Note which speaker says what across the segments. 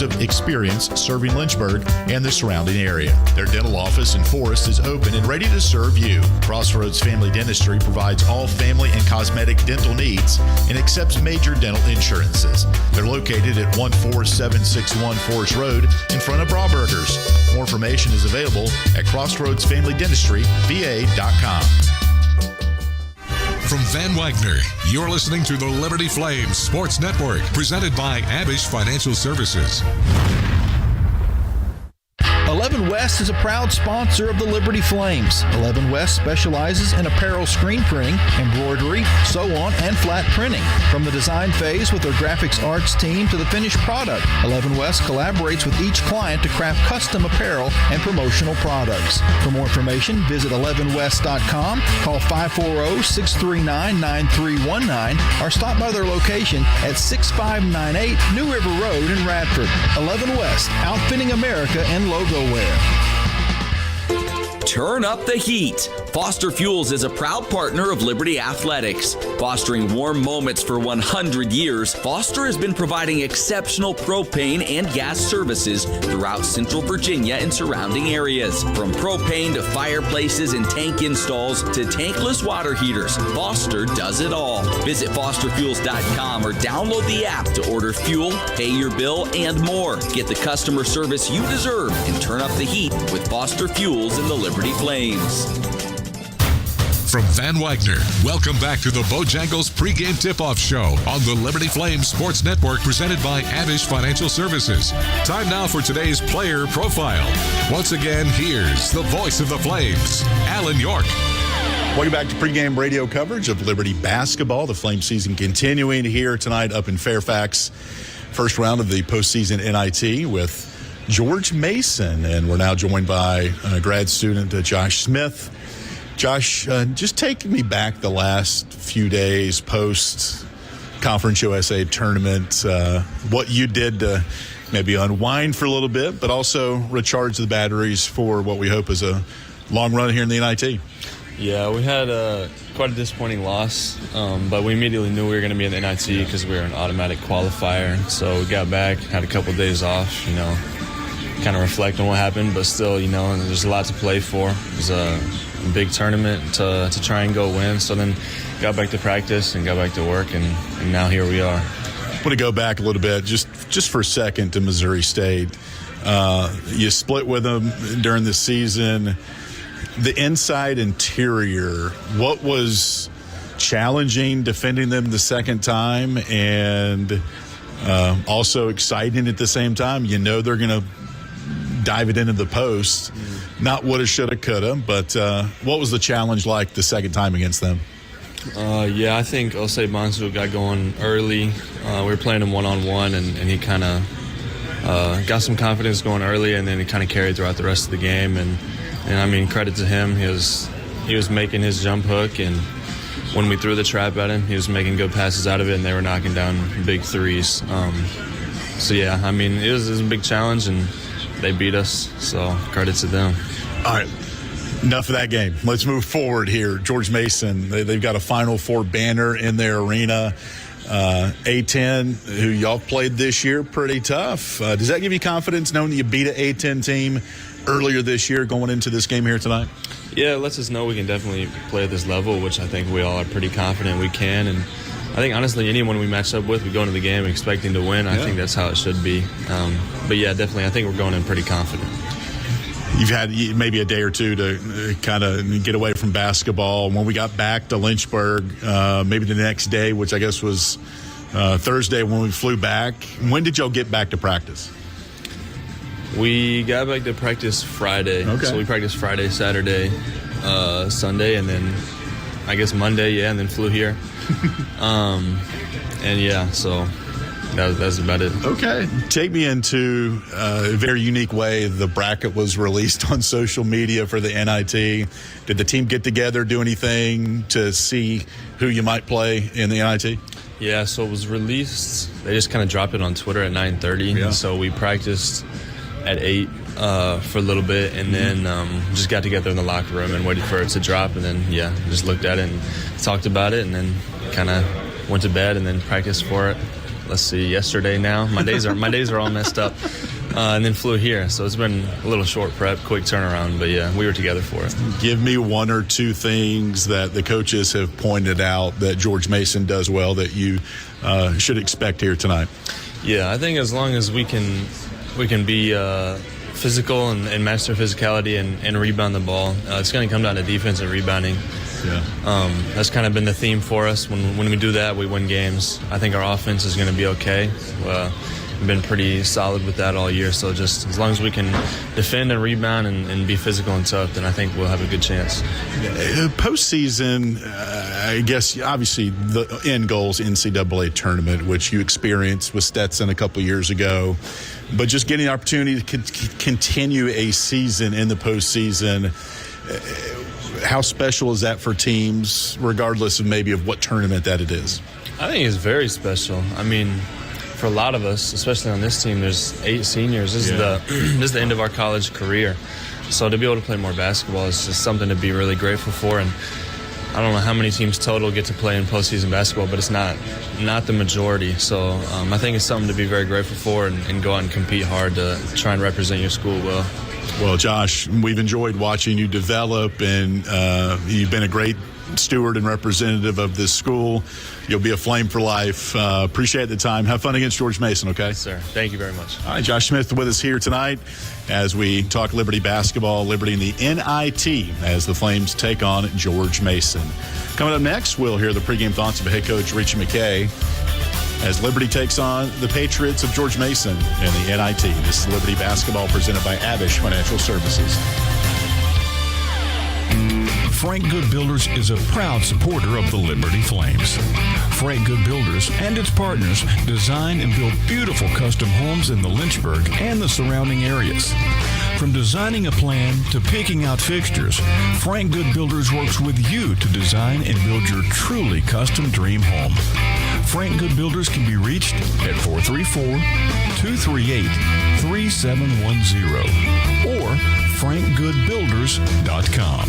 Speaker 1: of experience serving Lynchburg and the surrounding area. Their dental office in Forest is open and ready to serve you. Crossroads Family Dentistry provides all family and cosmetic dental needs and accepts major dental insurances. They're located at 14761 Forest Road in front of Brauburgers. More information is available at crossroadsfamilydentistryva.com.
Speaker 2: From Van Wagner, you're listening to the Liberty Flames Sports Network, presented by Abish Financial Services.
Speaker 3: 11 West is a proud sponsor of the Liberty Flames. 11 West specializes in apparel screen printing, embroidery, sew-on, and flat printing. From the design phase with their graphics arts team to the finished product, 11 West collaborates with each client to craft custom apparel and promotional products. For more information, visit 11west.com, call 540-639-9319, or stop by their location at 6598 New River Road in Radford. 11 West, outfitting America and logo wear.
Speaker 4: Turn up the heat. Foster Fuels is a proud partner of Liberty Athletics. Fostering warm moments for 100 years, Foster has been providing exceptional propane and gas services throughout Central Virginia and surrounding areas. From propane to fireplaces and tank installs to tankless water heaters, Foster does it all. Visit fosterfuels.com or download the app to order fuel, pay your bill, and more. Get the customer service you deserve and turn up the heat with Foster Fuels and the Liberty Flames.
Speaker 2: From Van Wagner, welcome back to the Bojangles pregame tip-off show on the Liberty Flames Sports Network, presented by Abish Financial Services. Time now for today's player profile. Once again, here's the voice of the Flames, Alan York.
Speaker 1: Welcome back to pregame radio coverage of Liberty basketball. The Flame season continuing here tonight up in Fairfax. First round of the postseason NIT with George Mason, and we're now joined by grad student Josh Smith. Josh, just take me back the last few days post Conference USA tournament, what you did to maybe unwind for a little bit, but also recharge the batteries for what we hope is a long run here in the NIT.
Speaker 5: Yeah, we had quite a disappointing loss, but we immediately knew we were going to be in the NIT because we were an automatic qualifier. So we got back, had a couple of days off, kind of reflect on what happened, but still, there's a lot to play for. It was a big tournament to try and go win. So then got back to practice and got back to work, and now here we are.
Speaker 1: I want to go back a little bit, just for a second, to Missouri State. You split with them during the season. The inside interior, what was challenging defending them the second time, and also exciting at the same time? They're going to dive it into the post. Not woulda, shoulda, coulda, but what was the challenge like the second time against them?
Speaker 5: I think Osei Bonsu got going early. We were playing him one-on-one, and he kind of got some confidence going early, and then he kind of carried throughout the rest of the game. And I mean, credit to him. He was making his jump hook, and when we threw the trap at him, he was making good passes out of it, and they were knocking down big threes. It was a big challenge, and they beat us, so credit to them.
Speaker 1: All right, enough of that game. Let's move forward here. George Mason, they've got a Final Four banner in their arena. A10, who y'all played this year, pretty tough. Does that give you confidence knowing that you beat an A10 team earlier this year going into this game here tonight?
Speaker 5: Yeah, it lets us know we can definitely play at this level, which I think we all are pretty confident we can. And I think, honestly, anyone we match up with, we go into the game expecting to win. I think that's how it should be. But, yeah, definitely, I think we're going in pretty confident.
Speaker 1: You've had maybe a day or two to kind of get away from basketball. When we got back to Lynchburg, maybe the next day, which I guess was Thursday when we flew back, when did y'all get back to practice?
Speaker 5: We got back to practice Friday. Okay. So we practiced Friday, Saturday, Sunday, and then I guess Monday, and then flew here. So that's about it. Okay. Take me into
Speaker 1: a very unique way. The bracket was released on social media for the NIT. Did the team get together, do anything to see who you might play in the NIT?
Speaker 5: Yeah, so it was released. They just kind of dropped it on Twitter at 9:30. Yeah. So we practiced at 8 for a little bit, and then just got together in the locker room and waited for it to drop, and then, just looked at it and talked about it, and then kind of went to bed and then practiced for it. yesterday now. My days are all messed up. And then flew here. So it's been a little short prep, quick turnaround. But, yeah, we were together for it.
Speaker 1: Give me one or two things that the coaches have pointed out that George Mason does well that you should expect here tonight.
Speaker 5: Yeah, I think as long as we can be physical and match their physicality and rebound the ball, it's going to come down to defense and rebounding.
Speaker 1: Yeah.
Speaker 5: That's kind of been the theme for us. When we do that, we win games. I think our offense is going to be okay. We've been pretty solid with that all year. So just as long as we can defend and rebound and be physical and tough, then I think we'll have a good chance.
Speaker 1: Postseason, I guess, obviously the end goal is NCAA tournament, which you experienced with Stetson a couple years ago. But just getting the opportunity to continue a season in the postseason, how special is that for teams, regardless of maybe of what tournament that it is?
Speaker 5: I think it's very special. I mean, for a lot of us, especially on this team, there's 8 seniors. This is the end of our college career. So to be able to play more basketball is just something to be really grateful for. And I don't know how many teams total get to play in postseason basketball, but it's not the majority. So I think it's something to be very grateful for and go out and compete hard to try and represent your school well.
Speaker 1: Well, Josh, we've enjoyed watching you develop, and you've been a great steward and representative of this school. You'll be a Flame for life. Appreciate the time. Have fun against George Mason, okay?
Speaker 5: Yes, sir. Thank you very much.
Speaker 1: All right, Josh Smith with us here tonight as we talk Liberty basketball, Liberty in the NIT as the Flames take on George Mason. Coming up next, we'll hear the pregame thoughts of head coach Richie McKay as Liberty takes on the Patriots of George Mason in the NIT. This is Liberty basketball presented by Abish Financial Services.
Speaker 6: Frank Good Builders is a proud supporter of the Liberty Flames. Frank Good Builders and its partners design and build beautiful custom homes in the Lynchburg and the surrounding areas. From designing a plan to picking out fixtures, Frank Good Builders works with you to design and build your truly custom dream home. Frank Good Builders can be reached at 434-238-3710 or frankgoodbuilders.com.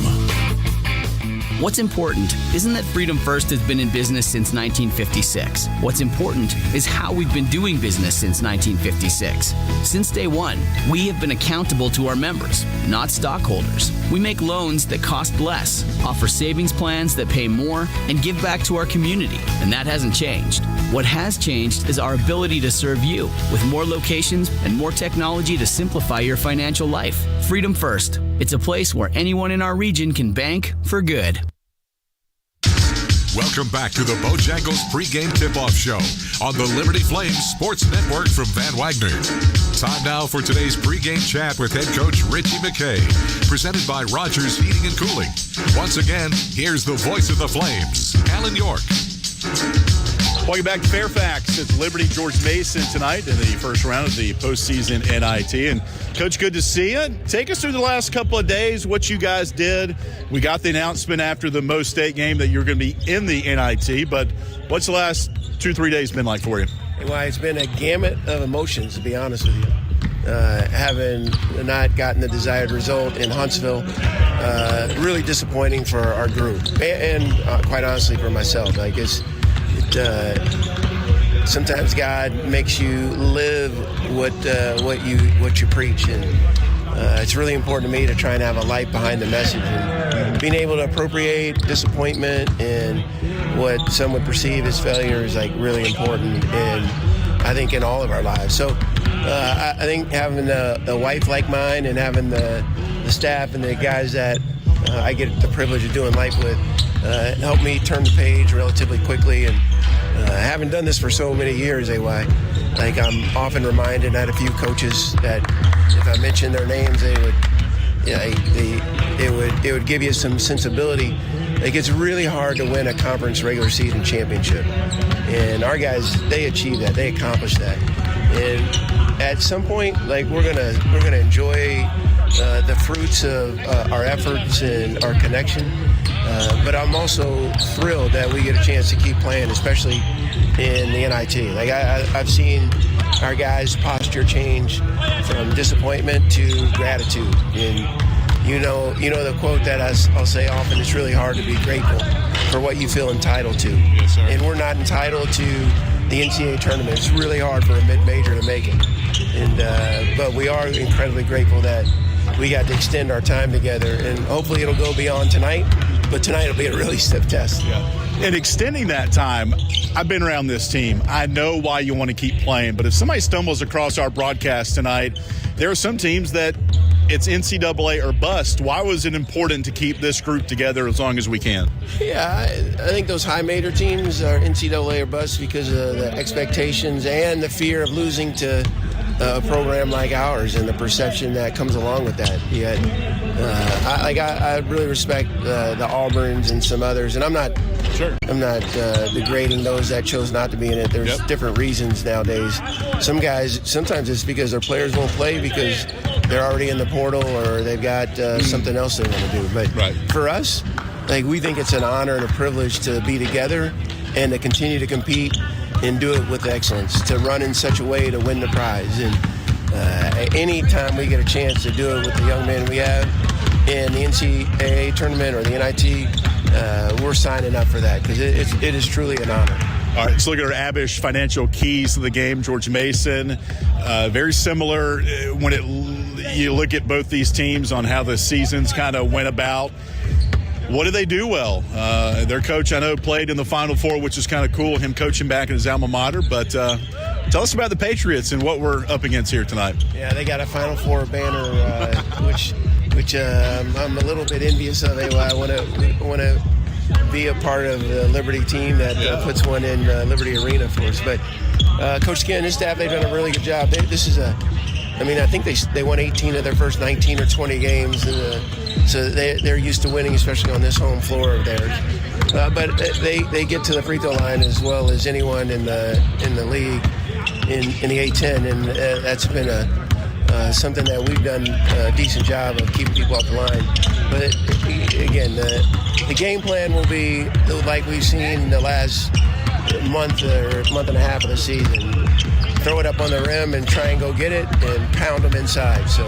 Speaker 7: What's important isn't that Freedom First has been in business since 1956. What's important is how we've been doing business since 1956. Since day one, we have been accountable to our members, not stockholders. We make loans that cost less, offer savings plans that pay more, and give back to our community, and that hasn't changed. What has changed is our ability to serve you with more locations and more technology to simplify your financial life. Freedom First. It's a place where anyone in our region can bank for good.
Speaker 2: Welcome back to the Bojangles pregame tip-off show on the Liberty Flames Sports Network from Van Wagner. Time now for today's pregame chat with head coach Richie McKay, presented by Rogers Heating and Cooling. Once again, here's the voice of the Flames, Alan York.
Speaker 1: Welcome back to Fairfax. It's Liberty George Mason tonight in the first round of the postseason NIT. And Coach, good to see you. Take us through the last couple of days, what you guys did. We got the announcement after the Mo State game that you're going to be in the NIT, but what's the last 2-3 days been like for you?
Speaker 8: Well, it's been a gamut of emotions, to be honest with you. Having not gotten the desired result in Huntsville, really disappointing for our group and quite honestly for myself. Sometimes God makes you live what you preach, and it's really important to me to try and have a light behind the message. And being able to appropriate disappointment and what some would perceive as failure is really important, and I think in all of our lives. So I think having a wife like mine and having the staff and the guys that I get the privilege of doing life with helped me turn the page relatively quickly. And having done this for so many years, I'm often reminded, I had a few coaches that if I mentioned their names, it would give you some sensibility. It's really hard to win a conference regular season championship, and our guys, they achieved that, they accomplished that, and at some point, we're gonna enjoy the fruits of our efforts and our connection. But I'm also thrilled that we get a chance to keep playing, especially in the NIT. I've seen our guys' posture change from disappointment to gratitude. And you know the quote that I'll say often, it's really hard to be grateful for what you feel entitled to.
Speaker 1: Yes, sir.
Speaker 8: And we're not entitled to the NCAA tournament. It's really hard for a mid-major to make it. But we are incredibly grateful that we got to extend our time together, and hopefully it'll go beyond tonight, but tonight will be a really stiff test.
Speaker 1: Yeah. And extending that time, I've been around this team. I know why you want to keep playing, but if somebody stumbles across our broadcast tonight, there are some teams that it's NCAA or bust. Why was it important to keep this group together as long as we can?
Speaker 8: Yeah, I think those high major teams are NCAA or bust because of the expectations and the fear of losing to a program like ours and the perception that comes along with that. Yet, I really respect the Auburns and some others, and I'm not degrading those that chose not to be in it. There's different reasons nowadays. Some guys, sometimes it's because their players won't play because they're already in the portal or they've got something else they want to do. But for us, we think it's an honor and a privilege to be together and to continue to compete and do it with excellence, to run in such a way to win the prize. And any time we get a chance to do it with the young men we have in the NCAA tournament or the NIT, we're signing up for that because it is truly an honor.
Speaker 1: All right, let's look at our Abish financial keys to the game. George Mason, very similar when you look at both these teams on how the seasons kind of went about. What do they do well? Their coach, I know, played in the Final Four, which is kind of cool, him coaching back in his alma mater. But tell us about the Patriots and what we're up against here tonight.
Speaker 8: Yeah, they got a Final Four banner, which I'm a little bit envious of. I want to be a part of the Liberty team that puts one in Liberty Arena for us. But Coach Skin and his staff, they've done a really good job. I think they won 18 of their first 19 or 20 games, so they're used to winning, especially on this home floor of theirs. But they get to the free throw line as well as anyone in the league in the A-10, and that's been something that we've done a decent job of keeping people off the line. But again, the game plan will be like we've seen the last month or month and a half of the season. Throw it up on the rim and try and go get it and pound them inside. So,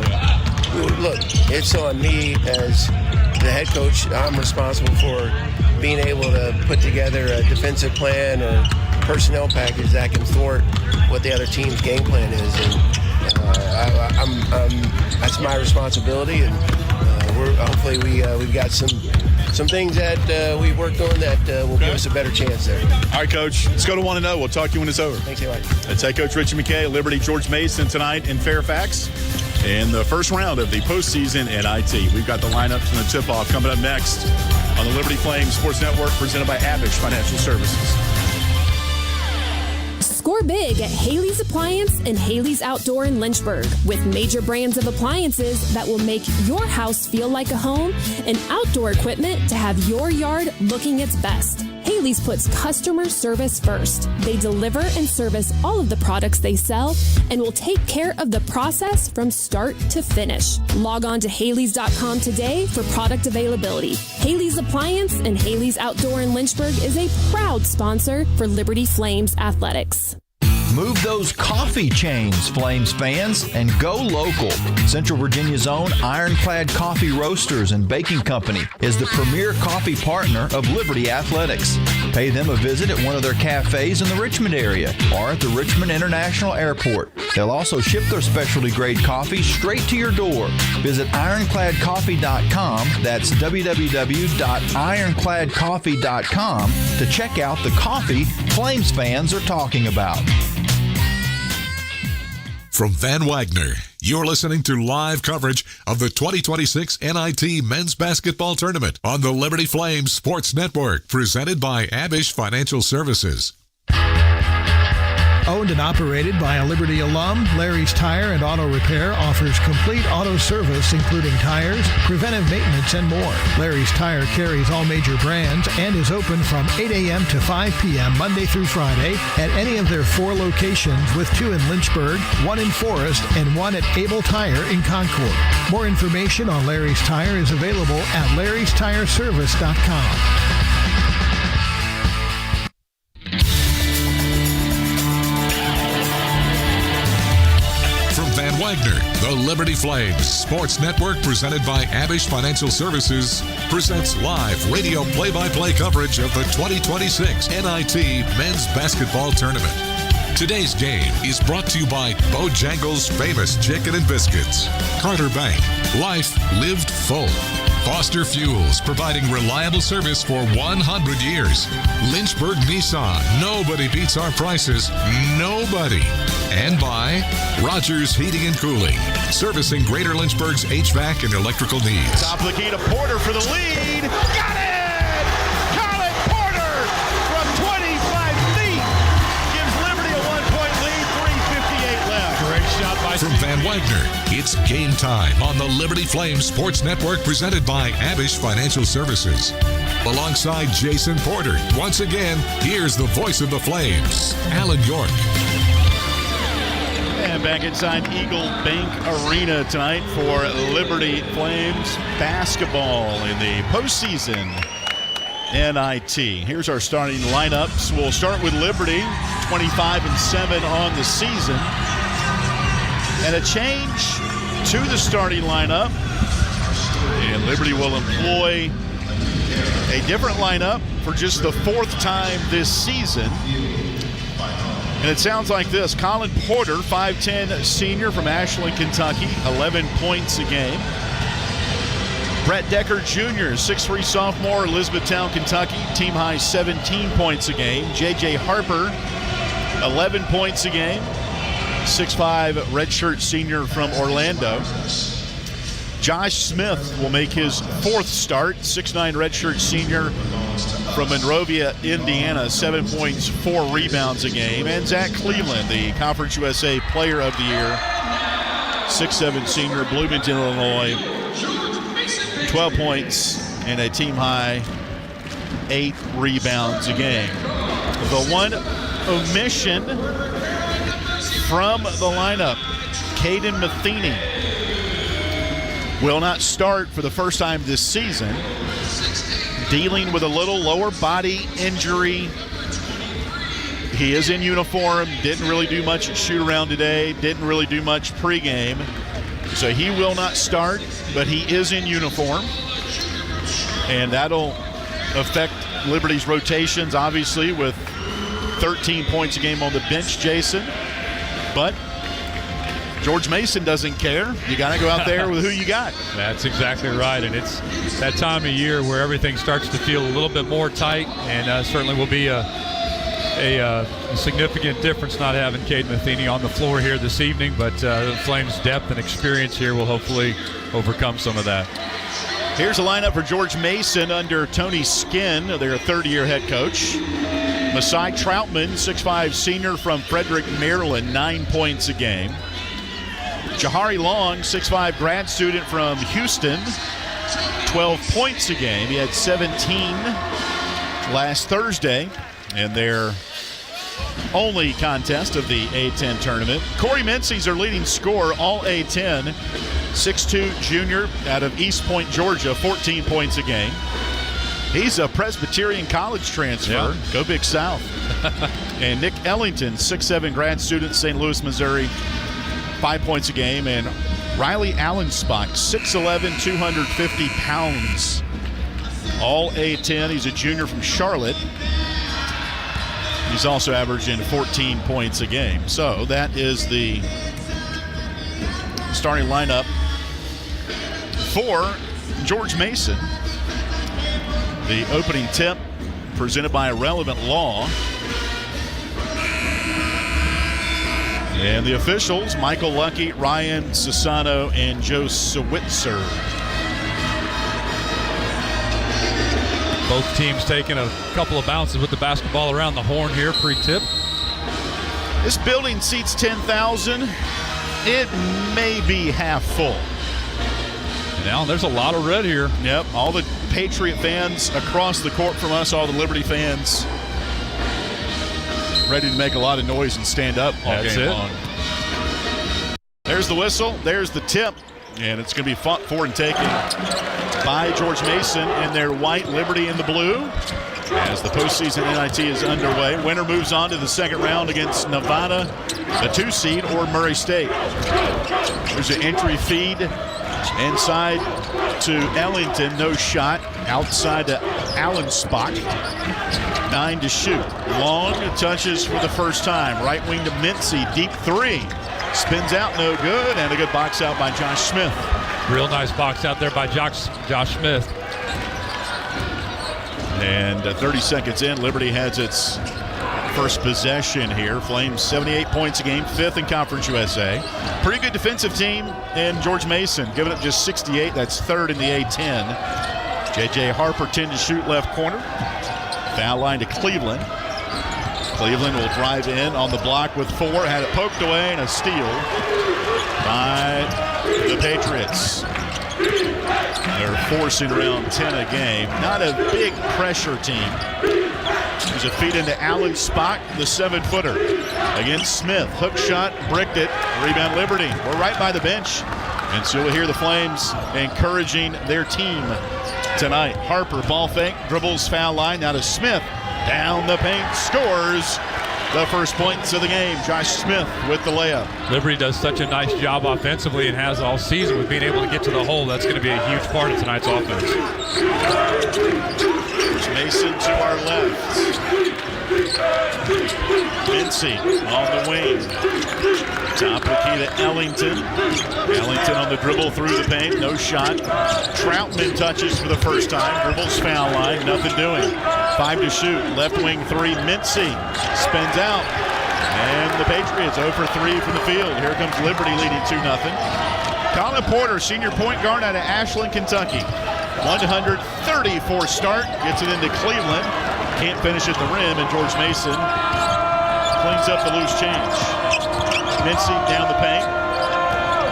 Speaker 8: look, it's on me as the head coach. I'm responsible for being able to put together a defensive plan or personnel package that can thwart what the other team's game plan is. And that's my responsibility. And hopefully we've got some things that we've worked on that will give us a better chance there.
Speaker 1: All right, Coach. Let's go to 1-0. We'll talk to you when it's over.
Speaker 8: Thanks, Eli.
Speaker 1: That's head coach Richie McKay, Liberty George Mason tonight in Fairfax in the first round of the postseason NIT. We've got the lineups and the tip-off coming up next on the Liberty Flames Sports Network presented by Abish Financial Services.
Speaker 9: Score big at Haley's Appliance and Haley's Outdoor in Lynchburg with major brands of appliances that will make your house feel like a home and outdoor equipment to have your yard looking its best. Haley's puts customer service first. They deliver and service all of the products they sell and will take care of the process from start to finish. Log on to Haley's.com today for product availability. Haley's Appliance and Haley's Outdoor in Lynchburg is a proud sponsor for Liberty Flames Athletics.
Speaker 3: Move those coffee chains, Flames fans, and go local. Central Virginia's own Ironclad Coffee Roasters and Baking Company is the premier coffee partner of Liberty Athletics. Pay them a visit at one of their cafes in the Richmond area or at the Richmond International Airport. They'll also ship their specialty grade coffee straight to your door. Visit ironcladcoffee.com. That's www.ironcladcoffee.com to check out the coffee Flames fans are talking about.
Speaker 2: From Van Wagner, you're listening to live coverage of the 2026 NIT Men's Basketball Tournament on the Liberty Flames Sports Network, presented by Abish Financial Services.
Speaker 10: Owned and operated by a Liberty alum, Larry's Tire and Auto Repair offers complete auto service including tires, preventive maintenance, and more. Larry's Tire carries all major brands and is open from 8 a.m. to 5 p.m. Monday through Friday at any of their 4 locations with 2 in Lynchburg, 1 in Forest, and 1 at Able Tire in Concord. More information on Larry's Tire is available at larrystireservice.com.
Speaker 2: Van Wagner, the Liberty Flames Sports Network presented by Abish Financial Services presents live radio play-by-play coverage of the 2026 NIT Men's Basketball Tournament. Today's game is brought to you by Bojangles' famous chicken and biscuits, Carter Bank, life lived full, Foster Fuels, providing reliable service for 100 years, Lynchburg Nissan, nobody beats our prices, nobody, and by Rogers Heating and Cooling, servicing Greater Lynchburg's HVAC and electrical needs.
Speaker 1: Top of the key to Porter for the lead. Got it! Colin Porter from 25 feet gives Liberty a 1-point lead, 3:58 left.
Speaker 11: Great shot by
Speaker 2: From Van Wagner, it's game time on the Liberty Flames Sports Network, presented by Abish Financial Services. Alongside Jason Porter, once again, here's the voice of the Flames, Alan York.
Speaker 1: And back inside Eagle Bank Arena tonight for Liberty Flames basketball in the postseason NIT. Here's our starting lineups. We'll start with Liberty, 25-7 on the season. And a change to the starting lineup. And Liberty will employ a different lineup for just the fourth time this season. And it sounds like this. Colin Porter, 5'10", senior from Ashland, Kentucky, 11 points a game. Brett Decker Jr., 6'3", sophomore, Elizabethtown, Kentucky, team high 17 points a game. J.J. Harper, 11 points a game. 6'5", redshirt senior from Orlando. Josh Smith will make his fourth start, 6'9", redshirt senior from Monrovia, Indiana, 7 points, 4 rebounds a game. And Zach Cleveland, the Conference USA Player of the Year, 6'7", senior, Bloomington, Illinois, 12 points and a team high 8 rebounds a game. The one omission from the lineup, Caden Matheny will not start for the first time this season, dealing with a little lower body injury. He is in uniform, didn't really do much at shoot-around today, didn't really do much pregame. So he will not start, but he is in uniform. And that'll affect Liberty's rotations, obviously, with 13 points a game on the bench, Jason. But George Mason doesn't care. You got to go out there with who you got.
Speaker 11: That's exactly right, and it's that time of year where everything starts to feel a little bit more tight, and certainly will be a significant difference not having Caden Matheny on the floor here this evening, but the Flames' depth and experience here will hopefully overcome some of that.
Speaker 1: Here's a lineup for George Mason under Tony Skinn, their third-year head coach. Masai Troutman, 6'5", senior from Frederick, Maryland, 9 points a game. Jahari Long, 6'5", grad student from Houston, 12 points a game. He had 17 last Thursday in their only contest of the A-10 tournament. Corey Menzies, their leading scorer, all A-10, 6'2", junior out of East Point, Georgia, 14 points a game. He's a Presbyterian College transfer.
Speaker 11: Yeah.
Speaker 1: Go Big South. And Nick Ellington, 6'7", grad student, St. Louis, Missouri, 5 points a game. And Riley Allensbach, 6'11", 250 pounds, all A-10. He's a junior from Charlotte. He's also averaging 14 points a game. So that is the starting lineup for George Mason. The opening tip presented by Irrelevant Law. And the officials, Michael Lucky, Ryan Sassano, and Joe Switzer.
Speaker 11: Both teams taking a couple of bounces with the basketball around the horn here pre-tip.
Speaker 1: This building seats 10,000. It may be half full.
Speaker 11: Now there's a lot of red here.
Speaker 1: Yep, all the Patriot fans across the court from us, all the Liberty fans ready to make a lot of noise and stand up all game long. There's the whistle, there's the tip, and it's going to be fought for and taken by George Mason in their white, Liberty in the blue. As the postseason NIT is underway, winner moves on to the second round against Nevada, the 2 seed, or Murray State. There's an entry feed inside to Ellington, no shot. Outside to Allensbach. 9 to shoot. Long touches for the first time. Right wing to Mincy. Deep three. Spins out, no good. And a good box out by Josh Smith.
Speaker 11: Real nice box out there by Josh Smith.
Speaker 1: And 30 seconds in, Liberty has its first possession here. Flames 78 points a game, 5th in Conference USA. Pretty good defensive team in George Mason, giving up just 68. That's 3rd in the A-10. J.J. Harper 10 to shoot left corner. Foul line to Cleveland. Cleveland will drive in on the block with 4. Had it poked away and a steal by the Patriots. They're forcing around 10 a game. Not a big pressure team. There's a feed into Alan Spock, the 7-footer. Against Smith. Hook shot, bricked it. Rebound Liberty. We're right by the bench. And so we'll hear the Flames encouraging their team tonight. Harper, ball fake, dribbles foul line. Now to Smith. Down the paint, scores the first points of the game. Josh Smith with the layup.
Speaker 11: Liberty does such a nice job offensively and has all season with being able to get to the hole. That's going to be a huge part of tonight's offense.
Speaker 1: There's Mason to our left. Mincy on the wing. Top of the key to Ellington. Ellington on the dribble through the paint. No shot. Troutman touches for the first time. Dribbles foul line. Nothing doing. 5 to shoot. Left wing 3. Mincy spins out. And the Patriots 0 for 3 from the field. Here comes Liberty leading 2-0. Colin Porter, senior point guard out of Ashland, Kentucky. 134 start. Gets it into Cleveland. Can't finish at the rim. And George Mason cleans up the loose change. Mincy down the paint.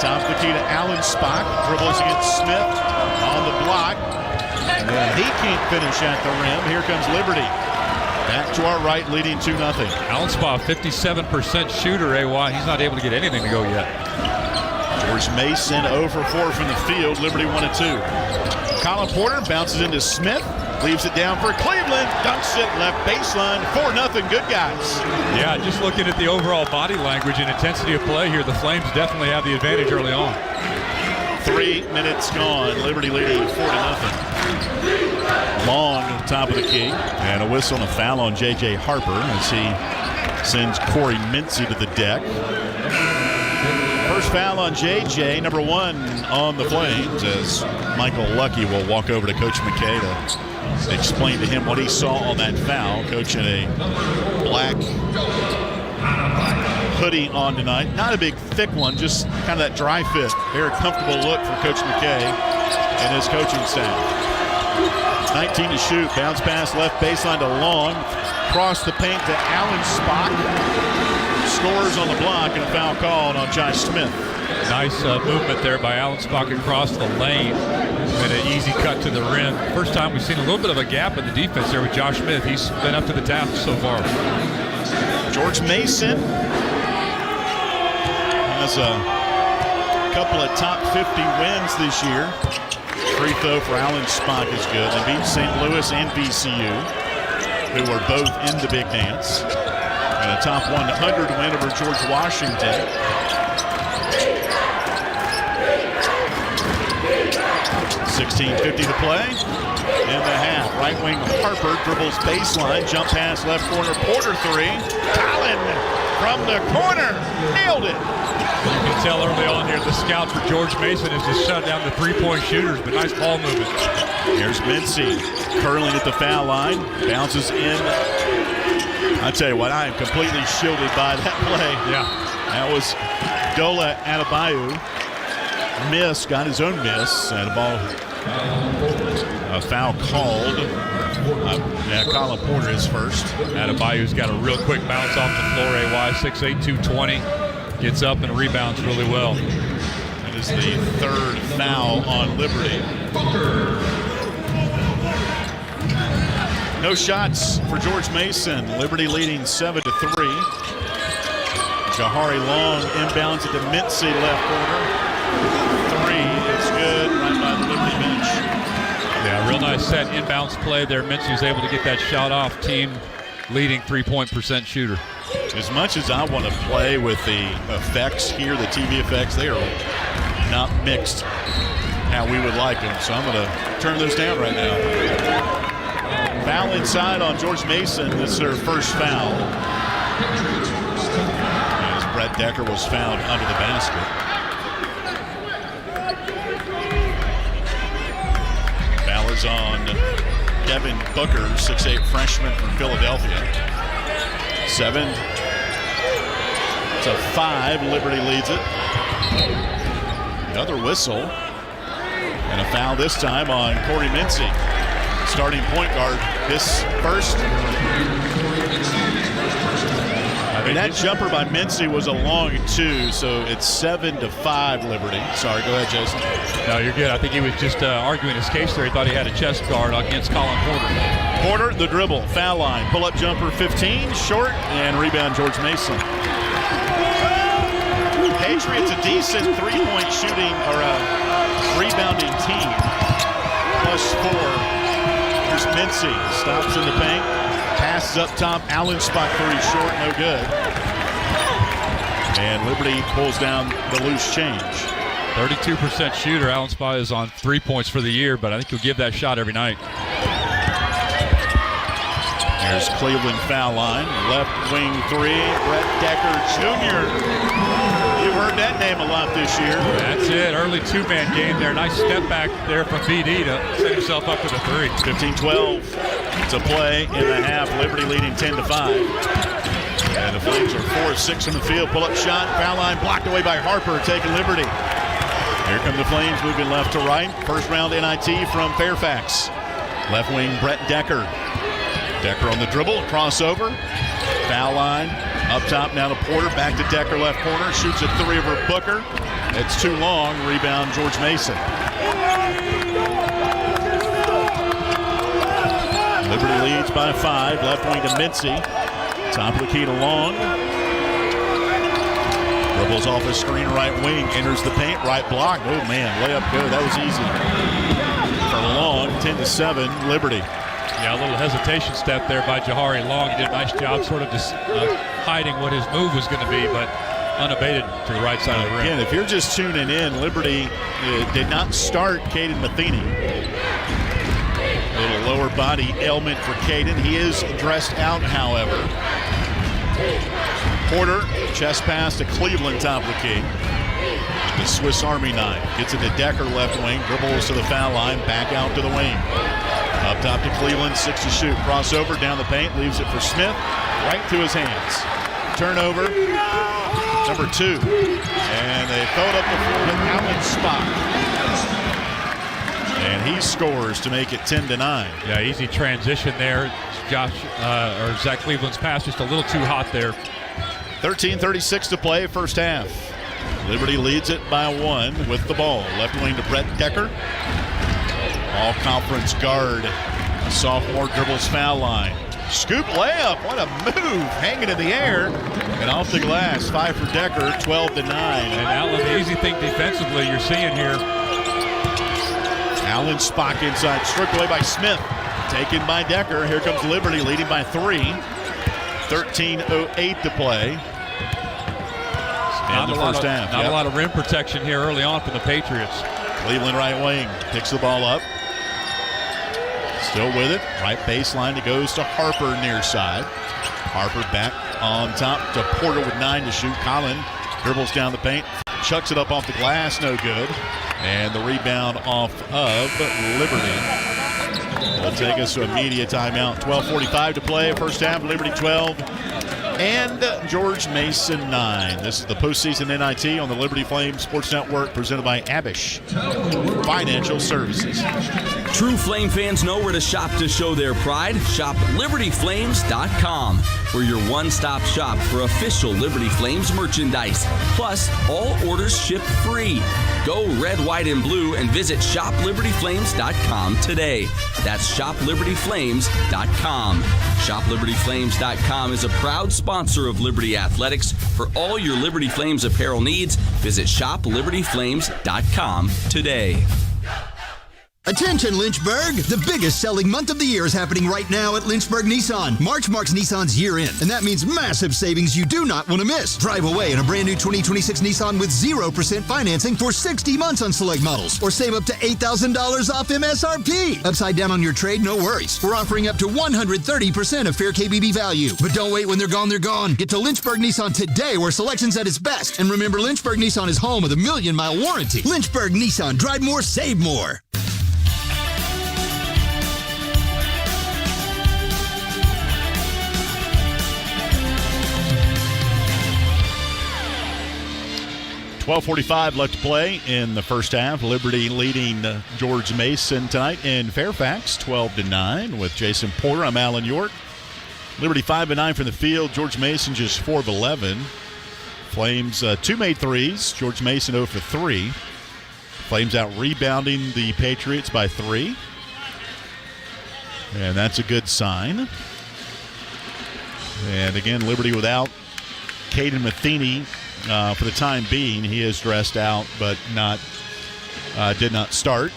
Speaker 1: Top of the key to Alan Spock. Dribbles against Smith on the block. And he can't finish at the rim. Here comes Liberty. Back to our right, leading 2-0.
Speaker 11: Alan Spock, 57% shooter, AY. He's not able to get anything to go yet.
Speaker 1: George Mason 0 for 4 from the field. Liberty 1-2. Colin Porter bounces into Smith. Leaves it down for Cleveland. Dunks it left baseline. 4-0. Good guys.
Speaker 11: Yeah, just looking at the overall body language and intensity of play here, the Flames definitely have the advantage early on.
Speaker 1: 3 minutes gone. Liberty leading 4-0. Long top of the key. And a whistle and a foul on J.J. Harper as he sends Corey Mincy to the deck. First foul on J.J., number 1 on the Flames, as Michael Lucky will walk over to Coach McKay to explain to him what he saw on that foul. Coach in a black hoodie on tonight. Not a big thick one, just kind of that dry fit. Very comfortable look for Coach McKay and his coaching staff. 19 to shoot. Bounce pass left baseline to Long. Cross the paint to Alan Spock. Scores on the block and a foul called on Josh Smith.
Speaker 11: Nice movement there by Alan Spock across the lane and an easy cut to the rim. First time we've seen a little bit of a gap in the defense there with Josh Smith. He's been up to the task so far.
Speaker 1: George Mason has a couple of top 50 wins this year. Free throw for Alan Spock is good. They beat St. Louis and VCU, who are both in the big dance. And a top 100 win over George Washington. $16:50 to play in the half. Right wing Harper dribbles baseline. Jump pass left corner. Porter 3. Collin from the corner. Nailed it.
Speaker 11: You can tell early on here the scout for George Mason is to shut down the three-point shooters, but nice ball movement.
Speaker 1: Here's Mincy curling at the foul line. Bounces in. I tell you what, I am completely shielded by that play.
Speaker 11: Yeah.
Speaker 1: That was Dola Adebayo. Got his own miss. And a foul called. Colin Porter is first.
Speaker 11: Adebayo's got a real quick bounce off the floor, AY, 6'8", 220. Gets up and rebounds really well.
Speaker 1: That is the third foul on Liberty. No shots for George Mason. Liberty leading 7-3. Jahari Long inbounds at the Mincy left corner. 3 is good right by the Liberty bench.
Speaker 11: Yeah, real nice set inbounds play there. Mincy's able to get that shot off. Team leading 3-point% shooter.
Speaker 1: As much as I want to play with the effects here, the TV effects, they are not mixed how we would like them. So I'm going to turn those down right now. Foul inside on George Mason. This is their first foul. As Brett Decker was fouled under the basket. Foul is on Devin Booker, 6'8" freshman from Philadelphia. 7 to 5. Liberty leads it. Another whistle. And a foul this time on Corey Mincy, starting point guard. This first. And that jumper by Mincy was a long 2, so it's 7 to 5 Liberty. Sorry, go ahead, Jason.
Speaker 11: No, you're good. I think he was just arguing his case there. He thought he had a chest guard against Colin Porter.
Speaker 1: Porter, the dribble, foul line, pull-up jumper 15, short, and rebound George Mason. Patriots a decent three-point shooting or rebounding team. +4. Here's Mincy, stops in the paint. Passes up top, Allen spot 3, short, no good. And Liberty pulls down the loose change.
Speaker 11: 32% shooter. Allen Spot is on 3 points for the year, but I think he'll give that shot every night.
Speaker 1: There's Cleveland foul line. Left wing 3, Brett Decker Jr. You've heard that name a lot this year.
Speaker 11: That's it. Early two-man game there. Nice step back there from BD to set himself up for the 3.
Speaker 1: 15-12 to play in the half. Liberty leading 10 to 5. And the Flames are 4 of 6 in the field. Pull-up shot, foul line blocked away by Harper, taking Liberty. Here come the Flames moving left to right. First round NIT from Fairfax. Left wing Brett Decker. Decker on the dribble, crossover. Foul line, up top now to Porter, back to Decker, left corner, shoots a 3 over Booker. It's too long, rebound George Mason. Liberty leads by 5, left wing to Mincy. Top of the key to Long. Dribbles off a screen, right wing, enters the paint, right block. Oh man, layup good, that was easy. For Long, 10 to 7, Liberty.
Speaker 11: Yeah, a little hesitation step there by Jahari Long. He did a nice job sort of just hiding what his move was going to be, but unabated to the right side of the rim.
Speaker 1: Again, if you're just tuning in, Liberty did not start Caden Matheny. A little lower body ailment for Caden. He is dressed out, however. Porter, chest pass to Cleveland, top of the key. The Swiss Army knife. Gets it to Decker, left wing. Dribbles to the foul line, back out to the wing. Up top to Cleveland, 6 to shoot. Crossover down the paint, leaves it for Smith. Right to his hands. Turnover, number 2. And they throw it up the floor to Allen Spot. And he scores to make it 10 to 9.
Speaker 11: Yeah, easy transition there. Zach Cleveland's pass just a little too hot there.
Speaker 1: 13:36 to play, first half. Liberty leads it by 1 with the ball. Left wing to Brett Decker. All-conference guard, a sophomore, dribbles foul line. Scoop layup, what a move, hanging in the air and off the glass. 5 for Decker, 12 to 9.
Speaker 11: And Allen, the easy thing defensively you're seeing here.
Speaker 1: Allen Spock inside, stripped away by Smith. Taken by Decker, here comes Liberty leading by 3. 13:08 to play. And the first half.
Speaker 11: Not a lot of rim protection here early on from the Patriots.
Speaker 1: Cleveland right wing, picks the ball up. Still with it, right baseline, it goes to Harper near side. Harper back on top to Porter with 9 to shoot. Colin dribbles down the paint, chucks it up off the glass, no good. And the rebound off of Liberty. Will take us to a media timeout. 12:45 to play, first half, Liberty 12 and George Mason 9. This is the postseason NIT on the Liberty Flames Sports Network, presented by Abish Financial Services.
Speaker 4: True Flame fans know where to shop to show their pride. Shop LibertyFlames.com. We're your one-stop shop for official Liberty Flames merchandise. Plus, all orders ship free. Go red, white, and blue and visit ShopLibertyFlames.com today. That's ShopLibertyFlames.com. ShopLibertyFlames.com is a proud sponsor of Liberty Athletics. For all your Liberty Flames apparel needs, visit ShopLibertyFlames.com today.
Speaker 12: Attention Lynchburg! The biggest selling month of the year is happening right now at Lynchburg Nissan. March marks Nissan's year end, and that means massive savings you do not want to miss. Drive away in a brand new 2026 Nissan with 0% financing for 60 months on select models, or save up to $8,000 off MSRP. Upside down on your trade? No worries. We're offering up to 130% of fair KBB value. But don't wait, when they're gone, they're gone. Get to Lynchburg Nissan today, where selection's at its best. And remember, Lynchburg Nissan is home of the 1,000,000-mile warranty. Lynchburg Nissan. Drive more, save more.
Speaker 1: .12:45 left to play in the first half. Liberty leading George Mason tonight in Fairfax, 12-9 with Jason Porter. I'm Alan York. Liberty 5 of 9 from the field. George Mason just 4 of 11. Flames 2 made threes. George Mason 0 for 3. Flames out rebounding the Patriots by 3. And that's a good sign. And again, Liberty without Caden Matheny. For the time being, he is dressed out, but did not start.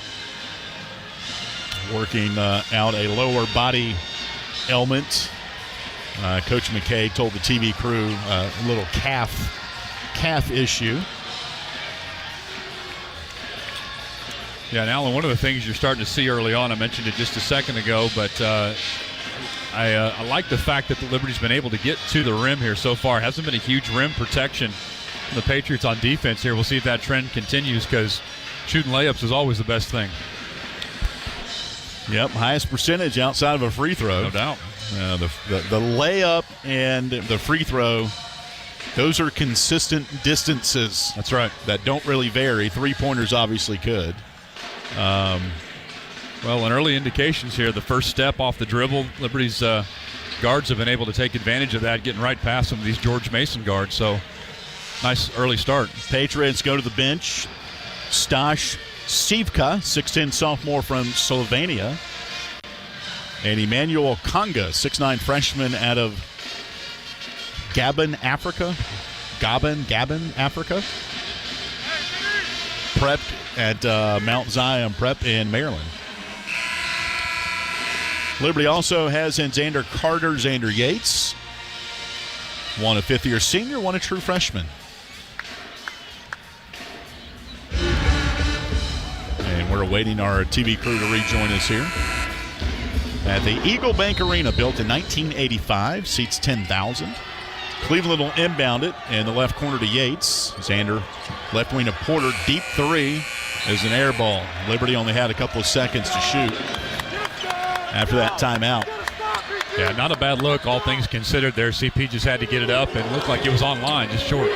Speaker 1: Working out a lower body ailment. Coach McKay told the TV crew a little calf issue.
Speaker 11: Yeah, and Alan, one of the things you're starting to see early on, I mentioned it just a second ago, but I like the fact that the Liberty's been able to get to the rim here so far. Hasn't been a huge rim protection from the Patriots on defense here. We'll see if that trend continues, because shooting layups is always the best thing.
Speaker 1: Yep, highest percentage outside of a free throw.
Speaker 11: No doubt.
Speaker 1: The layup and the free throw, those are consistent distances.
Speaker 11: That's right.
Speaker 1: That don't really vary. Three-pointers obviously could.
Speaker 11: Well, in early indications here, the first step off the dribble, Liberty's guards have been able to take advantage of that, getting right past some of these George Mason guards. So, nice early start.
Speaker 1: Patriots go to the bench. Stash Sivka, 6'10 sophomore from Slovenia. And Emmanuel Konga, 6'9 freshman out of Gabon, Africa. Prepped at Mount Zion Prep in Maryland. Liberty also has in Xander Carter, Xander Yates. One a fifth-year senior, one a true freshman. And we're awaiting our TV crew to rejoin us here. At the Eagle Bank Arena, built in 1985, seats 10,000. Cleveland will inbound it in the left corner to Yates. Xander, left wing to Porter, deep three is an air ball. Liberty only had a couple of seconds to shoot after that timeout.
Speaker 11: Yeah, not a bad look, all things considered there. CP just had to get it up, and it looked like it was online, just short.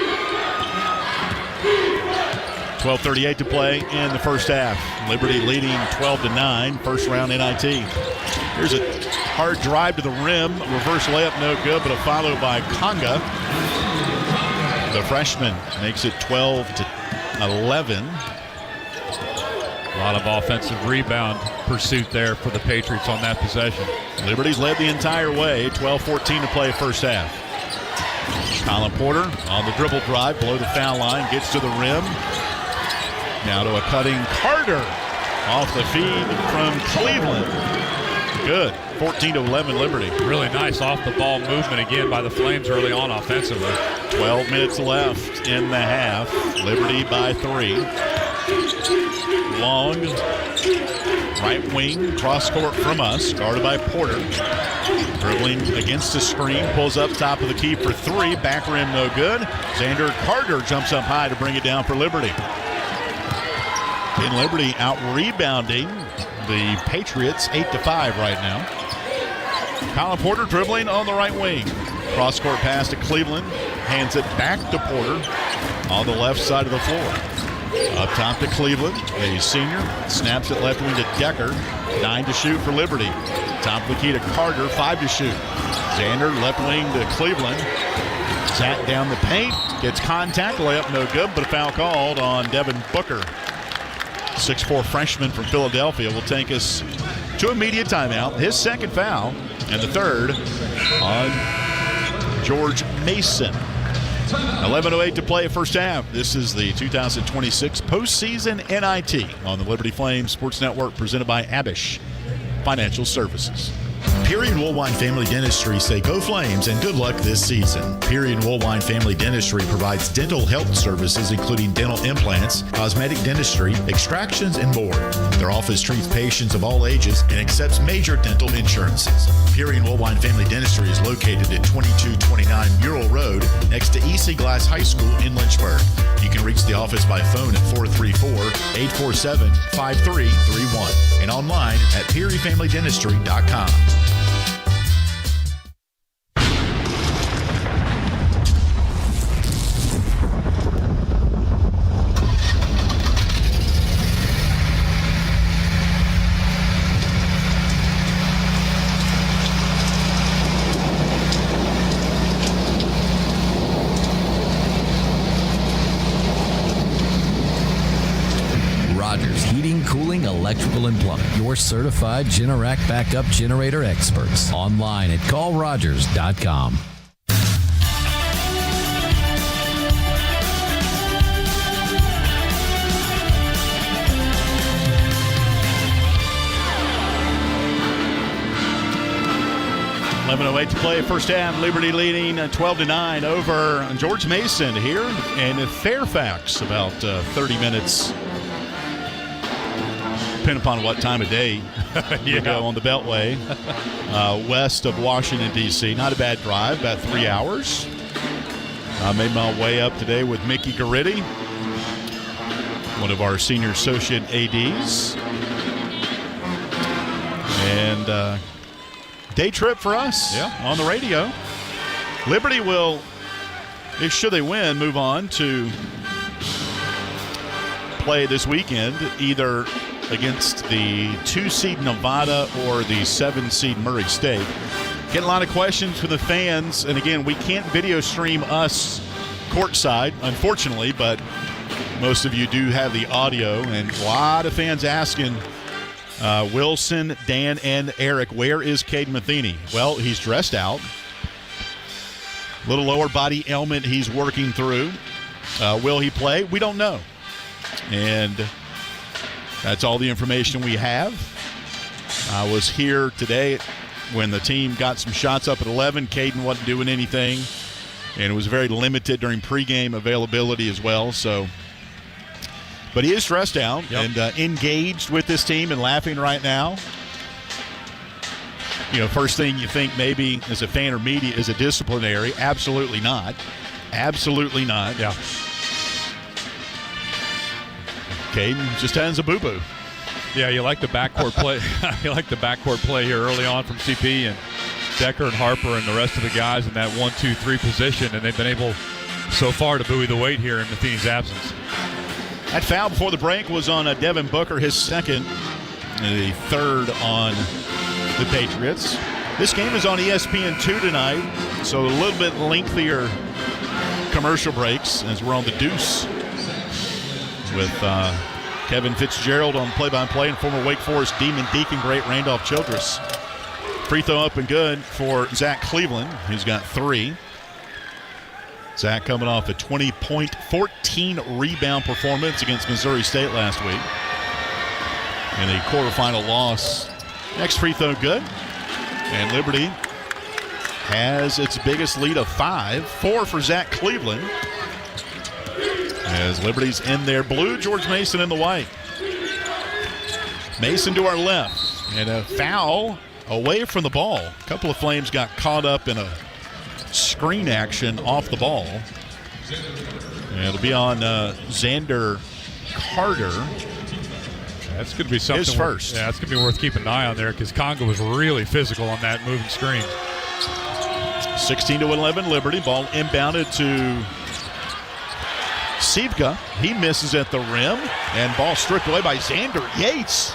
Speaker 1: 12:38 to play in the first half. Liberty leading 12-9, first round NIT. Here's a hard drive to the rim, reverse layup, no good, but a follow by Konga. The freshman makes it 12-11.
Speaker 11: A lot of offensive rebound pursuit there for the Patriots on that possession.
Speaker 1: Liberty's led the entire way, 12-14 to play first half. Colin Porter on the dribble drive, below the foul line, gets to the rim. Now to a cutting Carter off the feed from Cleveland. Good. 14-11 Liberty.
Speaker 11: Really nice off-the-ball movement again by the Flames early on offensively.
Speaker 1: 12 minutes left in the half. Liberty by 3. Long right wing, cross court from us, guarded by Porter. Dribbling against the screen, pulls up top of the key for 3. Back rim no good. Xander Carter jumps up high to bring it down for Liberty. In Liberty out rebounding the Patriots 8-5 right now. Colin Porter dribbling on the right wing. Cross court pass to Cleveland. Hands it back to Porter on the left side of the floor. Up top to Cleveland, a senior. Snaps it left wing to Decker. 9 to shoot for Liberty. Top of the key to Carter, 5 to shoot. Xander left wing to Cleveland. Sat down the paint. Gets contact, layup no good, but a foul called on Devin Booker. 6'4 freshman from Philadelphia will take us to immediate timeout. His second foul and the third on George Mason. 11:08 to play first half. This is the 2026 postseason NIT on the Liberty Flames Sports Network, presented by Abish Financial Services. Peary and Woolwine Family Dentistry say go Flames and good luck this season. Peary and Woolwine Family Dentistry provides dental health services including dental implants, cosmetic dentistry, extractions, and more. Their office treats patients of all ages and accepts major dental insurances. Peary and Woolwine Family Dentistry is located at 2229 Mural Road next to EC Glass High School in Lynchburg. You can reach the office by phone at 434-847-5331 and online at PearyFamilyDentistry.com.
Speaker 13: Heating, cooling, electrical, and plumbing. Your certified Generac backup generator experts. Online at callrogers.com.
Speaker 1: .08 to play first half. Liberty leading 12-9 over George Mason here in Fairfax. About 30 minutes. Depending upon what time of day you go on the Beltway, west of Washington, D.C. Not a bad drive, about 3 hours. I made my way up today with Mickey Garritti, one of our senior associate ADs. And day trip for us on the radio. Liberty will, should they win, move on to play this weekend, either against the 2-seed Nevada or the 7-seed Murray State. Getting a lot of questions from the fans, and again, we can't video stream us courtside, unfortunately, but most of you do have the audio, and a lot of fans asking, Wilson, Dan, and Eric, where is Caden Matheny? Well, he's dressed out. Little lower body ailment he's working through. Will he play? We don't know. And that's all the information we have. I was here today when the team got some shots up at 11. Caden wasn't doing anything, and it was very limited during pregame availability as well. So, but he is stressed out and engaged with this team and laughing right now. You know, first thing you think maybe as a fan or media is a disciplinary. Absolutely not. Absolutely not.
Speaker 11: Yeah.
Speaker 1: Caden just has a boo-boo.
Speaker 11: Yeah, you like the backcourt play. You like the backcourt play here early on from CP and Decker and Harper and the rest of the guys in that 1-2-3 position, and they've been able so far to buoy the weight here in Matheny's absence.
Speaker 1: That foul before the break was on Devin Booker, his second, the third on the Patriots. This game is on ESPN2 tonight, so a little bit lengthier commercial breaks as we're on the Deuce with Kevin Fitzgerald on play-by-play and former Wake Forest Demon Deacon great Randolph Childress. Free throw up and good for Zach Cleveland, who's got 3. Zach coming off a 20-point, 14-rebound performance against Missouri State last week in a quarterfinal loss. Next free throw good. And Liberty has its biggest lead of 5. 4 for Zach Cleveland. As Liberty's in their blue, George Mason in the white. Mason to our left. And a foul away from the ball. A couple of Flames got caught up in a screen action off the ball. And it'll be on Xander Carter.
Speaker 11: That's going to be something.
Speaker 1: His first.
Speaker 11: That's going to be worth keeping an eye on there because Conga was really physical on that moving screen.
Speaker 1: 16-11 Liberty. Ball inbounded to Sivka. He misses at the rim, and ball stripped away by Xander Yates,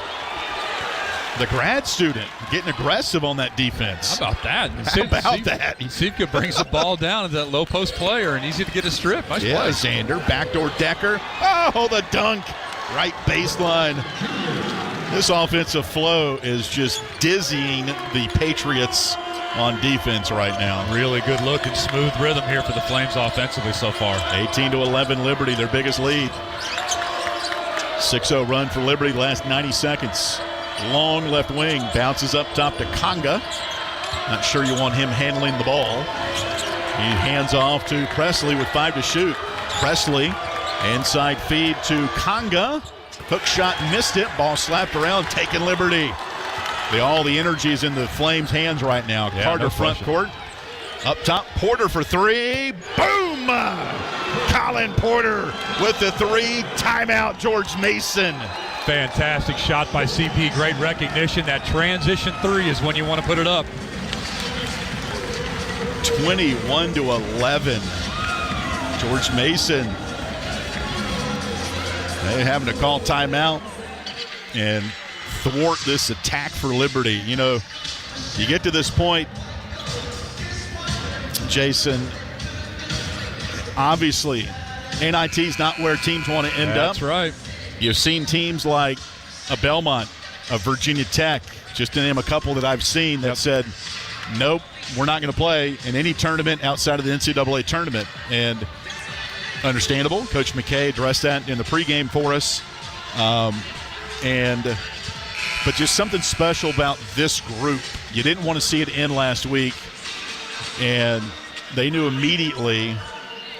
Speaker 1: the grad student, getting aggressive on that defense.
Speaker 11: How about that?
Speaker 1: How about that?
Speaker 11: Sivka brings the ball down as that low post player, and easy to get a strip. Nice play.
Speaker 1: Xander, backdoor Decker. Oh, the dunk. Right baseline. This offensive flow is just dizzying the Patriots on defense right now.
Speaker 11: Really good look and smooth rhythm here for the Flames offensively so far.
Speaker 1: 18-11 Liberty, their biggest lead. 6-0 run for Liberty the last 90 seconds. Long left wing, bounces up top to Conga. Not sure you want him handling the ball. He hands off to Presley with 5 to shoot. Presley, inside feed to Conga. Hook shot, missed it. Ball slapped around, taking Liberty. All the energy is in the Flames' hands right now.
Speaker 11: Yeah,
Speaker 1: Carter
Speaker 11: no
Speaker 1: front
Speaker 11: pressure.
Speaker 1: court. Up top, Porter for 3. Boom! Colin Porter with the 3. Timeout, George Mason.
Speaker 11: Fantastic shot by CP. Great recognition. That transition 3 is when you want to put it up.
Speaker 1: 21-11. George Mason. They're having to call timeout and thwart this attack for Liberty. You know, you get to this point, Jason, obviously NIT's not where teams want to end up.
Speaker 11: That's right.
Speaker 1: You've seen teams like a Belmont, a Virginia Tech, just to name a couple that I've seen that said, nope, we're not going to play in any tournament outside of the NCAA tournament. And understandable. Coach McKay addressed that in the pregame for us. But just something special about this group. You didn't want to see it end last week, and they knew immediately.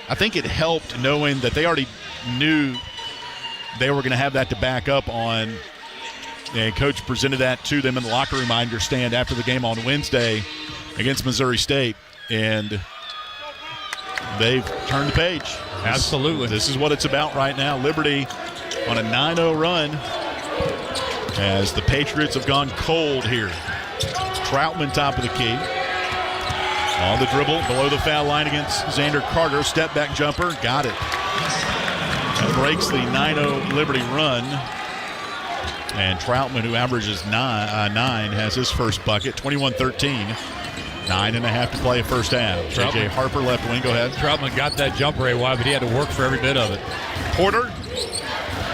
Speaker 1: I think it helped knowing that they already knew they were going to have that to back up on, and Coach presented that to them in the locker room, I understand, after the game on Wednesday against Missouri State, and they've turned the page.
Speaker 11: Absolutely.
Speaker 1: This is what it's about right now. Liberty on a 9-0 run as the Patriots have gone cold here. Troutman top of the key. On the dribble, below the foul line against Xander Carter. Step back jumper, got it. That breaks the 9-0 Liberty run. And Troutman, who averages 9, has his first bucket, 21-13. 9.5 to play first half. J.J. Harper left wing, go ahead.
Speaker 11: Troutman got that jumper, AY, but he had to work for every bit of it.
Speaker 1: Porter,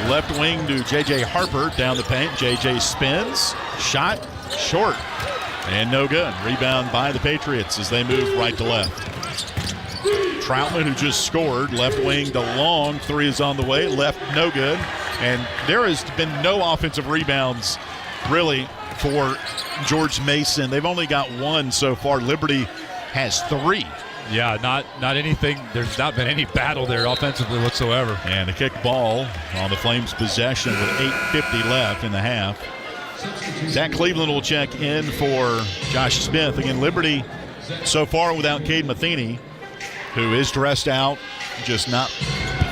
Speaker 1: left wing to J.J. Harper, down the paint. J.J. spins, shot, short, and no good. Rebound by the Patriots as they move right to left. Troutman, who just scored, left wing to Long. 3 is on the way, left, no good. And there has been no offensive rebounds, really, for George Mason. They've only got 1 so far. Liberty has 3.
Speaker 11: Yeah, not anything. There's not been any battle there offensively whatsoever.
Speaker 1: And a kick ball on the Flames' possession with 8:50 left in the half. Zach Cleveland will check in for Josh Smith. Again, Liberty so far without Cade Matheny, who is dressed out, just not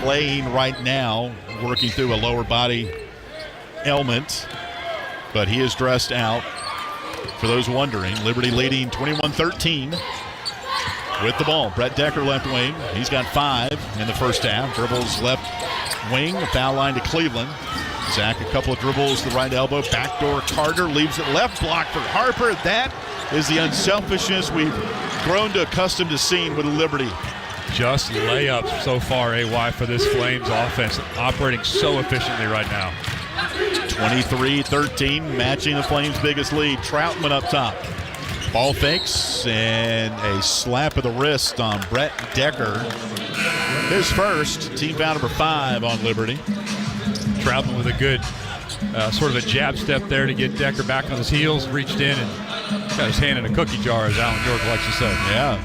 Speaker 1: playing right now, working through a lower body ailment. But he is dressed out. For those wondering, Liberty leading 21-13 with the ball. Brett Decker left wing. He's got 5 in the first half. Dribbles left wing, foul line to Cleveland. Zach, a couple of dribbles to the right elbow. Backdoor Carter leaves it left, block for Harper. That is the unselfishness we've grown to accustomed to seeing with Liberty.
Speaker 11: Just layups so far, AY, for this Flames offense, operating so efficiently right now.
Speaker 1: 23-13, matching the Flames' biggest lead. Troutman up top. Ball fakes and a slap of the wrist on Brett Decker. His first, team foul number 5 on Liberty.
Speaker 11: Troutman with a good sort of a jab step there to get Decker back on his heels, reached in and got his hand in a cookie jar, as Alan George likes to say.
Speaker 1: Yeah.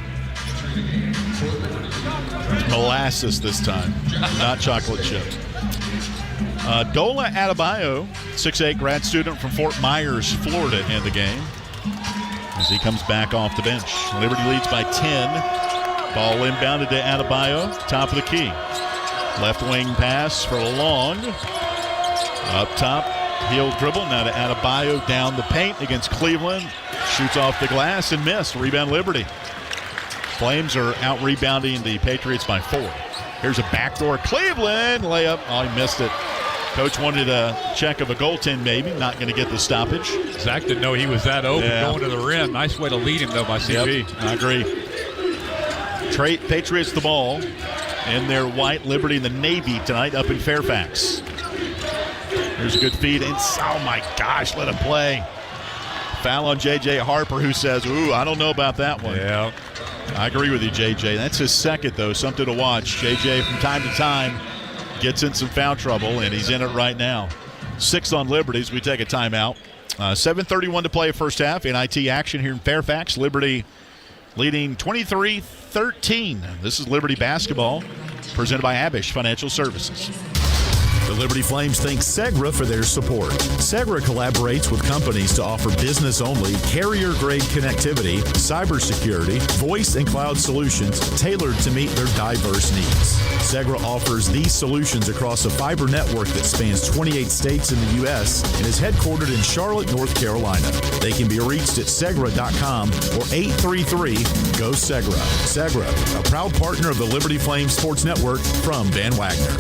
Speaker 1: Molasses this time, not chocolate chip. Dola Adebayo, 6'8" grad student from Fort Myers, Florida, in the game as he comes back off the bench. Liberty leads by 10. Ball inbounded to Adebayo, top of the key. Left wing pass for Long. Up top, heel dribble. Now to Adebayo down the paint against Cleveland. Shoots off the glass and missed. Rebound Liberty. Flames are out-rebounding the Patriots by 4. Here's a backdoor Cleveland layup. Oh, he missed it. Coach wanted a check of a goaltend maybe. Not going to get the stoppage.
Speaker 11: Zach didn't know he was that open going to the rim. Nice way to lead him, though, by CB.
Speaker 1: Yep, I agree. Patriots the ball in their white. Liberty in the navy tonight up in Fairfax. Here's a good feed. Oh, my gosh, let him play. Foul on J.J. Harper, who says, ooh, I don't know about that one.
Speaker 11: Yeah.
Speaker 1: I agree with you, J.J. That's his second, though, something to watch. J.J. from time to time gets in some foul trouble, and he's in it right now. 6 on Liberty as we take a timeout. 7:31 to play first half. NIT action here in Fairfax. Liberty leading 23-13. This is Liberty basketball presented by Abish Financial Services.
Speaker 14: The Liberty Flames thank Segra for their support. Segra collaborates with companies to offer business-only, carrier-grade connectivity, cybersecurity, voice and cloud solutions tailored to meet their diverse needs. Segra offers these solutions across a fiber network that spans 28 states in the U.S. and is headquartered in Charlotte, North Carolina. They can be reached at Segra.com or 833-GO-SEGRA. Segra, a proud partner of the Liberty Flames Sports Network from Van Wagner.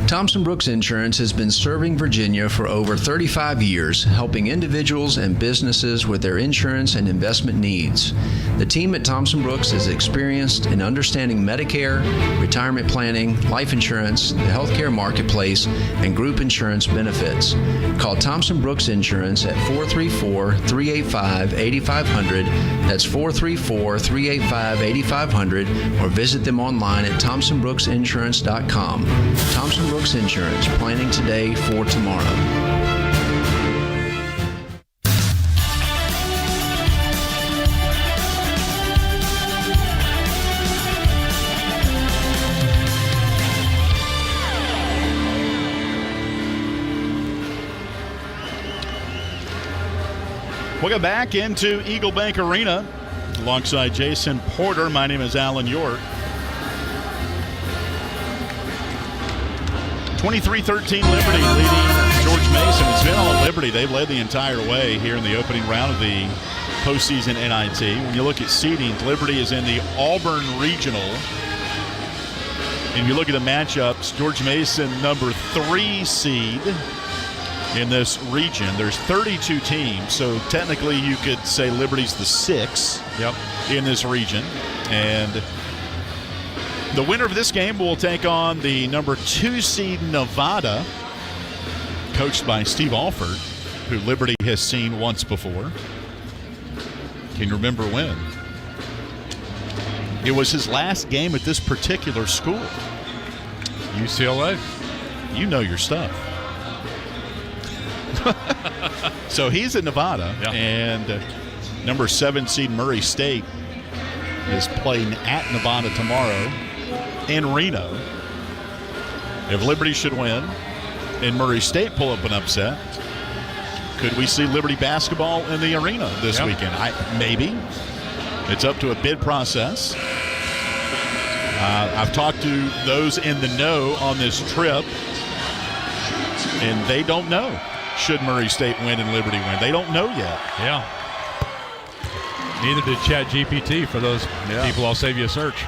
Speaker 15: Thompson Brooks Insurance has been serving Virginia for over 35 years, helping individuals and businesses with their insurance and investment needs. The team at Thompson Brooks is experienced in understanding Medicare, retirement planning, life insurance, the healthcare marketplace, and group insurance benefits. Call Thompson Brooks Insurance at 434-385-8500. That's 434-385-8500, or visit them online at thompsonbrooksinsurance.com. Thompson Brooks Insurance, planning today for tomorrow.
Speaker 1: We'll go back into Eagle Bank Arena alongside Jason Porter. My name is Alan York. 23-13 Liberty leading George Mason. It's been all Liberty. They've led the entire way here in the opening round of the postseason NIT. When you look at seeding, Liberty is in the Auburn Regional. And you look at the matchups, George Mason, number 3 seed in this region. There's 32 teams, so technically you could say Liberty's the 6 in this region. And the winner of this game will take on the number 2 seed Nevada, coached by Steve Alford, who Liberty has seen once before. Can you remember when? It was his last game at this particular school.
Speaker 11: UCLA.
Speaker 1: You know your stuff. So he's in Nevada, and number 7 seed Murray State is playing at Nevada tomorrow in Reno. If Liberty should win and Murray State pull up an upset, could we see Liberty basketball in the arena this weekend? Maybe. It's up to a bid process. I've talked to those in the know on this trip, and they don't know. Should Murray State win and Liberty win? They don't know yet.
Speaker 11: Yeah. Neither did ChatGPT for those people. I'll save you a search.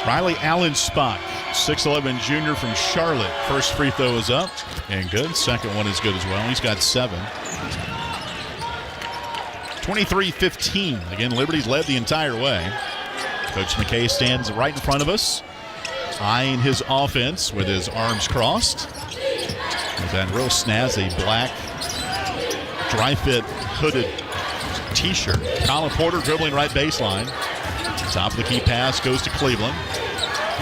Speaker 1: Riley Allen Spock, 6'11" junior from Charlotte. First free throw is up and good. Second one is good as well. He's got 7. 23-15. Again, Liberty's led the entire way. Coach McKay stands right in front of us, eyeing his offense with his arms crossed. With that real snazzy black dry-fit hooded T-shirt. Colin Porter dribbling right baseline. Top of the key pass goes to Cleveland.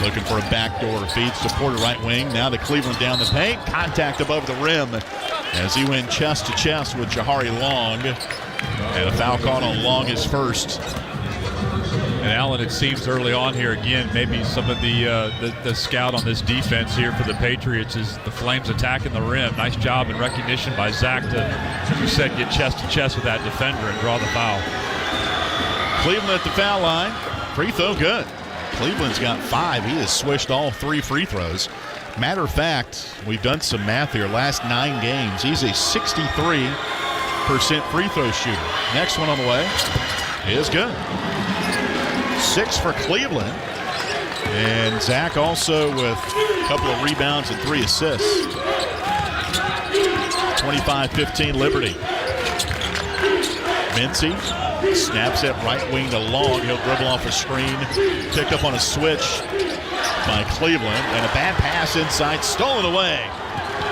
Speaker 1: Looking for a backdoor. Feeds to Porter right wing. Now to Cleveland down the paint. Contact above the rim as he went chest to chest with Jahari Long. And a foul call on Long, his first.
Speaker 11: And Alan, it seems early on here again, maybe some of the scout on this defense here for the Patriots is the Flames attacking the rim. Nice job and recognition by Zach to, as you said, get chest to chest with that defender and draw the foul.
Speaker 1: Cleveland at the foul line. Free throw good. Cleveland's got 5. He has swished all 3 free throws. Matter of fact, we've done some math here. Last 9 games, he's a 63% free throw shooter. Next one on the way is good. 6 for Cleveland. And Zach also with a couple of rebounds and 3 assists. 25-15 Liberty. Mincy snaps it right wing to Long. He'll dribble off a screen. Picked up on a switch by Cleveland, and a bad pass inside, stolen away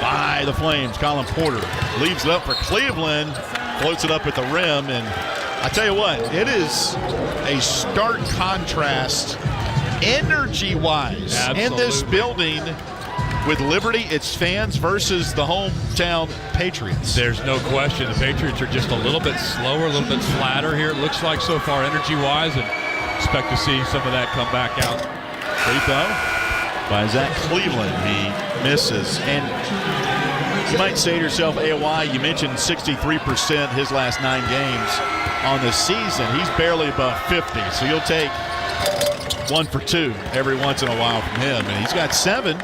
Speaker 1: by the Flames. Colin Porter leaves it up for Cleveland, floats it up at the rim, and I tell you what, it is a stark contrast energy-wise in this building with Liberty, its fans, versus the hometown Patriots.
Speaker 11: There's no question. The Patriots are just a little bit slower, a little bit flatter here, it looks like so far energy-wise, and expect to see some of that come back out.
Speaker 1: Free throw by Zach Cleveland. He misses. And you might say to yourself, AOY, you mentioned 63% his last 9 games on the season. He's barely above 50, so you'll take 1 for 2 every once in a while from him. And he's got 7.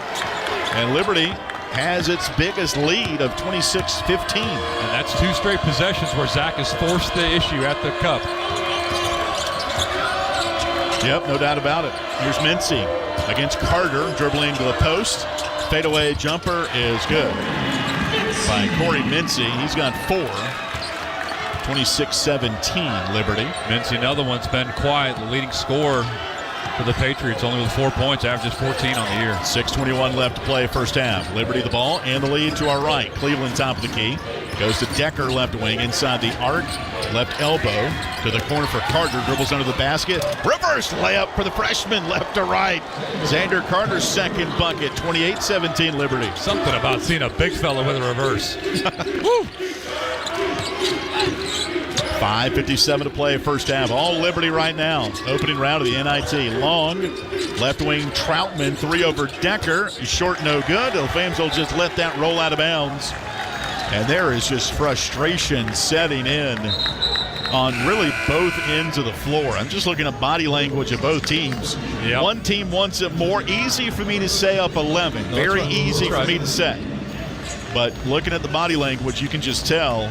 Speaker 1: And Liberty has its biggest lead of 26-15.
Speaker 11: And that's 2 straight possessions where Zach has forced the issue at the cup.
Speaker 1: Yep, no doubt about it. Here's Mincy against Carter, dribbling to the post. Fadeaway jumper is good by Corey Mincy. He's got 4. 26-17 Liberty.
Speaker 11: Mincy, another one's been quiet, the leading scorer for the Patriots, only with 4 points, averages 14 on the year.
Speaker 1: 6:21 left to play first half. Liberty the ball and the lead to our right. Cleveland top of the key. Goes to Decker, left wing, inside the arc. Left elbow to the corner for Carter. Dribbles under the basket. Reverse layup for the freshman, left to right. Xander Carter's second bucket, 28-17 Liberty.
Speaker 11: Something about seeing a big fella with a reverse. Woo!
Speaker 1: 5:57 to play first half. All Liberty right now. Opening round of the NIT. Long, left wing Troutman, 3 over Decker. Short, no good. The Flames will just let that roll out of bounds. And there is just frustration setting in on really both ends of the floor. I'm just looking at body language of both teams.
Speaker 11: Yep.
Speaker 1: One team wants it more. Easy for me to say up 11. Very easy for me to say. But looking at the body language, you can just tell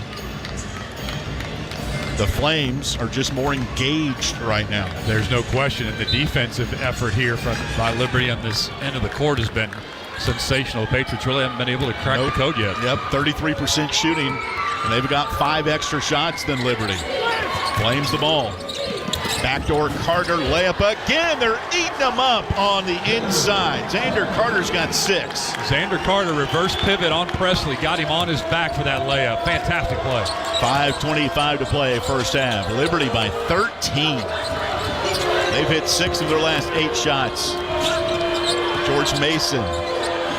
Speaker 1: the Flames are just more engaged right now.
Speaker 11: There's no question. And the defensive effort here by Liberty on this end of the court has been sensational. The Patriots really haven't been able to crack the code yet.
Speaker 1: Yep, 33% shooting, and they've got 5 extra shots than Liberty. Flames the ball. Backdoor Carter, layup again. They're eating them up on the inside. Xander Carter's got 6.
Speaker 11: Xander Carter reverse pivot on Presley. Got him on his back for that layup. Fantastic play.
Speaker 1: 5:25 to play first half. Liberty by 13. They've hit 6 of their last 8 shots. George Mason.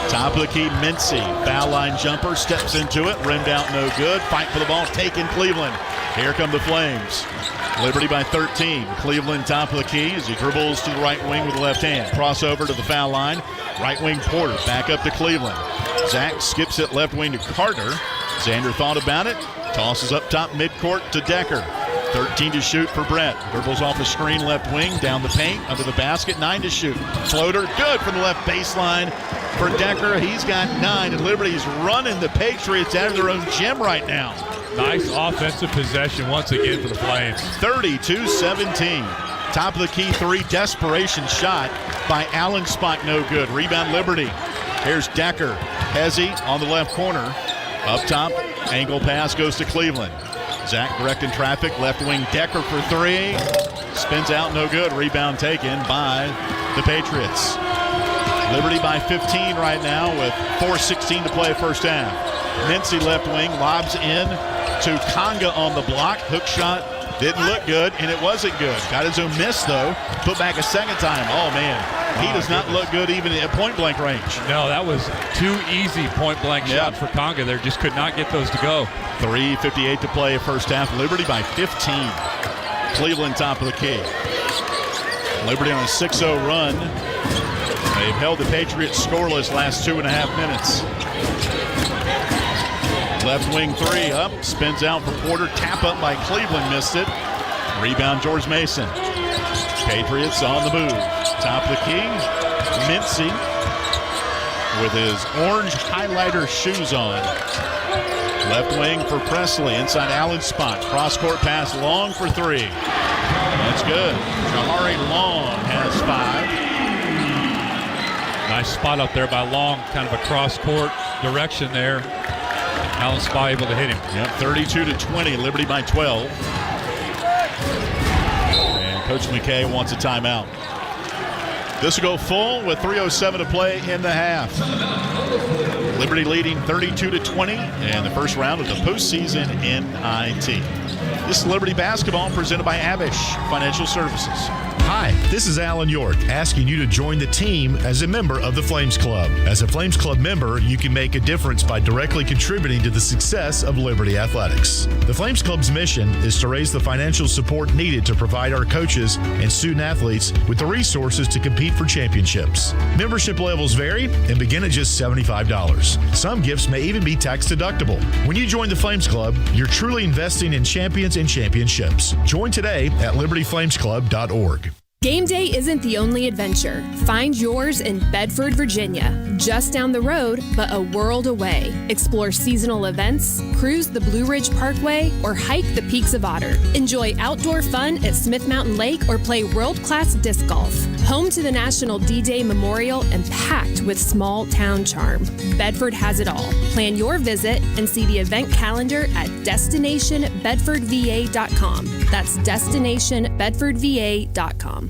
Speaker 1: Top of the key, Mincy. Foul line jumper, steps into it. Rimmed out, no good. Fight for the ball, taken Cleveland. Here come the Flames. Liberty by 13. Cleveland top of the key as he dribbles to the right wing with the left hand. Crossover to the foul line. Right wing Porter, back up to Cleveland. Zach skips it left wing to Carter. Xander thought about it. Tosses up top midcourt to Decker. 13 to shoot for Brett. Dribbles off the screen left wing, down the paint, under the basket, 9 to shoot. Floater, good from the left baseline for Decker. He's got 9, and Liberty's running the Patriots out of their own gym right now.
Speaker 11: Nice offensive possession once again for the Flames.
Speaker 1: 32-17. Top of the key 3, desperation shot by Allen Spock, no good. Rebound Liberty. Here's Decker. Hezzy on the left corner. Up top, angle pass goes to Cleveland. Zach directing traffic, left wing Decker for 3. Spins out, no good. Rebound taken by the Patriots. Liberty by 15 right now with 4:16 to play first half. Mincy left wing, lobs in to Conga on the block. Hook shot didn't look good, and it wasn't good. Got his own miss, though. Put back a second time. Oh, man. He does not look good even at point-blank range.
Speaker 11: No, that was 2 easy point-blank shots for Conga there. Just could not get those to go.
Speaker 1: 3:58 to play first half. Liberty by 15. Cleveland top of the key. Liberty on a 6-0 run. They've held the Patriots scoreless last 2.5 minutes. Left wing 3 up, spins out for Porter. Tap up by Cleveland, missed it. Rebound George Mason. Patriots on the move. Top of the key, Mincy with his orange highlighter shoes on. Left wing for Presley, inside Allen spot. Cross-court pass, Long for 3. That's good. Jahari Long has 5.
Speaker 11: Nice spot up there by Long, kind of a cross-court direction there. Allen Spy able to hit him.
Speaker 1: Yep, 32-20, Liberty by 12. And Coach McKay wants a timeout. This will go full with 3:07 to play in the half. Liberty leading 32-20 in the first round of the postseason NIT. This is Liberty basketball presented by Abish Financial Services.
Speaker 14: Hi, this is Alan York, asking you to join the team as a member of the Flames Club. As a Flames Club member, you can make a difference by directly contributing to the success of Liberty Athletics. The Flames Club's mission is to raise the financial support needed to provide our coaches and student athletes with the resources to compete for championships. Membership levels vary and begin at just $75. Some gifts may even be tax deductible. When you join the Flames Club, you're truly investing in champions and championships. Join today at libertyflamesclub.org.
Speaker 9: Game day isn't the only adventure. Find yours in Bedford, Virginia, just down the road, but a world away. Explore seasonal events, cruise the Blue Ridge Parkway, or hike the Peaks of Otter. Enjoy outdoor fun at Smith Mountain Lake or play world-class disc golf. Home to the National D-Day Memorial and packed with small town charm. Bedford has it all. Plan your visit and see the event calendar at destinationbedfordva.com. That's destinationbedfordva.com.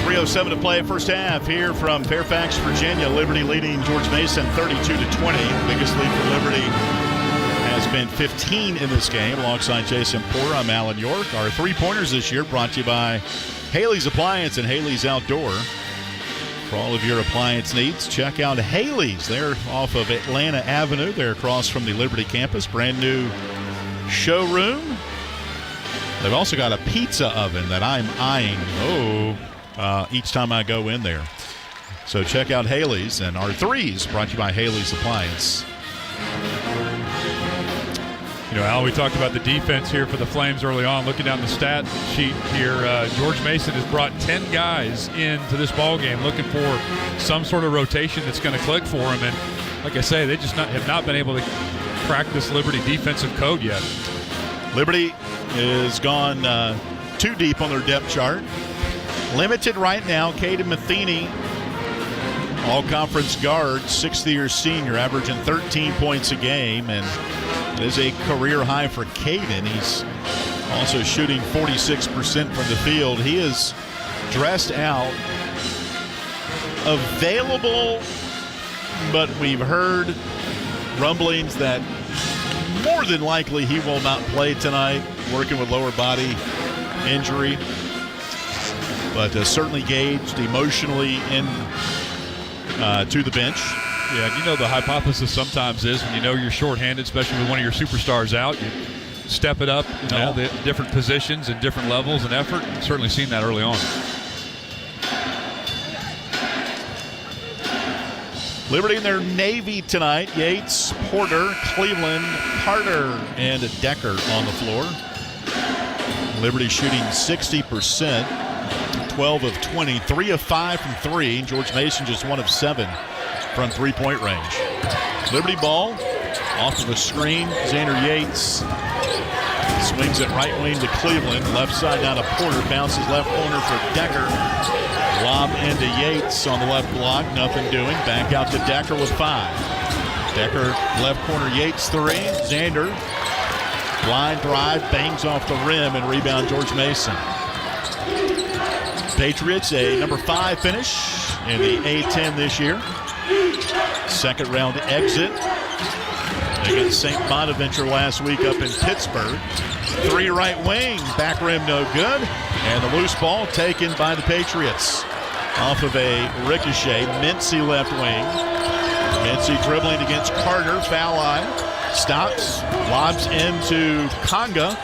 Speaker 1: 3:07 to play first half here from Fairfax, Virginia. Liberty leading George Mason 32-20. Biggest lead for Liberty has been 15 in this game. Alongside Jason Porter, I'm Alan York. Our three-pointers this year brought to you by Haley's Appliance and Haley's Outdoor. For all of your appliance needs, check out Haley's. They're off of Atlanta Avenue. They're across from the Liberty campus. Brand new showroom. They've also got a pizza oven that I'm eyeing each time I go in there. So check out Haley's. And our threes brought to you by Haley's Appliance.
Speaker 11: You know, Al, we talked about the defense here for the Flames early on. Looking down the stat sheet here, George Mason has brought 10 guys into this ball game looking for some sort of rotation that's going to click for him. And like I say, they just have not been able to crack this Liberty defensive code yet.
Speaker 1: Liberty is gone too deep on their depth chart. Limited right now, Caden Matheny, all-conference guard, sixth-year senior, averaging 13 points a game, and it is a career high for Caden. He's also shooting 46% from the field. He is dressed out, available, but we've heard rumblings that more than likely he will not play tonight, working with lower body injury. But certainly gauged emotionally to the bench.
Speaker 11: Yeah, you know the hypothesis sometimes is when you know you're shorthanded, especially with one of your superstars out, you step it up, the different positions and different levels and effort. Certainly seen that early on.
Speaker 1: Liberty in their Navy tonight. Yates, Porter, Cleveland, Carter, and Decker on the floor. Liberty shooting 60%. 12 of 20, 3 of 5 from 3. George Mason just 1 of 7 from three-point range. Liberty ball off of a screen. Xander Yates swings it right wing to Cleveland. Left side down to Porter. Bounces left corner for Decker. Lob into Yates on the left block. Nothing doing. Back out to Decker with 5. Decker left corner. Yates 3. Xander line drive. Bangs off the rim and rebound George Mason. Patriots, a number 5 finish in the A-10 this year. Second round exit against St. Bonaventure last week up in Pittsburgh. 3 right wing, back rim no good. And the loose ball taken by the Patriots. Off of a ricochet, Mincy left wing. Mincy dribbling against Carter, foul line. Stops, lobs into Conga.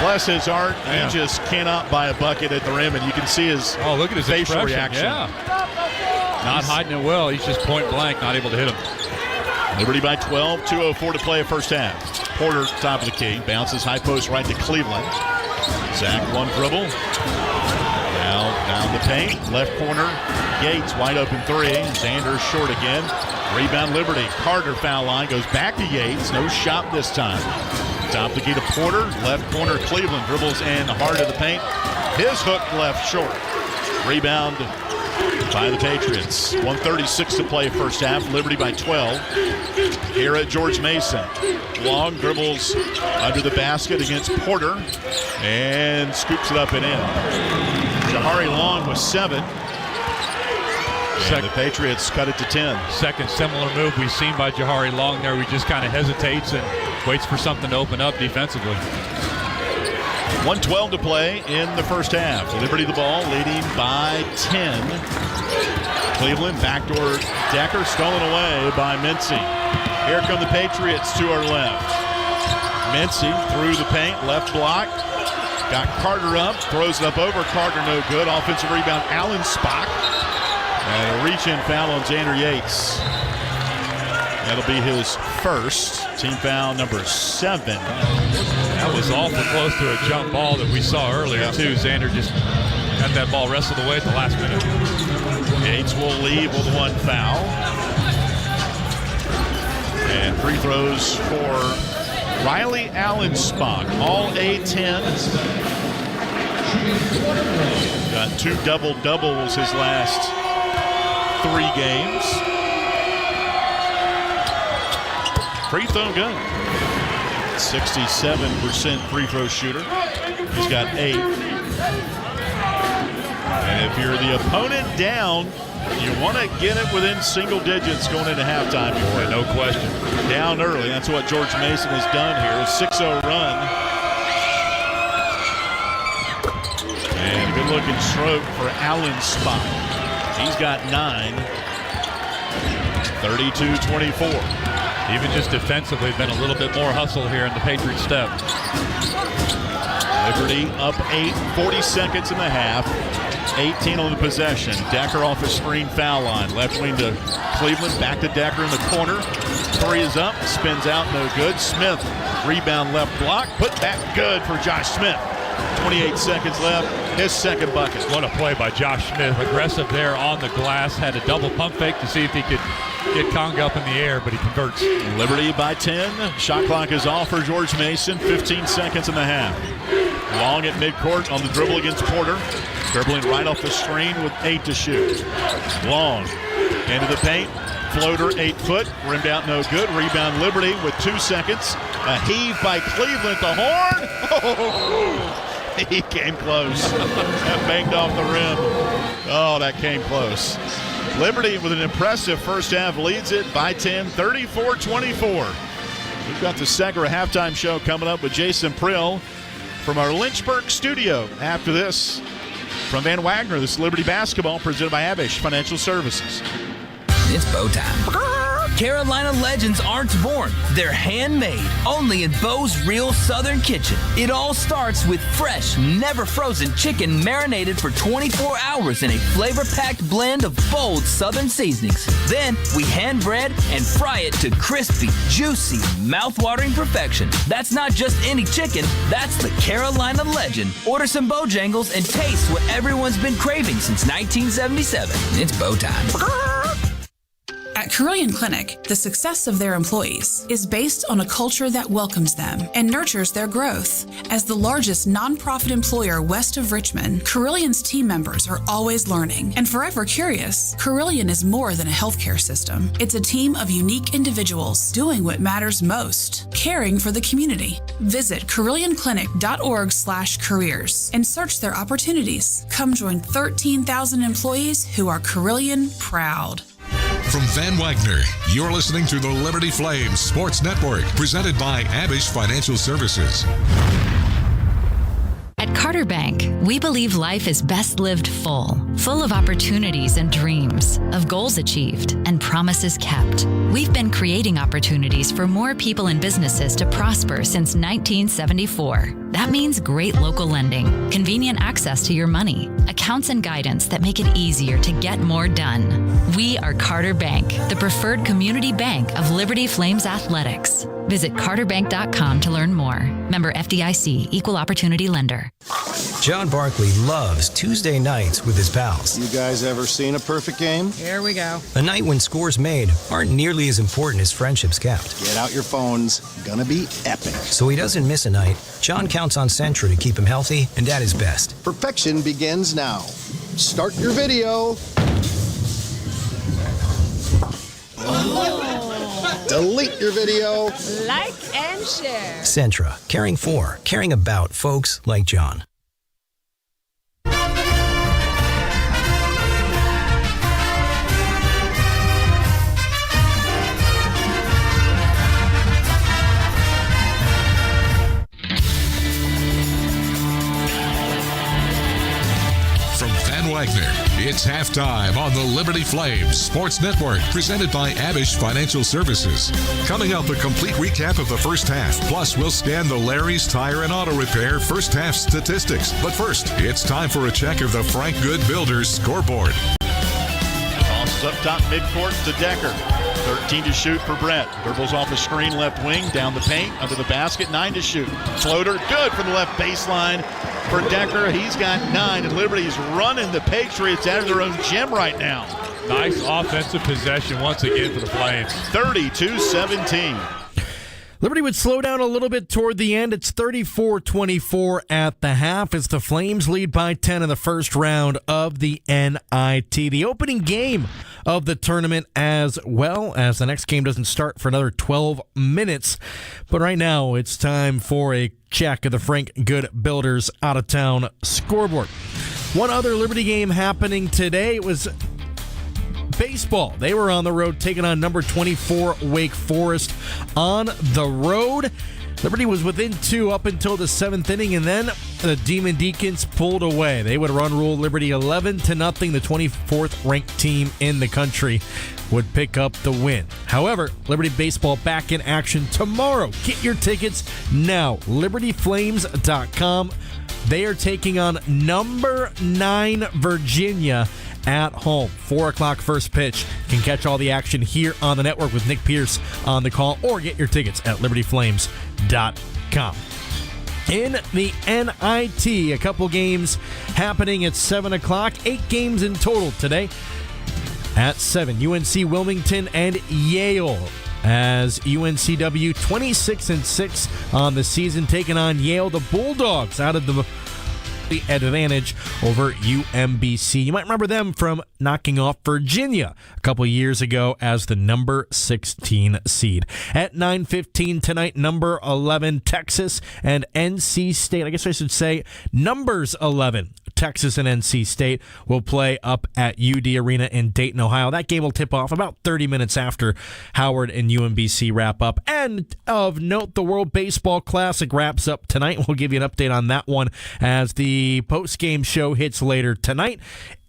Speaker 1: Bless his heart, he just cannot buy a bucket at the rim, and you can see his
Speaker 11: look at his
Speaker 1: facial reaction.
Speaker 11: Yeah. Not hiding it well. He's just point blank, not able to hit him.
Speaker 1: Liberty by 12, 2:04 to play first half. Porter, top of the key, bounces high post right to Cleveland. Zach, one dribble. Now down the paint, left corner. Yates, wide open 3. Xander short again. Rebound Liberty. Carter foul line, goes back to Yates. No shot this time. Top of the key to Porter. Left corner, Cleveland dribbles in the heart of the paint. His hook left short. Rebound by the Patriots. 1:36 to play first half. Liberty by 12. Here at George Mason. Long dribbles under the basket against Porter and scoops it up and in. Jahari Long with 7. And the Patriots cut it to 10.
Speaker 11: Second similar move we've seen by Jahari Long there. He just kind of hesitates and waits for something to open up defensively.
Speaker 1: 1:12 to play in the first half. Liberty the ball, leading by 10. Cleveland backdoor Decker, stolen away by Mincy. Here come the Patriots to our left. Mincy through the paint, left block. Got Carter up, throws it up over Carter, no good. Offensive rebound, Allen Spock. And a reach-in foul on Xander Yates. That'll be his first. Team foul number 7.
Speaker 11: That was awful close to a jump ball that we saw earlier, too. Xander just had that ball wrestled away at the last minute.
Speaker 1: Yates will leave with 1 foul. And free throws for Riley Allen Spock. All A-10s. Got 2 double-doubles his last 3 games. Free throw good. 67% free throw shooter. He's got 8. And if you're the opponent down, you want to get it within single digits going into halftime.
Speaker 11: Boy, no question.
Speaker 1: Down early. That's what George Mason has done here. A 6-0 run. And a good-looking stroke for Allen Spock. He's got 9. 32-24.
Speaker 11: Even just defensively, been a little bit more hustle here in the Patriots step.
Speaker 1: Liberty up 8, 40 seconds in the half. 18 on the possession. Decker off a screen foul line. Left wing to Cleveland. Back to Decker in the corner. 3 is up. Spins out. No good. Smith. Rebound left block. Put back good for Josh Smith. 28 seconds left. His second bucket.
Speaker 11: What a play by Josh Smith. Aggressive there on the glass. Had a double pump fake to see if he could get Conga up in the air, but he converts.
Speaker 1: Liberty by 10. Shot clock is off for George Mason. 15 seconds in the half. Long at midcourt on the dribble against Porter. Dribbling right off the screen with 8 to shoot. Long into the paint. Floater 8 foot. Rimmed out no good. Rebound Liberty with 2 seconds. A heave by Cleveland at the horn. Oh, he came close. That banged off the rim. Oh, that came close. Liberty with an impressive first half leads it by 10, 34-24. We've got the Segra halftime show coming up with Jason Prill from our Lynchburg studio. After this, from Van Wagner, this is Liberty Basketball presented by Abish Financial Services.
Speaker 16: It's bow time. Carolina legends aren't born. They're handmade, only in Bo's Real Southern Kitchen. It all starts with fresh, never frozen chicken marinated for 24 hours in a flavor-packed blend of bold Southern seasonings. Then we hand bread and fry it to crispy, juicy, mouth-watering perfection. That's not just any chicken, that's the Carolina legend. Order some Bojangles and taste what everyone's been craving since 1977. It's bow time.
Speaker 17: At Carillion Clinic, the success of their employees is based on a culture that welcomes them and nurtures their growth. As the largest nonprofit employer west of Richmond, Carillion's team members are always learning and forever curious. Carillion is more than a healthcare system. It's a team of unique individuals doing what matters most, caring for the community. Visit carillionclinic.org/careers and search their opportunities. Come join 13,000 employees who are Carillion proud.
Speaker 2: From Van Wagner, you're listening to the Liberty Flames Sports Network, presented by Abish Financial Services.
Speaker 18: At Carter Bank, we believe life is best lived full of opportunities and dreams, of goals achieved and promises kept. We've been creating opportunities for more people and businesses to prosper since 1974. That means great local lending, convenient access to your money, accounts and guidance that make it easier to get more done. We are Carter Bank, the preferred community bank of Liberty Flames Athletics. Visit carterbank.com to learn more. Member FDIC, Equal Opportunity Lender.
Speaker 19: John Barkley loves Tuesday nights with his pals.
Speaker 20: You guys ever seen a perfect game?
Speaker 21: Here we go.
Speaker 19: A night when scores made aren't nearly as important as friendships kept.
Speaker 20: Get out your phones. Gonna be epic.
Speaker 19: So he doesn't miss a night. John counts on Sentra to keep him healthy and at his best.
Speaker 20: Perfection begins now. Start your video. Delete your video.
Speaker 21: Like and share.
Speaker 19: Sentra, caring about folks like John.
Speaker 2: From Van Wagner, it's halftime on the Liberty Flames Sports Network, presented by Abish Financial Services. Coming up, a complete recap of the first half. Plus, we'll scan the Larry's Tire and Auto Repair first half statistics. But first, it's time for a check of the Frank Good Builders scoreboard.
Speaker 1: Tosses up top midcourt to Decker. 13 to shoot for Brett. Dribbles off the screen, left wing, down the paint, under the basket, 9 to shoot. Floater, good from the left baseline for Decker. He's got 9, and Liberty's running the Patriots out of their own gym right now.
Speaker 11: Nice offensive possession once again for the Flames.
Speaker 1: 32-17.
Speaker 22: Liberty would slow down a little bit toward the end. It's 34-24 at the half as the Flames lead by 10 in the first round of the NIT. The opening game of the tournament, as well as the next game doesn't start for another 12 minutes. But right now it's time for a check of the Frank Good Builders out-of-town scoreboard. One other Liberty game happening today was baseball. They were on the road taking on number 24 Wake Forest on the road. Liberty was within 2 up until the 7th inning, and then the Demon Deacons pulled away. They would run rule Liberty 11-0. The 24th ranked team in the country would pick up the win. However, Liberty baseball back in action tomorrow. Get your tickets now. LibertyFlames.com. They are taking on number 9 Virginia at home. 4 o'clock first pitch. You can catch all the action here on the network with Nick Pierce on the call, or get your tickets at LibertyFlames.com. In the NIT, a couple games happening at 7 o'clock. 8 games in total today at 7. UNC Wilmington and Yale, as UNCW 26-6 on the season, taking on Yale. The Bulldogs out of the advantage over UMBC. You might remember them from knocking off Virginia a couple years ago as the number 16 seed. At 9:15 tonight, number 11 Texas and NC State. I guess I should say numbers 11 Texas and NC State will play up at UD Arena in Dayton, Ohio. That game will tip off about 30 minutes after Howard and UMBC wrap up. And of note, the World Baseball Classic wraps up tonight. We'll give you an update on that one as the post-game show hits later tonight.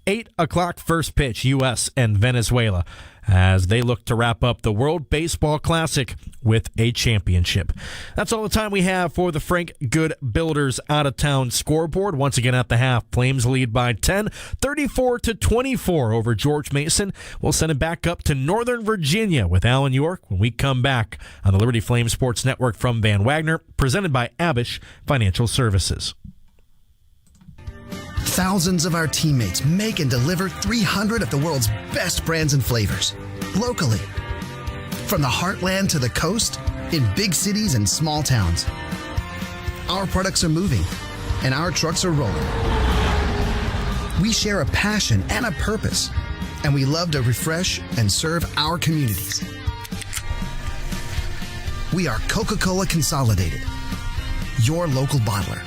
Speaker 22: 8 o'clock first pitch, U.S. and Venezuela, as they look to wrap up the World Baseball Classic with a championship. That's all the time we have for the Frank Good Builders out-of-town scoreboard. Once again at the half, Flames lead by 10, 34-24 over George Mason. We'll send it back up to Northern Virginia with Alan York when we come back on the Liberty Flames Sports Network from Van Wagner, presented by Abish Financial Services.
Speaker 23: Thousands of our teammates make and deliver 300 of the world's best brands and flavors, locally. From the heartland to the coast, in big cities and small towns. Our products are moving, and our trucks are rolling. We share a passion and a purpose, and we love to refresh and serve our communities. We are Coca-Cola Consolidated, your local bottler.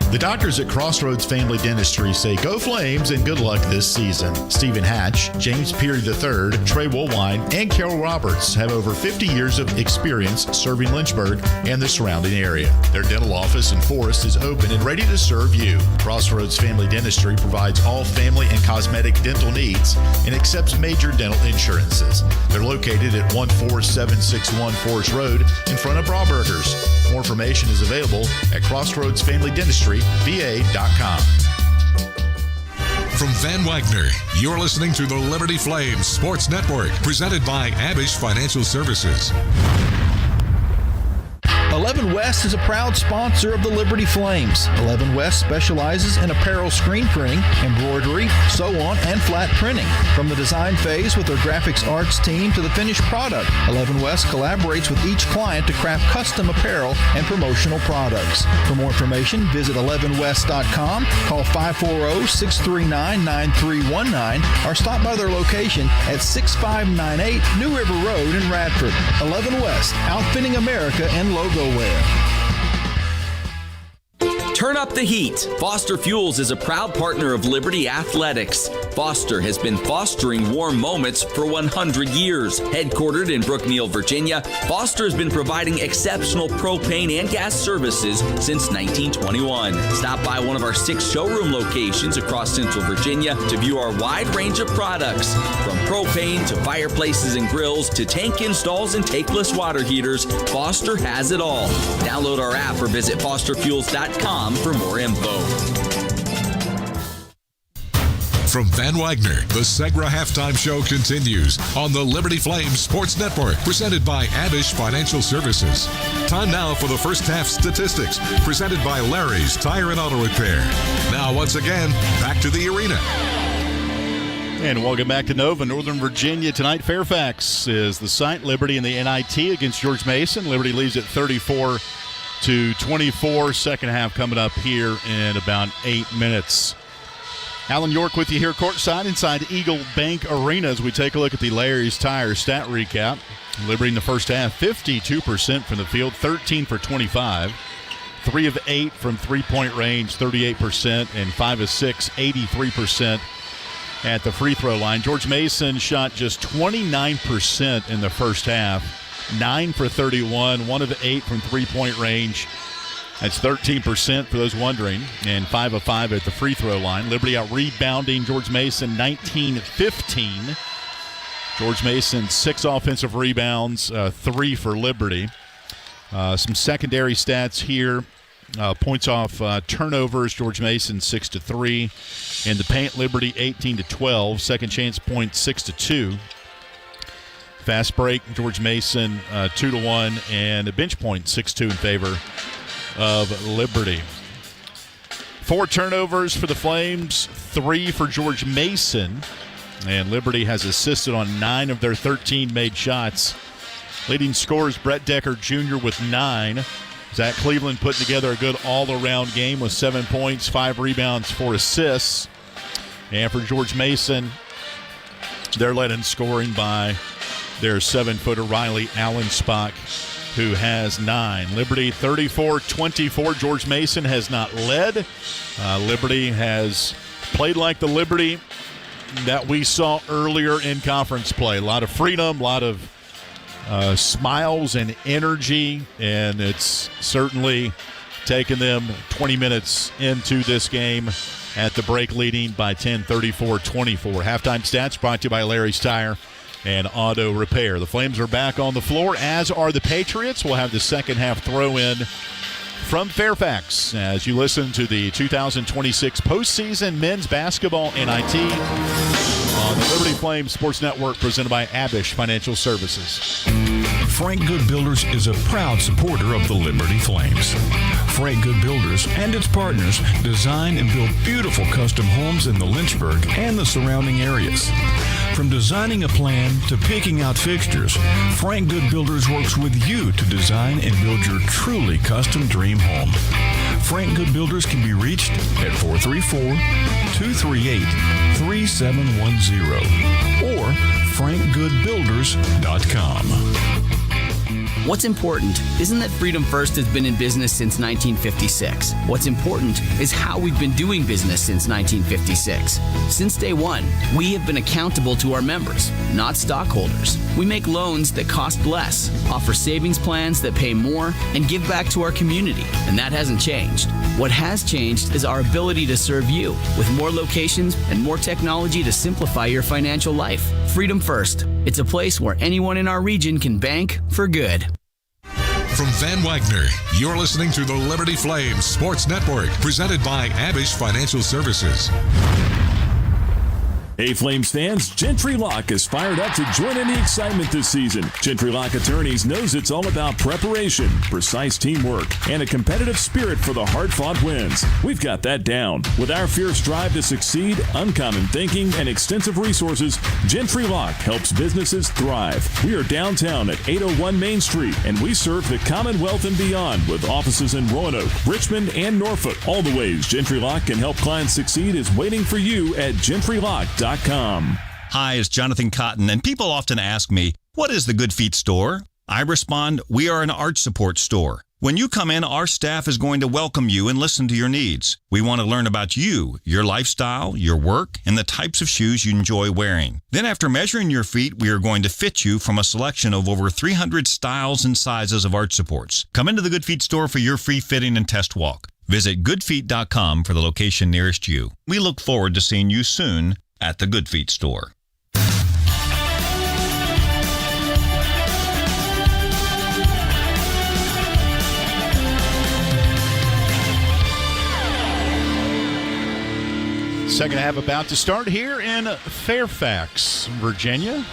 Speaker 1: The doctors at Crossroads Family Dentistry say go Flames and good luck this season. Stephen Hatch, James Peary III, Trey Woolwine, and Carol Roberts have over 50 years of experience serving Lynchburg and the surrounding area. Their dental office in Forest is open and ready to serve you. Crossroads Family Dentistry provides all family and cosmetic dental needs and accepts major dental insurances. They're located at 14761 Forest Road in front of Brauburgers. More information is available at CrossroadsFamilyDentistryVA.com.
Speaker 2: From Van Wagner, you're listening to the Liberty Flames Sports Network, presented by Abish Financial Services.
Speaker 3: 11 West is a proud sponsor of the Liberty Flames. 11 West specializes in apparel screen printing, embroidery, sew-on, and flat printing. From the design phase with their graphics arts team to the finished product, 11 West collaborates with each client to craft custom apparel and promotional products. For more information, visit 11west.com, call 540-639-9319, or stop by their location at 6598 New River Road in Radford. 11 West, outfitting America and logo wear.
Speaker 4: Turn up the heat. Foster Fuels is a proud partner of Liberty Athletics. Foster has been fostering warm moments for 100 years. Headquartered in Brookneal, Virginia, Foster has been providing exceptional propane and gas services since 1921. Stop by one of our 6 showroom locations across Central Virginia to view our wide range of products. From propane to fireplaces and grills to tank installs and tankless water heaters, Foster has it all. Download our app or visit fosterfuels.com for more info.
Speaker 2: From Van Wagner, the Segra Halftime Show continues on the Liberty Flames Sports Network, presented by Abish Financial Services. Time now for the first half statistics, presented by Larry's Tire and Auto Repair. Now, once again, back to the arena.
Speaker 1: And welcome back to Nova, Northern Virginia. Tonight, Fairfax is the site. Liberty in the NIT against George Mason. Liberty leads at 34-24. Second half coming up here in about 8 minutes. Alan York with you here courtside inside Eagle Bank Arena as we take a look at the Larry's Tire stat recap. Liberty in the first half, 52% from the field, 13 for 25. 3 of 8 from three-point range, 38%, and 5 of 6, 83% at the free throw line. George Mason shot just 29% in the first half, 9 for 31, 1 of 8 from three-point range. That's 13% for those wondering, and 5 of 5 at the free throw line. Liberty out rebounding George Mason 19-15. George Mason 6 offensive rebounds, 3 for Liberty. Some secondary stats here. Points off turnovers, George Mason 6-3. In the paint, Liberty 18-12. Second chance points 6-2. Fast break, George Mason 2-1, and a bench point 6-2 in favor of Liberty. 4 turnovers for the Flames, 3 for George Mason, and Liberty has assisted on 9 of their 13 made shots. Leading scorers Brett Decker Jr. with 9. Zach Cleveland putting together a good all-around game with 7 points, 5 rebounds, 4 assists. And for George Mason, they're led in scoring by their 7-footer Riley Allensbach, who has 9. Liberty 34-24. George Mason has not led. Liberty has played like the Liberty that we saw earlier in conference play. A lot of freedom, a lot of smiles and energy, and it's certainly taken them 20 minutes into this game at the break, leading by 10, 34-24. Halftime stats brought to you by Larry's Tire and Auto Repair. The Flames are back on the floor, as are the Patriots. We'll have the second half throw-in from Fairfax as you listen to the 2026 postseason men's basketball NIT on the Liberty Flames Sports Network, presented by Abish Financial Services.
Speaker 5: Frank Good Builders is a proud supporter of the Liberty Flames. Frank Good Builders and its partners design and build beautiful custom homes in the Lynchburg and the surrounding areas. From designing a plan to picking out fixtures, Frank Good Builders works with you to design and build your truly custom dream home. Frank Good Builders can be reached at 434-238-3710 or frankgoodbuilders.com.
Speaker 16: What's important isn't that Freedom First has been in business since 1956. What's important is how we've been doing business since 1956. Since day one, we have been accountable to our members, not stockholders. We make loans that cost less, offer savings plans that pay more, and give back to our community, and that hasn't changed. What has changed is our ability to serve you with more locations and more technology to simplify your financial life. Freedom First. It's a place where anyone in our region can bank for good.
Speaker 2: From Van Wagner, you're listening to the Liberty Flames Sports Network, presented by Abish Financial Services.
Speaker 6: Hey, Flames fans, Gentry Lock is fired up to join in the excitement this season. Gentry Lock Attorneys knows it's all about preparation, precise teamwork, and a competitive spirit for the hard-fought wins. We've got that down. With our fierce drive to succeed, uncommon thinking, and extensive resources, Gentry Lock helps businesses thrive. We are downtown at 801 Main Street, and we serve the Commonwealth and beyond with offices in Roanoke, Richmond, and Norfolk. All the ways Gentry Lock can help clients succeed is waiting for you at GentryLock.com.
Speaker 7: Hi, it's Jonathan Cotton, and people often ask me, what is the Good Feet store? I respond, we are an arch support store. When you come in, our staff is going to welcome you and listen to your needs. We want to learn about you, your lifestyle, your work, and the types of shoes you enjoy wearing. Then after measuring your feet, we are going to fit you from a selection of over 300 styles and sizes of arch supports. Come into the Good Feet store for your free fitting and test walk. Visit goodfeet.com for the location nearest you. We look forward to seeing you soon at the Good Feet store.
Speaker 1: Second half about to start here in Fairfax, Virginia.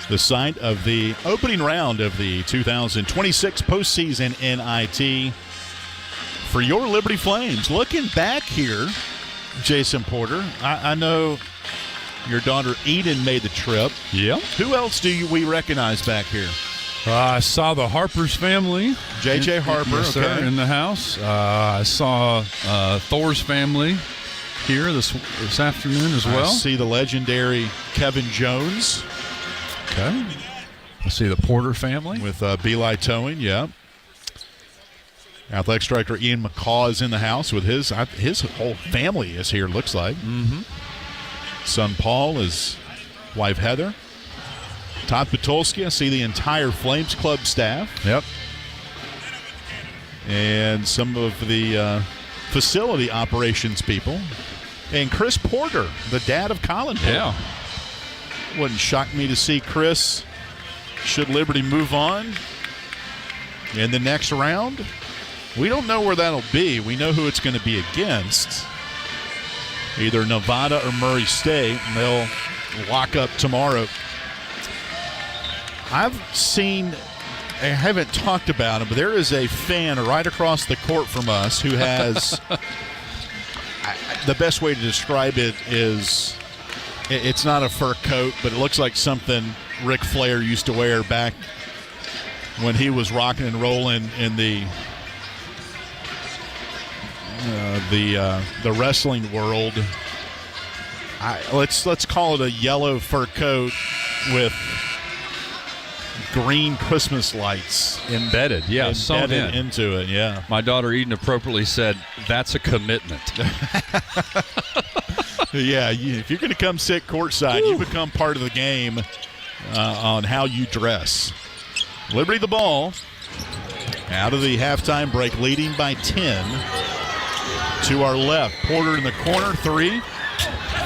Speaker 1: The site of the opening round of the 2026 postseason NIT for your Liberty Flames. Looking back here, Jason Porter, I know your daughter Eden made the trip.
Speaker 11: Yeah.
Speaker 1: Who else do we recognize back here?
Speaker 11: I saw the Harper's family.
Speaker 1: J.J. Harper,
Speaker 11: yes, sir, in the house. I saw Thor's family here this afternoon as well.
Speaker 1: I see the legendary Kevin Jones.
Speaker 11: Okay. I see the Porter family.
Speaker 1: With Beeline Towing, yeah. Athletics Director Ian McCaw is in the house with his whole family is here, looks like.
Speaker 11: Mm-hmm.
Speaker 1: Son Paul, his wife Heather. Todd Patulski, I see the entire Flames Club staff.
Speaker 11: Yep.
Speaker 1: And some of the facility operations people. And Chris Porter, the dad of Colin Porter.
Speaker 11: Yeah.
Speaker 1: Wouldn't shock me to see Chris, should Liberty move on in the next round. We don't know where that'll be. We know who it's going to be against. Either Nevada or Murray State, and they'll lock up tomorrow. I haven't talked about him, but there is a fan right across the court from us who has the best way to describe it is it's not a fur coat, but it looks like something Ric Flair used to wear back when he was rocking and rolling in the wrestling world. Let's call it a yellow fur coat with green Christmas lights
Speaker 11: embedded
Speaker 1: into it. Yeah.
Speaker 11: My daughter Eden appropriately said, "That's a commitment."
Speaker 1: Yeah, if you're going to come sit courtside, you become part of the game on how you dress. Liberty the ball out of the halftime break, leading by 10. To our left, Porter in the corner, three.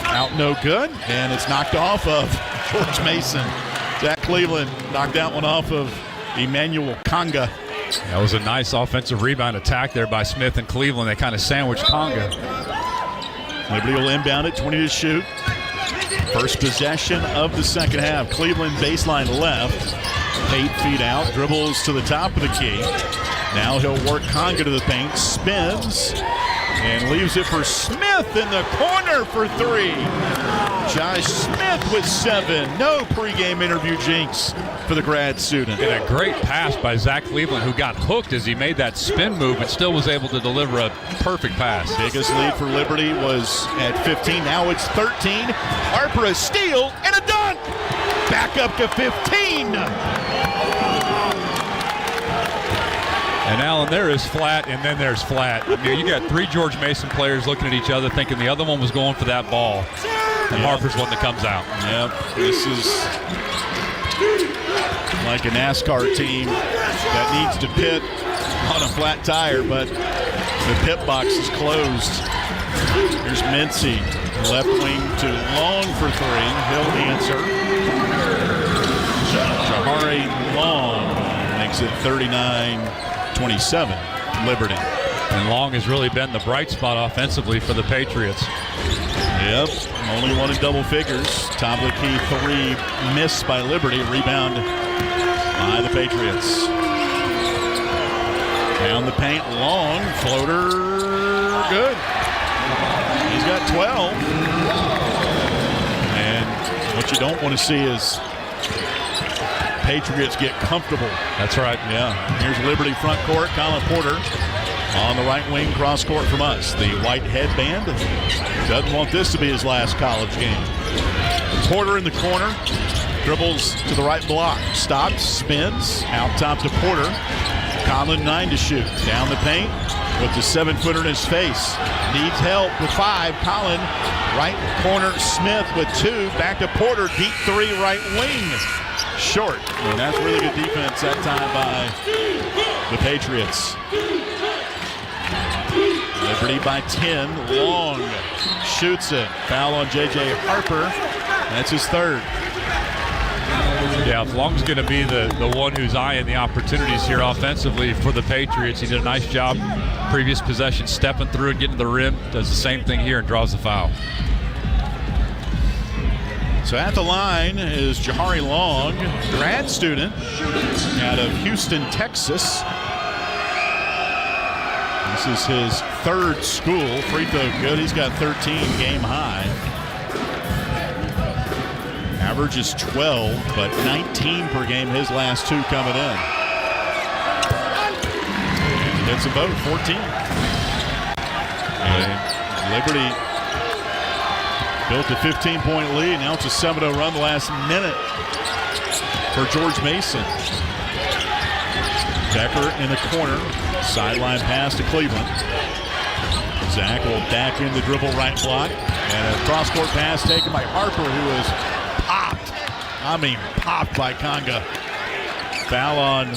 Speaker 1: Out no good, and it's knocked off of George Mason. Zach Cleveland knocked that one off of Emmanuel Conga.
Speaker 11: That was a nice offensive rebound attack there by Smith and Cleveland. They kind of sandwiched Conga.
Speaker 1: Liberty will inbound it, 20 to shoot. First possession of the second half. Cleveland baseline left. 8 feet out, dribbles to the top of the key. Now he'll work Conga to the paint, spins, and leaves it for Smith in the corner for three. Josh Smith with 7. No pregame interview jinx for the grad student.
Speaker 11: And a great pass by Zach Cleveland, who got hooked as he made that spin move, but still was able to deliver a perfect pass.
Speaker 1: Biggest lead for Liberty was at 15. Now it's 13. Harper a steal and a dunk. Back up to 15.
Speaker 11: And Alan, there is flat, and then there's flat. I mean, you got 3 George Mason players looking at each other, thinking the other one was going for that ball. And Harper's one that comes out.
Speaker 1: Yep, this is like a NASCAR team that needs to pit on a flat tire, but the pit box is closed. Here's Mincy, left wing to Long for 3. He'll answer. Jahari Long makes it 39-27, Liberty.
Speaker 11: And Long has really been the bright spot offensively for the Patriots.
Speaker 1: Yep, only one in double figures. Top of the key three missed by Liberty. Rebound by the Patriots. Down the paint, Long, floater, good. He's got 12. And what you don't want to see is Patriots get comfortable.
Speaker 11: That's right.
Speaker 1: Yeah. Here's Liberty front court. Colin Porter on the right wing, cross court from us. The white headband. Doesn't want this to be his last college game. Porter in the corner. Dribbles to the right block. Stops, spins. Out top to Porter. Conlon 9 to shoot. Down the paint with the 7-footer in his face. Needs help with 5. Conlon, right corner. Smith with 2. Back to Porter. Deep 3, right wing. Short. And that's really good defense that time by the Patriots. Liberty by 10. Long shoots it. Foul on J.J. Harper. That's his third.
Speaker 11: Yeah, if Long's going to be the one who's eyeing the opportunities here offensively for the Patriots. He did a nice job previous possession stepping through and getting to the rim. Does the same thing here and draws the foul.
Speaker 1: So at the line is Jahari Long, grad student out of Houston, Texas. This is his third school. Free throw good. He's got 13 game high. Average is 12, but 19 per game his last 2 coming in. And he hits them both, 14. And Liberty built a 15-point lead. Now it's a 7-0 run the last minute for George Mason. Decker in the corner. Sideline pass to Cleveland. Zach will back in the dribble right block. And a cross-court pass taken by Harper, who is popped by Conga. Foul on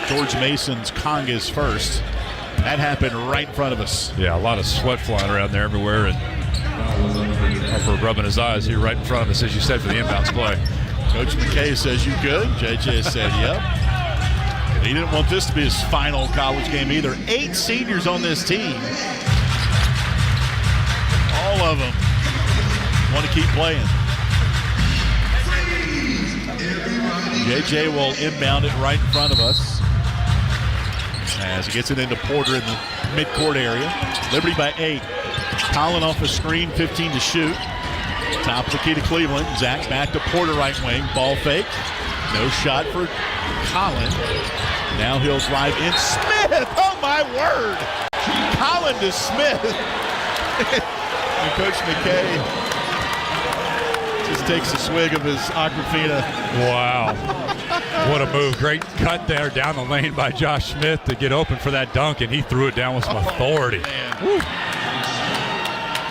Speaker 1: George Mason's. Conga's first. That happened right in front of us.
Speaker 11: Yeah, a lot of sweat flying around there everywhere. And Harper rubbing his eyes here right in front of us, as you said, for the inbounds play.
Speaker 1: Coach McKay says, "You good?" JJ said, "Yep." And he didn't want this to be his final college game either. 8 seniors on this team. All of them want to keep playing. JJ will inbound it right in front of us as he gets it into Porter in the midcourt area. Liberty by 8. Colin off a screen, 15 to shoot. Top of the key to Cleveland. Zach back to Porter right wing. Ball fake. No shot for Colin. Now he'll drive in. Smith! Oh my word! Colin to Smith. And Coach McKay just takes a swig of his Aquafina.
Speaker 11: Wow. What a move. Great cut there down the lane by Josh Smith to get open for that dunk, and he threw it down with some authority.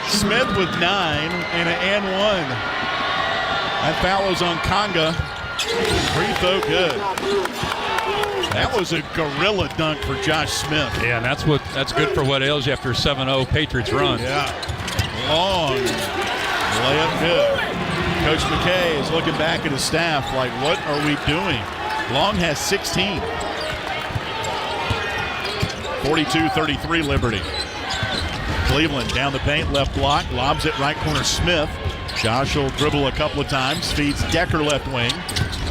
Speaker 1: Smith with 9 and an and 1. That foul was on Conga. Free throw good. That was a gorilla dunk for Josh Smith.
Speaker 11: Yeah, and that's good for what ails you after a 7-0 Patriots run.
Speaker 1: Yeah. Long layup good. Coach McKay is looking back at his staff like, what are we doing? Long has 16. 42-33 Liberty. Cleveland down the paint, left block, lobs it right corner Smith. Josh will dribble a couple of times, feeds Decker left wing.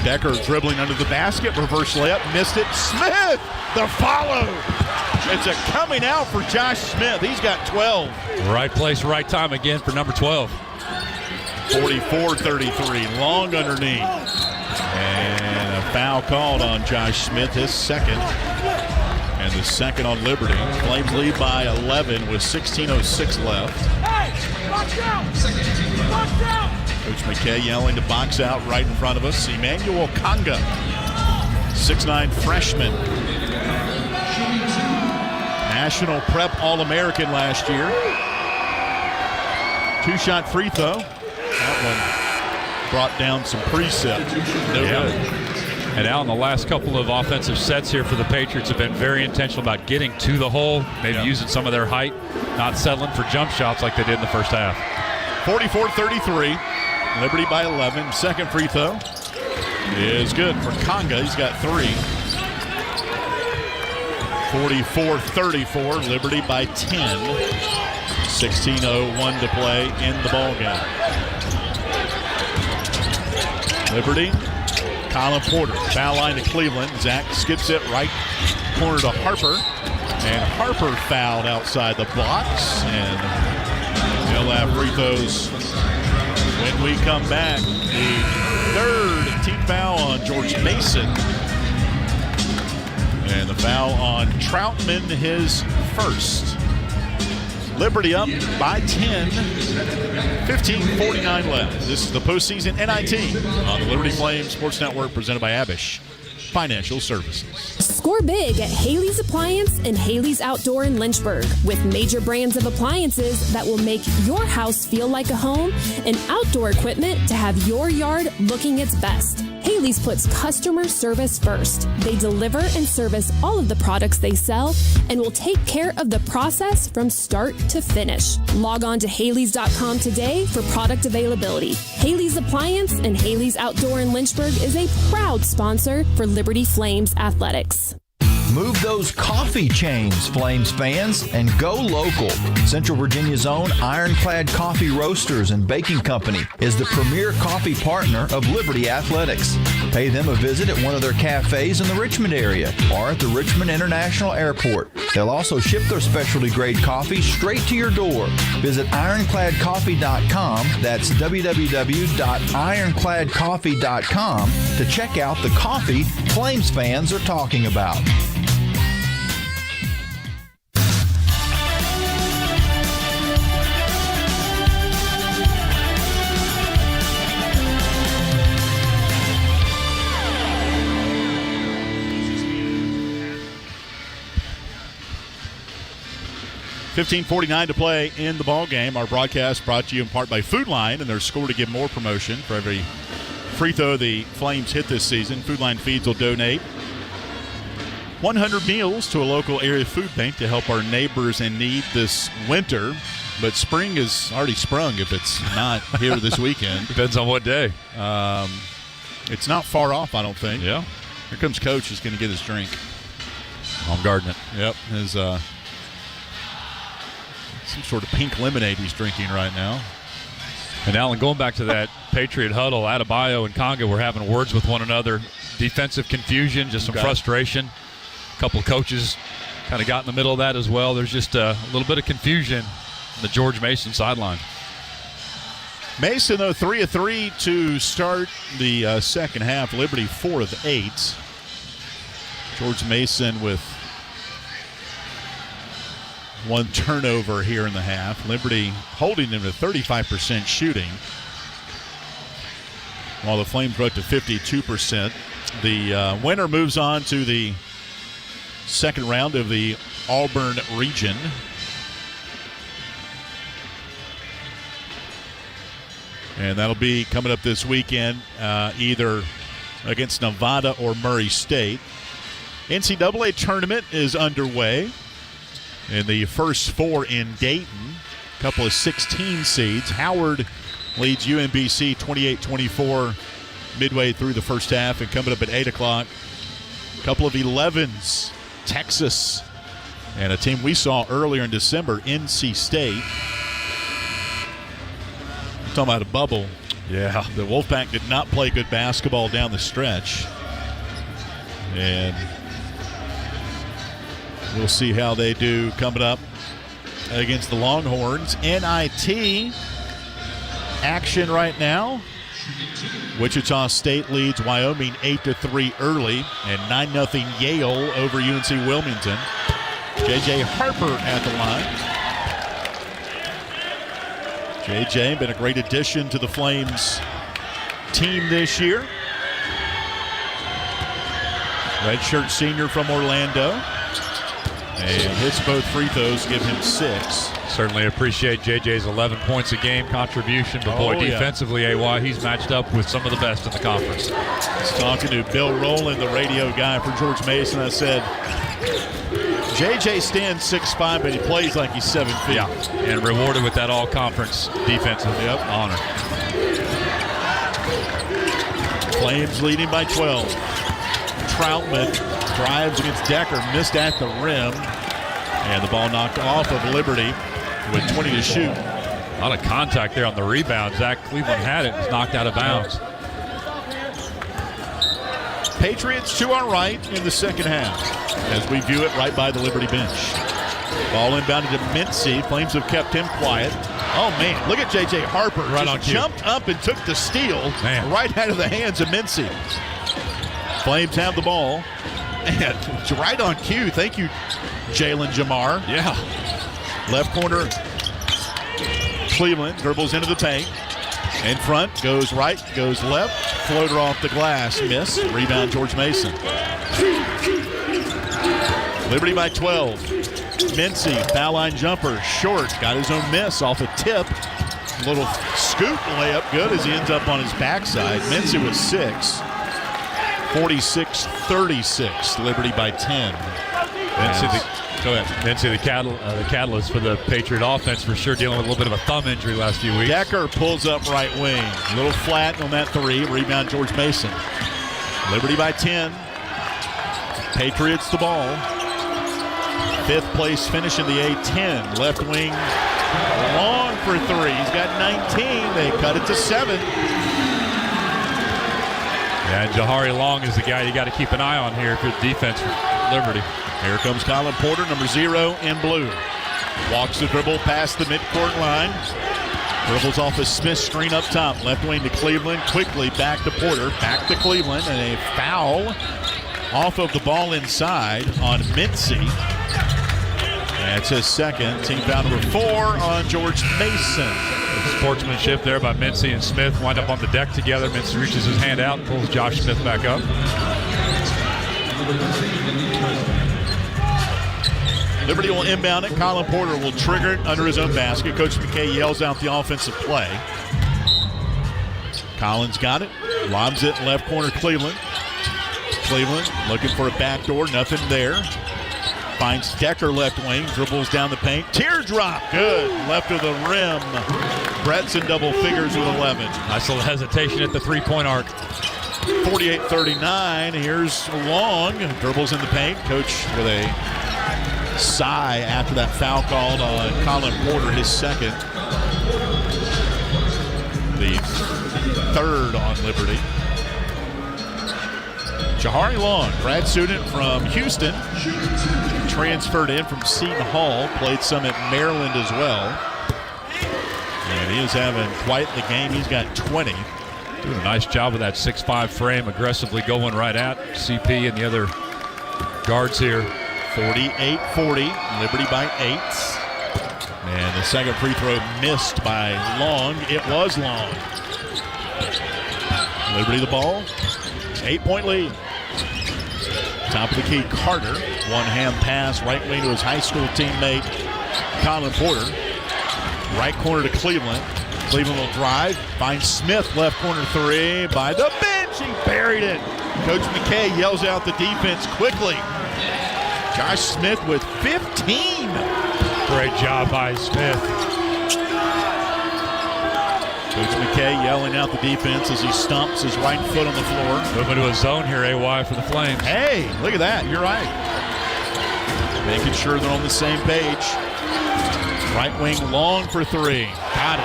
Speaker 1: Decker dribbling under the basket, reverse layup, missed it. Smith, the follow. It's a coming out for Josh Smith. He's got 12.
Speaker 11: Right place, right time again for number 12.
Speaker 1: 44-33, Long underneath. And a foul called on Josh Smith, his second. And the second on Liberty. Flames lead by 11 with 16:06 left. Coach McKay yelling to box out right in front of us. Emmanuel Conga, 6'9" freshman. National Prep All-American last year. 2-shot free throw. That one brought down some precip. No good.
Speaker 11: And now in the last couple of offensive sets here for the Patriots have been very intentional about getting to the hole, maybe using some of their height, not settling for jump shots like they did in the first half.
Speaker 1: 44-33, Liberty by 11. Second free throw is good for Conga. He's got 3. 44-34, Liberty by 10. 16:01 to play in the ball game. Liberty, Colin Porter, foul line to Cleveland. Zach skips it right corner to Harper. And Harper fouled outside the box. And they'll have free throws when we come back. The third team foul on George Mason. And the foul on Troutman, his first. Liberty up by 10, 15:49 left. This is the postseason NIT on the Liberty Flames Sports Network, presented by Abish Financial Services.
Speaker 9: Score big at Haley's Appliance and Haley's Outdoor in Lynchburg, with major brands of appliances that will make your house feel like a home and outdoor equipment to have your yard looking its best. Haley's puts customer service first. They deliver and service all of the products they sell and will take care of the process from start to finish. Log on to Haleys.com today for product availability. Haley's Appliance and Haley's Outdoor in Lynchburg is a proud sponsor for Liberty Flames Athletics.
Speaker 3: Move those coffee chains, Flames fans, and go local. Central Virginia's own Ironclad Coffee Roasters and Baking Company is the premier coffee partner of Liberty Athletics. Pay them a visit at one of their cafes in the Richmond area or at the Richmond International Airport. They'll also ship their specialty grade coffee straight to your door. Visit ironcladcoffee.com. That's www.ironcladcoffee.com to check out the coffee Flames fans are talking about.
Speaker 1: $15:49 to play in the ball game. Our broadcast brought to you in part by Food Line and their Score to Give More promotion. For every free throw the Flames hit this season, Food Line Feeds will donate 100 meals to a local area food bank to help our neighbors in need this winter. But spring is already sprung if it's not here this weekend.
Speaker 11: Depends on what day.
Speaker 1: It's not far off, I don't think.
Speaker 11: Yeah.
Speaker 1: Here comes Coach, who's going to get his drink.
Speaker 11: I'm guarding it.
Speaker 1: Yep. His some sort of pink lemonade he's drinking right now.
Speaker 11: And Alan, going back to that Patriot huddle, Adebayo and Conga were having words with one another. Defensive confusion, just some frustration. A couple of coaches kind of got in the middle of that as well. There's just a little bit of confusion on the George Mason sideline.
Speaker 1: Mason, though, 3 of 3 to start the second half. Liberty 4 of 8. George Mason with one turnover here in the half. Liberty holding them to 35% shooting, while the Flames rose to 52%. The winner moves on to the second round of the Auburn region. And that'll be coming up this weekend, either against Nevada or Murray State. NCAA tournament is underway. In the first 4 in Dayton, a couple of 16 seeds. Howard leads UMBC 28-24 midway through the first half. And coming up at 8 o'clock, a couple of 11s. Texas and a team we saw earlier in December, NC State. I'm talking about a bubble.
Speaker 11: Yeah.
Speaker 1: The Wolfpack did not play good basketball down the stretch. And we'll see how they do coming up against the Longhorns. NIT action right now. Wichita State leads Wyoming 8-3 early, and 9-0 Yale over UNC Wilmington. J.J. Harper at the line. J.J. been a great addition to the Flames team this year. Redshirt senior from Orlando. And hits both free throws, give him 6.
Speaker 11: Certainly appreciate JJ's 11 points a game contribution, but boy, defensively, AY, he's matched up with some of the best in the conference.
Speaker 1: I was talking to Bill Rowland, the radio guy for George Mason. I said, JJ stands 6'5", but he plays like he's 7 feet.
Speaker 11: Yeah, and rewarded with that all-conference defensive honor.
Speaker 1: Flames leading by 12. Troutman drives against Decker, missed at the rim. And the ball knocked off of Liberty with 20 to shoot.
Speaker 11: A lot of contact there on the rebound. Zach Cleveland had it. It's knocked out of bounds.
Speaker 1: Patriots to our right in the second half as we view it right by the Liberty bench. Ball inbounded to Mincy. Flames have kept him quiet. Oh, man, look at J.J. Harper.
Speaker 11: Right on cue.
Speaker 1: Jumped up and took the steal right out of the hands of Mincy. Flames have the ball. And it's right on cue. Thank you, Jalen Jamar.
Speaker 11: Yeah.
Speaker 1: Left corner, Cleveland dribbles into the paint. In front, goes right, goes left. Floater off the glass, miss. Rebound, George Mason. Liberty by 12. Mincy, foul line jumper, short. Got his own miss off a tip. Little scoop layup, good as he ends up on his backside. Mincy with 6. 46-36, Liberty by 10.
Speaker 11: Mincy, the catalyst for the Patriot offense for sure, dealing with a little bit of a thumb injury last few weeks.
Speaker 1: Decker pulls up right wing. A little flat on that 3. Rebound, George Mason. Liberty by 10. Patriots the ball. 5th place finish in the A-10. Left wing long for 3. He's got 19. They cut it to 7.
Speaker 11: Yeah, and Jahari Long is the guy you got to keep an eye on here for the defense for Liberty.
Speaker 1: Here comes Colin Porter, number 0 in blue. Walks the dribble past the midcourt line. Dribbles off a Smith screen up top. Left wing to Cleveland. Quickly back to Porter. Back to Cleveland. And a foul off of the ball inside on Mincy. That's his second. Team foul number 4 on George Mason.
Speaker 11: Sportsmanship there by Mincy and Smith. Wind up on the deck together. Mincy reaches his hand out and pulls Josh Smith back up.
Speaker 1: Liberty will inbound it. Colin Porter will trigger it under his own basket. Coach McKay yells out the offensive play. Collins got it. Lobs it left corner Cleveland. Cleveland looking for a backdoor. Nothing there. Finds Decker left wing. Dribbles down the paint. Teardrop. Good. Left of the rim. Brett's in double figures with 11.
Speaker 11: Nice little hesitation at the three-point arc.
Speaker 1: 48-39. Here's Long. Dribbles in the paint. Coach with a sigh after that foul called on Colin Porter, his second. The 3rd on Liberty. Jahari Long, grad student from Houston, transferred in from Seton Hall, played some at Maryland as well. And he is having quite the game. He's got 20.
Speaker 11: Doing a nice job with that 6'5" frame, aggressively going right at CP and the other guards here.
Speaker 1: 48-40, Liberty by 8. And the second free throw missed by Long. It was Long. Liberty the ball. 8-point lead. Top of the key, Carter. One-hand pass, right wing to his high school teammate, Colin Porter. Right corner to Cleveland. Cleveland will drive. Finds Smith, left corner 3 by the bench. He buried it. Coach McKay yells out the defense quickly. Josh Smith with 15.
Speaker 11: Great job by Smith.
Speaker 1: Coach McKay yelling out the defense as he stomps his right foot on the floor.
Speaker 11: Moving to a zone here, AY, for the Flames.
Speaker 1: Hey, look at that. You're right. Making sure they're on the same page. Right wing Long for 3. Got it.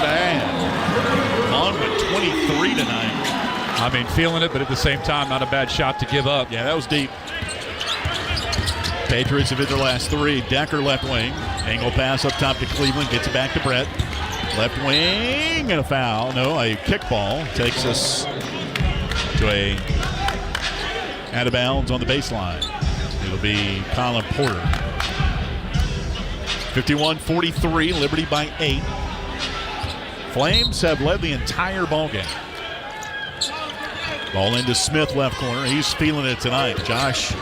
Speaker 1: Man. Long with 23 tonight.
Speaker 11: I mean, feeling it, but at the same time, not a bad shot to give up.
Speaker 1: Yeah, that was deep. Patriots have hit their last 3. Decker left wing. Angle pass up top to Cleveland. Gets it back to Brett. Left wing and a foul. No, a kickball takes us to a out of bounds on the baseline. It'll be Colin Porter. 51-43, Liberty by 8. Flames have led the entire ball game. Ball into Smith, left corner. He's feeling it tonight. Josh,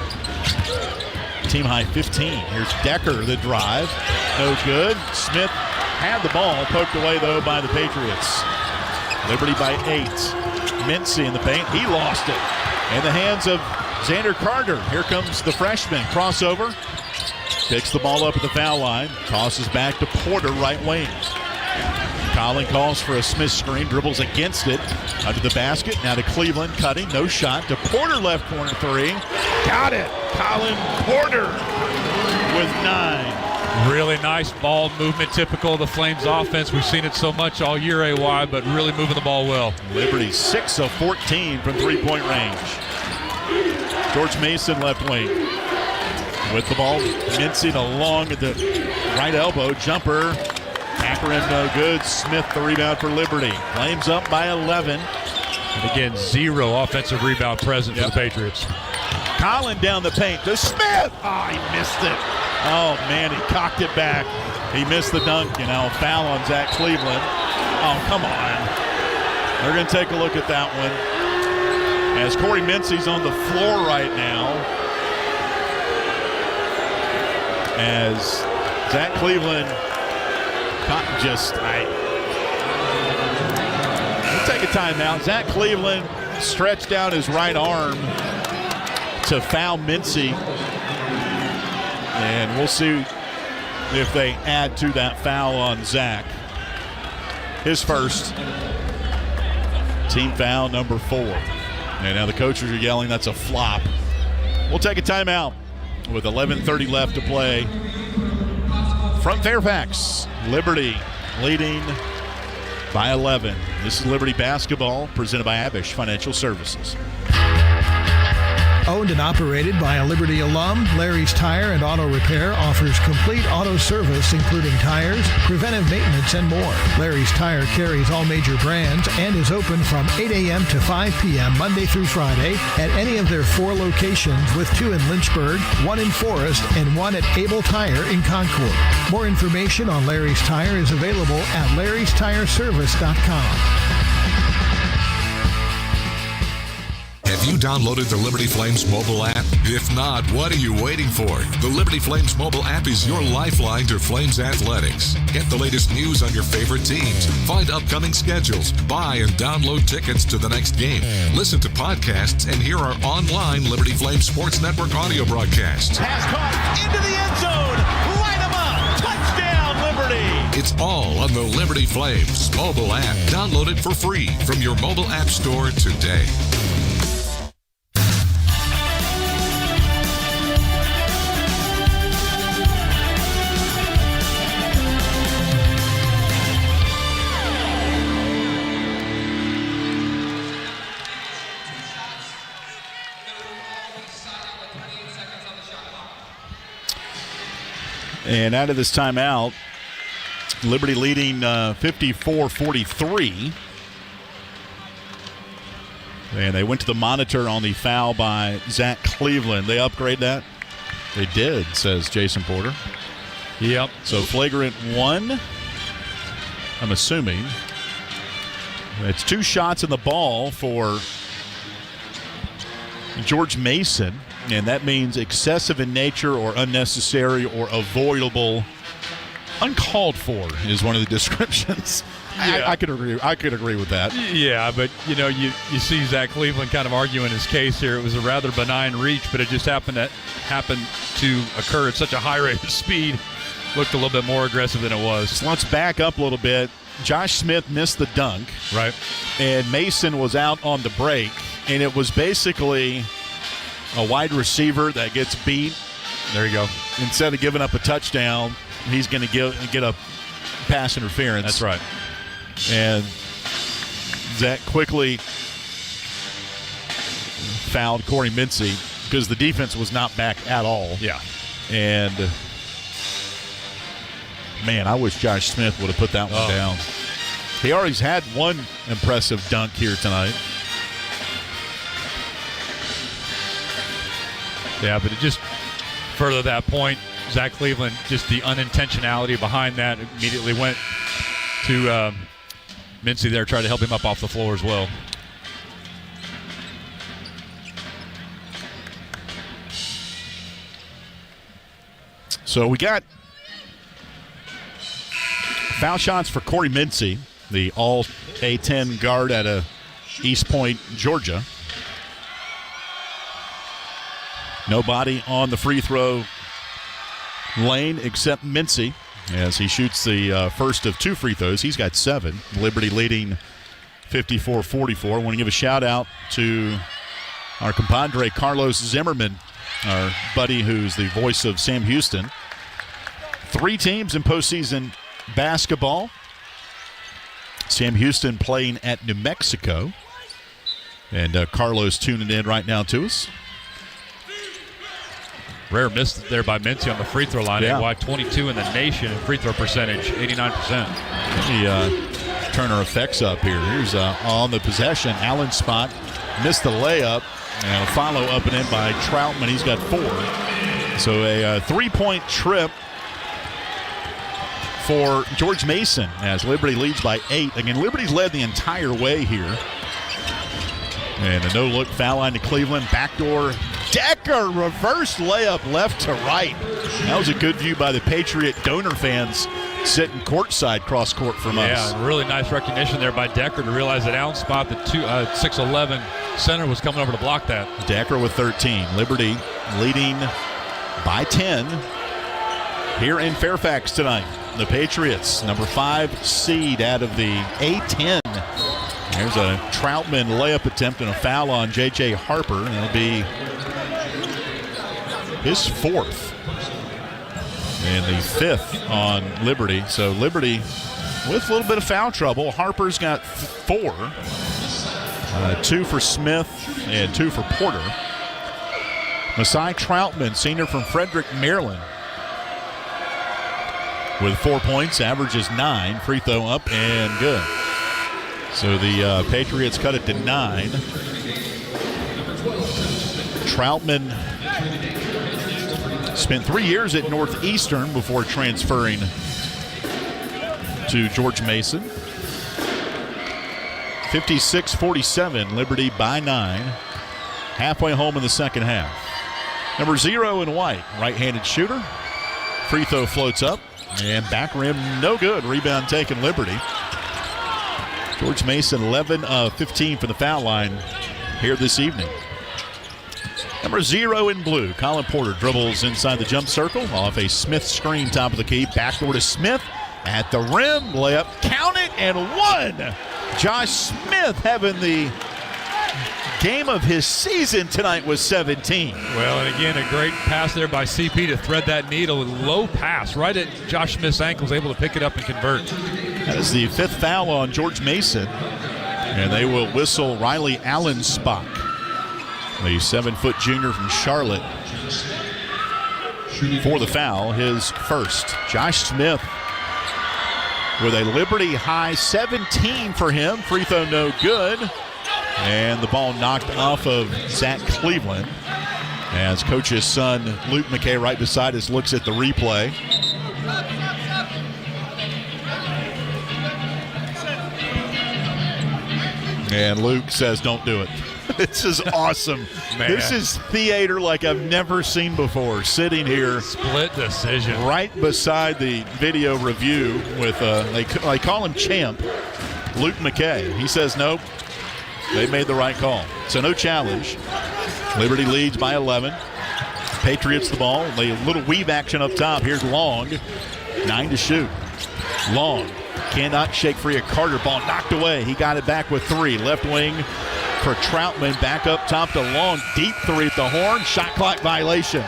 Speaker 1: team high 15. Here's Decker, the drive. No good. Smith had the ball, poked away though by the Patriots. Liberty by 8. Mincy in the paint. He lost it. In the hands of Xander Carter. Here comes the freshman. Crossover. Picks the ball up at the foul line. Tosses back to Porter, right wing. Collin calls for a Smith screen, dribbles against it, under the basket. Now to Cleveland, cutting, no shot. To Porter, left corner three. Got it. Collin Porter with 9.
Speaker 11: Really nice ball movement, typical of the Flames offense. We've seen it so much all year, AY, but really moving the ball well.
Speaker 1: Liberty 6 of 14 from three-point range. George Mason, left wing. With the ball, mincing along at the right elbow. Jumper. Packer in no good. Smith the rebound for Liberty. Flames up by 11.
Speaker 11: And again, 0 offensive rebound present for the Patriots.
Speaker 1: Collin down the paint to Smith. Oh, he missed it. Oh, man, he cocked it back. He missed the dunk, foul on Zach Cleveland. Oh, come on. They're going to take a look at that one. As Corey Mincy's on the floor right now. As Zach Cleveland we'll take a timeout. Zach Cleveland stretched out his right arm to foul Mincy. And we'll see if they add to that foul on Zach. His first. Team foul number 4. And now the coaches are yelling that's a flop. We'll take a timeout with 11:30 left to play. From Fairfax, Liberty leading by 11. This is Liberty basketball presented by Abish Financial Services.
Speaker 8: Owned and operated by a Liberty alum, Larry's Tire and Auto Repair offers complete auto service including tires, preventive maintenance, and more. Larry's Tire carries all major brands and is open from 8 a.m. to 5 p.m. Monday through Friday at any of their 4 locations, with 2 in Lynchburg, 1 in Forest, and 1 at Able Tire in Concord. More information on Larry's Tire is available at larrystireservice.com.
Speaker 2: Have you downloaded the Liberty Flames mobile app? If not, what are you waiting for? The Liberty Flames mobile app is your lifeline to Flames athletics. Get the latest news on your favorite teams, find upcoming schedules, buy and download tickets to the next game, listen to podcasts, and hear our online Liberty Flames Sports Network audio broadcasts.
Speaker 1: Pass caught into the end zone. Light 'em up. Touchdown, Liberty.
Speaker 2: It's all on the Liberty Flames mobile app. Download it for free from your mobile app store today.
Speaker 1: And out of this timeout, Liberty leading 54-43. And they went to the monitor on the foul by Zach Cleveland. They upgrade that? They did, says Jason Porter.
Speaker 11: Yep.
Speaker 1: So flagrant 1, I'm assuming. It's 2 shots in the ball for George Mason. And that means excessive in nature or unnecessary or avoidable. Uncalled for is one of the descriptions.
Speaker 11: Yeah.
Speaker 1: I could agree with that.
Speaker 11: Yeah, but you see Zach Cleveland kind of arguing his case here. It was a rather benign reach, but it just happened to occur at such a high rate of speed. Looked a little bit more aggressive than it was.
Speaker 1: So let's back up a little bit. Josh Smith missed the dunk.
Speaker 11: Right.
Speaker 1: And Mason was out on the break, and it was basically a wide receiver that gets beat.
Speaker 11: There you go.
Speaker 1: Instead of giving up a touchdown, he's going to get a pass interference.
Speaker 11: That's right.
Speaker 1: And Zach quickly fouled Corey Mincy because the defense was not back at all.
Speaker 11: Yeah.
Speaker 1: And, man, I wish Josh Smith would have put that one down. He already had one impressive dunk here tonight.
Speaker 11: Yeah, but it just further that point, Zach Cleveland, just the unintentionality behind that, immediately went to Mincy there, tried to help him up off the floor as well.
Speaker 1: So we got foul shots for Corey Mincy, the all A-10 guard out of East Point, Georgia. Nobody on the free throw lane except Mincy. as he shoots the first of 2 free throws. He's got 7. Liberty leading 54-44. I want to give a shout-out to our compadre Carlos Zimmerman, our buddy who's the voice of Sam Houston. 3 teams in postseason basketball. Sam Houston playing at New Mexico. And Carlos tuning in right now to us.
Speaker 11: Rare miss there by Mincy on the free throw line.
Speaker 1: Yeah.
Speaker 11: 22 in the nation in free throw percentage, 89%.
Speaker 1: Let me turn our effects up here. Here's on the possession. Allen Spot missed the layup. And a follow up and in by Troutman. He's got 4. So a 3-point trip for George Mason as Liberty leads by 8. Again, Liberty's led the entire way here. And a no-look foul line to Cleveland. Backdoor Decker, reverse layup left to right. That was a good view by the Patriot donor fans sitting courtside cross court from us.
Speaker 11: Yeah, really nice recognition there by Decker to realize that Allen Spot, the 6'11" center, was coming over to block that.
Speaker 1: Decker with 13. Liberty leading by 10 here in Fairfax tonight. The Patriots, number 5 seed out of the A-10. There's a Troutman layup attempt and a foul on J.J. Harper. And it'll be his 4th. And the 5th on Liberty. So Liberty with a little bit of foul trouble. Harper's got 4. 2 for Smith and 2 for Porter. Masai Troutman, senior from Frederick, Maryland, with 4 points, averages 9. Free throw up and good. So the Patriots cut it to 9. Troutman spent 3 years at Northeastern before transferring to George Mason. 56-47, Liberty by 9. Halfway home in the second half. Number 0 in white, right-handed shooter. Free throw floats up, and back rim no good. Rebound taken, Liberty. George Mason 11 of 15 from the foul line here this evening. Number 0 in blue, Colin Porter dribbles inside the jump circle off a Smith screen top of the key. Backdoor to Smith at the rim. Layup, count it, and 1. Josh Smith having the game of his season tonight with 17.
Speaker 11: Well, and again, a great pass there by CP to thread that needle. Low pass right at Josh Smith's ankles, able to pick it up and convert.
Speaker 1: That is the 5th foul on George Mason. And they will whistle Riley Allensbach, the 7-foot junior from Charlotte, for the foul, his first. Josh Smith with a Liberty high 17 for him. Free throw no good. And the ball knocked off of Zach Cleveland as coach's son, Luke McKay, right beside us, looks at the replay. And Luke says, don't do it. This is awesome.
Speaker 11: Man.
Speaker 1: This is theater like I've never seen before. Sitting here.
Speaker 11: Split decision.
Speaker 1: Right beside the video review with, they call him Champ, Luke McKay. He says, nope, they made the right call. So no challenge. Liberty leads by 11. Patriots the ball. A little weave action up top. Here's Long. 9 to shoot. Long cannot shake free of Carter. Ball knocked away. He got it back with 3. Left wing for Troutman. Back up top to Long. Deep 3 at the horn. Shot clock violation.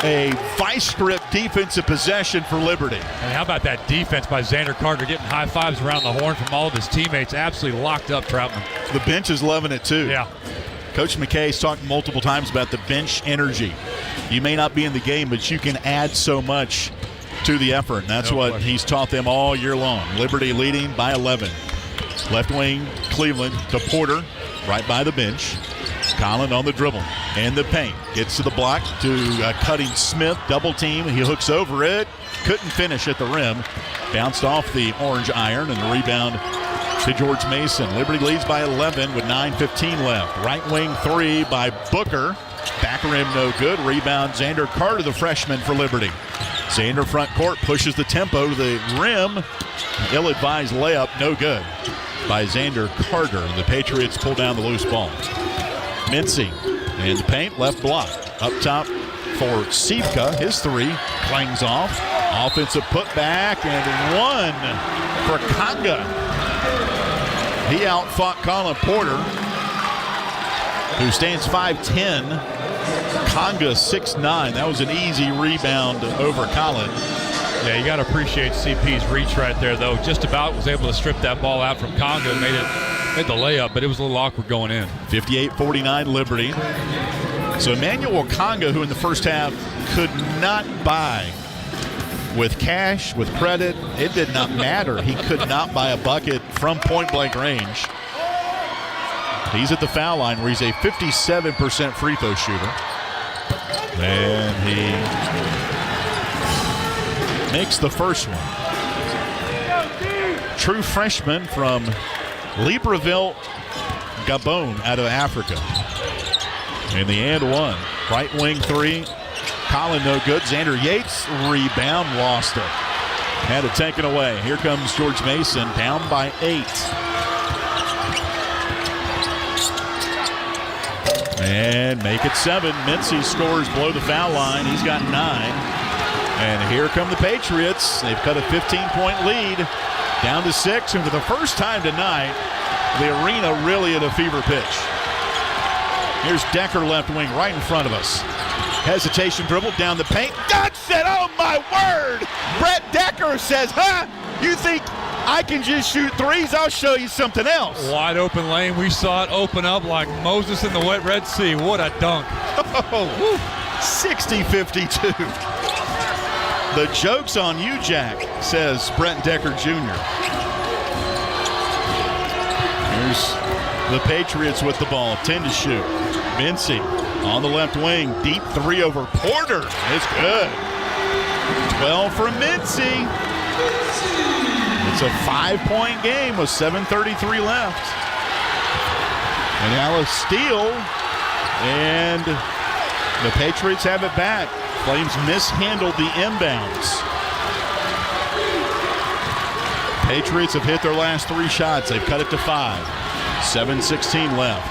Speaker 1: A vice grip defensive possession for Liberty.
Speaker 11: And how about that defense by Xander Carter, getting high fives around the horn from all of his teammates. Absolutely locked up Troutman.
Speaker 1: The bench is loving it too.
Speaker 11: Yeah.
Speaker 1: Coach McKay's talked multiple times about the bench energy. You may not be in the game, but you can add so much to the effort. And that's what he's taught them all year long. Liberty leading by 11. Left wing, Cleveland to Porter, right by the bench. Collin on the dribble and the paint. Gets to the block to cutting Smith. Double team. He hooks over it. Couldn't finish at the rim. Bounced off the orange iron, and the rebound to George Mason. Liberty leads by 11 with 9:15 left. Right wing 3 by Booker. Back rim no good. Rebound Xander Carter, the freshman for Liberty. Xander front court pushes the tempo to the rim. Ill-advised layup, no good by Xander Carter. The Patriots pull down the loose ball. Mincy and the paint, left block. Up top for Sivka. His three clangs off. Offensive putback and one for Conga. He outfought Colin Porter, who stands 5'10". Conga 6'9". That was an easy rebound over Colin.
Speaker 11: Yeah, you got to appreciate CP's reach right there, though. Just about was able to strip that ball out from Conga and made the layup, but it was a little awkward going in.
Speaker 1: 58-49 Liberty. So Emmanuel Conga, who in the first half could not buy with cash, with credit, it did not matter. He could not buy a bucket from point-blank range. He's at the foul line where he's a 57% free throw shooter. And he makes the first one. True freshman from Libreville, Gabon, out of Africa. And the and one. Right wing three. Colin no good. Xander Yates rebound, lost it. Had it taken away. Here comes George Mason, down by 8. And make it 7. Mincy scores below the foul line. He's got 9. And here come the Patriots. They've cut a 15-point lead down to 6. And for the first time tonight, the arena really at a fever pitch. Here's Decker left wing right in front of us. Hesitation dribble down the paint. Dunks it! Oh, my word! Brett Decker says, you think I can just shoot threes? I'll show you something else.
Speaker 11: Wide open lane. We saw it open up like Moses in the wet Red Sea. What a dunk.
Speaker 1: 60-52. The joke's on you, Jack, says Brent Decker Jr. Here's the Patriots with the ball. 10 to shoot. Mincy on the left wing. Deep three over Porter. It's good. 12 for Mincy. It's a 5-point game with 7:33 left. And now a steal. And the Patriots have it back. Flames mishandled the inbounds. Patriots have hit their last 3 shots. They've cut it to 5. 7:16 left.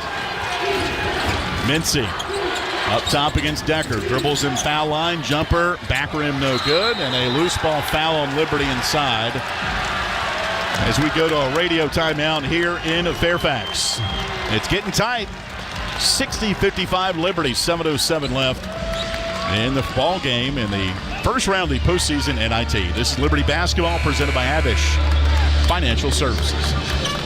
Speaker 1: Mincy up top against Decker. Dribbles in foul line. Jumper. Back rim no good. And a loose ball foul on Liberty inside. As we go to a radio timeout here in Fairfax. It's getting tight. 60-55 Liberty. 7:07 left in the ball game in the first round of the postseason NIT. This is Liberty basketball presented by Abish Financial Services.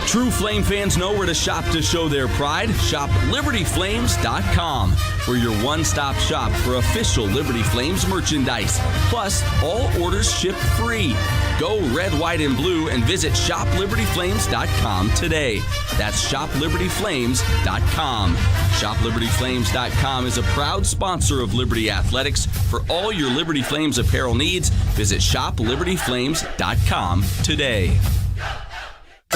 Speaker 4: True Flame fans know where to shop to show their pride. Shop LibertyFlames.com. We're your one-stop shop for official Liberty Flames merchandise. Plus, all orders ship free. Go red, white, and blue and visit ShopLibertyFlames.com today. That's ShopLibertyFlames.com. ShopLibertyFlames.com is a proud sponsor of Liberty Athletics. For all your Liberty Flames apparel needs, visit ShopLibertyFlames.com today.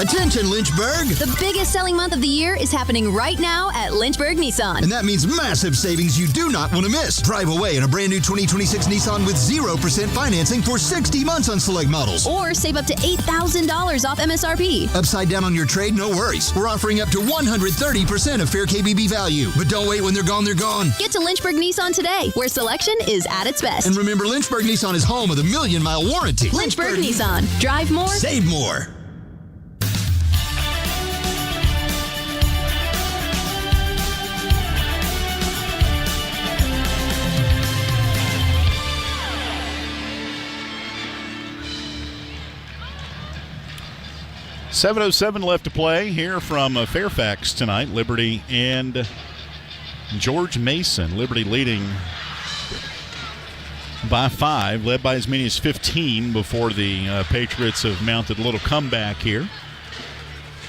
Speaker 10: Attention, Lynchburg!
Speaker 12: The biggest selling month of the year is happening right now at Lynchburg Nissan.
Speaker 10: And that means massive savings you do not want to miss. Drive away in a brand new 2026 Nissan with 0% financing for 60 months on select models.
Speaker 12: Or save up to $8,000 off MSRP.
Speaker 10: Upside down on your trade? No worries. We're offering up to 130% of fair KBB value. But don't wait, when they're gone, they're gone.
Speaker 12: Get to Lynchburg Nissan today, where selection is at its best.
Speaker 10: And remember, Lynchburg Nissan is home of the 1,000,000-mile warranty.
Speaker 12: Lynchburg Nissan. Drive more.
Speaker 10: Save more.
Speaker 1: .07 left to play here from Fairfax tonight. Liberty and George Mason. Liberty leading by 5, led by as many as 15 before the Patriots have mounted a little comeback here.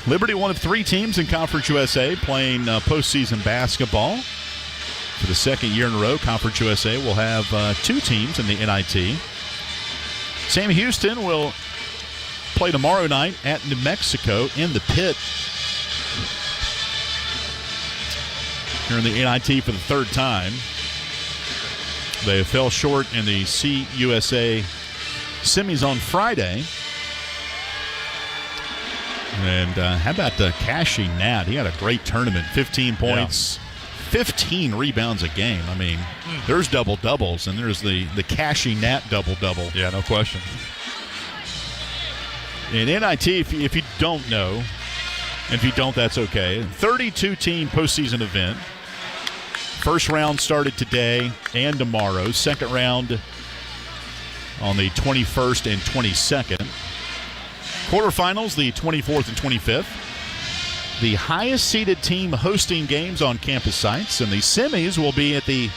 Speaker 1: Liberty, one of 3 teams in Conference USA playing postseason basketball. For the second year in a row, Conference USA will have 2 teams in the NIT. Sam Houston will play tomorrow night at New Mexico in the pit. Here in the NIT for the 3rd time. They fell short in the CUSA semis on Friday. And how about Cashy Nat? He had a great tournament. 15 points, 15 rebounds a game. I mean, there's double-doubles, and there's the Cashy Knapp double-double.
Speaker 11: Yeah, no question.
Speaker 1: In NIT, if you don't know, and if you don't, that's okay, 32-team postseason event. First round started today and tomorrow. Second round on the 21st and 22nd. Quarterfinals, the 24th and 25th. The highest-seeded team hosting games on campus sites, and the semis will be at the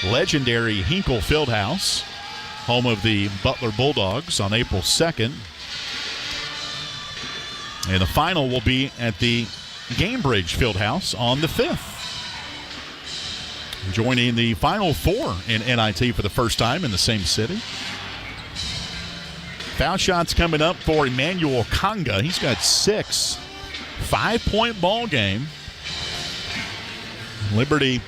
Speaker 1: legendary Hinkle Fieldhouse, home of the Butler Bulldogs, on April 2nd. And the final will be at the Gamebridge Fieldhouse on the 5th. Joining the Final Four in NIT for the first time in the same city. Foul shots coming up for Emmanuel Conga. He's got 6. 5-point ball game. Liberty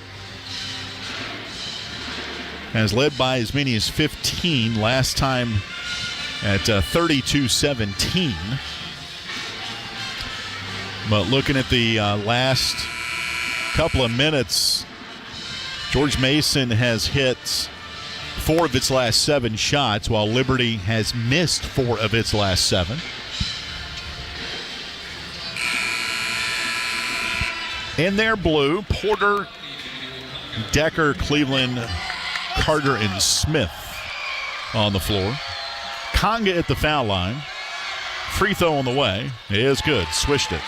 Speaker 1: has led by as many as 15, last time at 32-17. But looking at the last couple of minutes, George Mason has hit 4 of its last 7 shots, while Liberty has missed 4 of its last 7. In their blue, Porter, Decker, Cleveland, Carter, and Smith on the floor. Conga at the foul line. Free throw on the way. It is good. Swished it.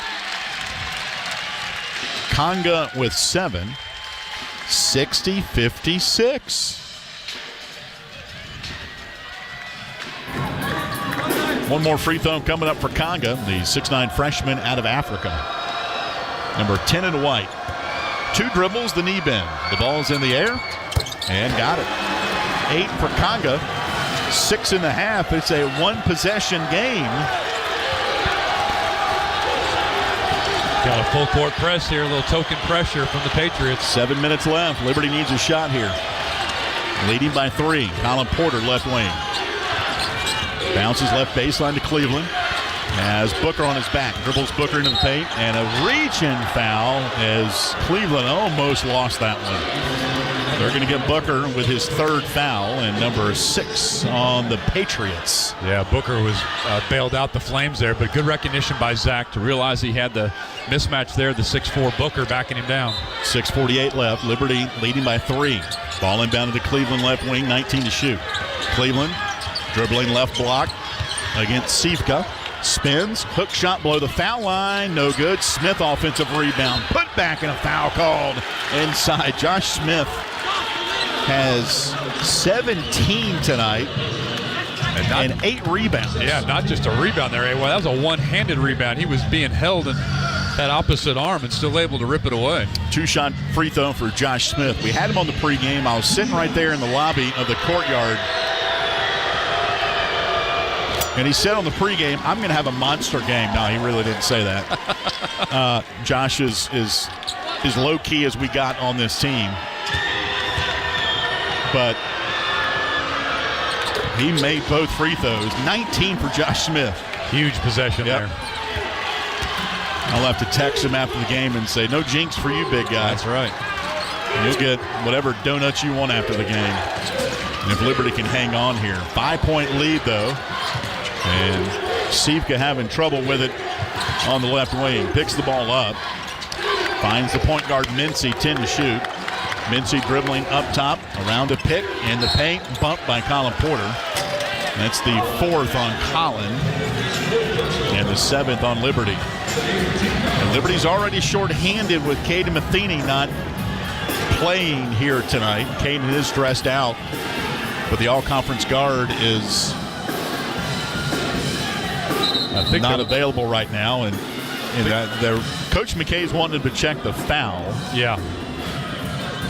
Speaker 1: Conga with 7. 60-56. One more free throw coming up for Conga, the 6'9 freshman out of Africa. Number 10 in white. 2 dribbles, the knee bend. The ball's in the air, and got it. 8 for Conga. 6.5. It's a one-possession game.
Speaker 11: Got a full court press here, a little token pressure from the Patriots.
Speaker 1: 7 minutes left. Liberty needs a shot here. Leading by 3. Colin Porter, left wing. Bounces left baseline to Cleveland. Has Booker on his back. Dribbles Booker into the paint. And a reach-in foul as Cleveland almost lost that one. They're going to get Booker with his 3rd foul and number 6 on the Patriots.
Speaker 11: Yeah, Booker was bailed out the Flames there, but good recognition by Zach to realize he had the mismatch there, the 6'4 Booker backing him down.
Speaker 1: 6:48 left. Liberty leading by 3. Ball inbounded to Cleveland left wing, 19 to shoot. Cleveland dribbling left block against Sivka. Spins, hook shot below the foul line, no good. Smith offensive rebound, put back, and a foul called inside. Josh Smith has 17 tonight and 8 rebounds.
Speaker 11: Yeah, not just a rebound there. Well, that was a one-handed rebound. He was being held in that opposite arm and still able to rip it away. 2-shot
Speaker 1: free throw for Josh Smith. We had him on the pregame. I was sitting right there in the lobby of the courtyard. And he said on the pregame, I'm going to have a monster game. No, he really didn't say that. Josh is as low-key as we got on this team. But he made both free throws. 19 for Josh Smith.
Speaker 11: Huge possession there.
Speaker 1: I'll have to text him after the game and say, no jinx for you, big guy.
Speaker 11: That's right.
Speaker 1: And you'll get whatever donuts you want after the game. And if Liberty can hang on here. 5-point lead, though. And Sivka having trouble with it on the left wing. Picks the ball up. Finds the point guard, Mincy, 10 to shoot. Mincy dribbling up top, around a pick, in the paint, bumped by Colin Porter. That's the 4th on Colin, and the 7th on Liberty. And Liberty's already short-handed with Caden Matheny not playing here tonight. Caden is dressed out, but the all-conference guard is not available right now. And Coach McKay's wanted to check the foul.
Speaker 11: Yeah.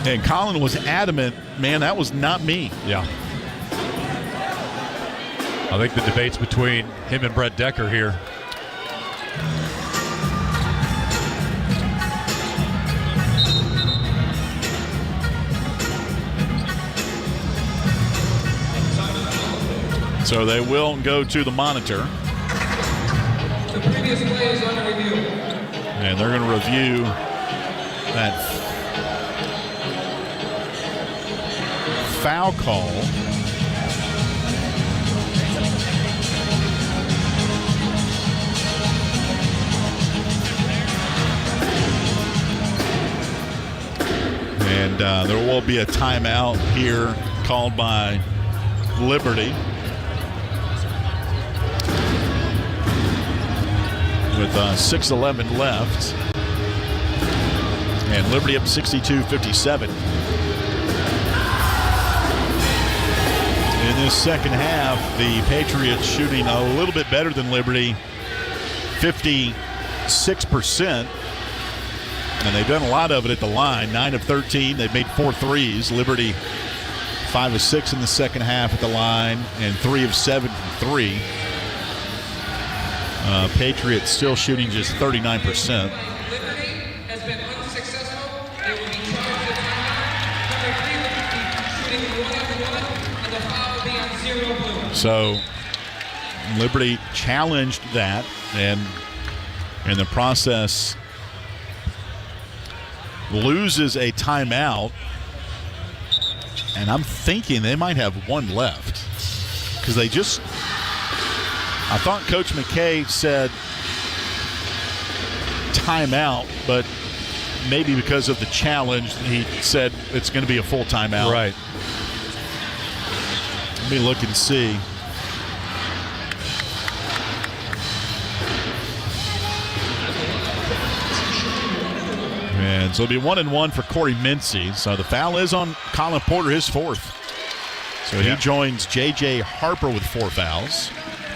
Speaker 1: And Colin was adamant, man, that was not me.
Speaker 11: Yeah. I think the debate's between him and Brett Decker here.
Speaker 1: So they will go to the monitor.
Speaker 13: The previous play is under review.
Speaker 1: And they're going to review that foul call. And there will be a timeout here called by Liberty with 6:11 left. And Liberty up 62-57. In this second half, the Patriots shooting a little bit better than Liberty, 56%. And they've done a lot of it at the line, 9 of 13. They've made 4 threes. Liberty 5 of 6 in the second half at the line and 3 of 7 from 3. Patriots still shooting just 39%. So Liberty challenged that, and in the process loses a timeout, and I'm thinking they might have one left because I thought Coach McKay said timeout, but maybe because of the challenge he said it's going to be a full timeout.
Speaker 11: Right.
Speaker 1: Let me look and see. And so it'll be 1-1 for Corey Mincy. So the foul is on Colin Porter, his 4th. So he joins J.J. Harper with 4 fouls.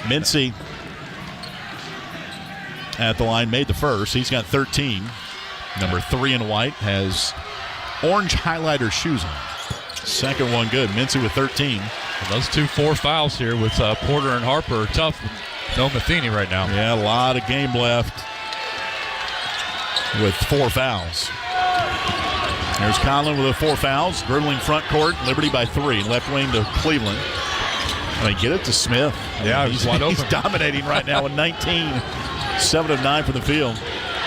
Speaker 1: Mincy at the line made the first. He's got 13. Number 3 in white has orange highlighter shoes on. Second one good. Mincy with 13.
Speaker 11: Well, those 4 fouls here with Porter and Harper are tough. No Matheny right now.
Speaker 1: Yeah, a lot of game left with 4 fouls. There's Conlon with 4 fouls. Dribbling front court. Liberty by 3. Left wing to Cleveland. Get it to Smith.
Speaker 11: Yeah, he's wide open.
Speaker 1: He's dominating right now with 19. 7 of 9 from the field.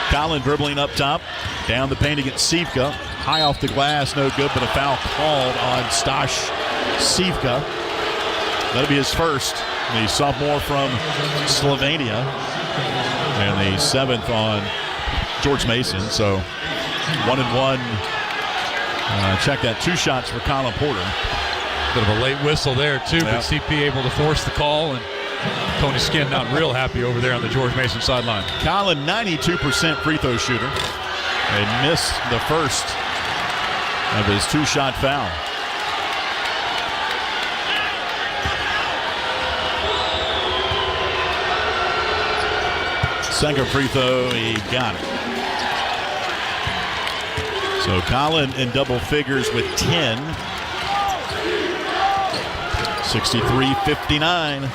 Speaker 1: Conlon dribbling up top. Down the paint against Sivka. High off the glass. No good, but a foul called on Stash Sivka. That'll be his first. The sophomore from Slovenia. And the 7th on George Mason. So 1-1. Check that. 2 shots for Colin Porter.
Speaker 11: Bit of a late whistle there, too, but CP able to force the call, and Tony Skinn not real happy over there on the George Mason sideline.
Speaker 1: Colin, 92% free throw shooter. And missed the first of his 2-shot foul. Second free throw, he got it. So Colin in double figures with 10. 63-59.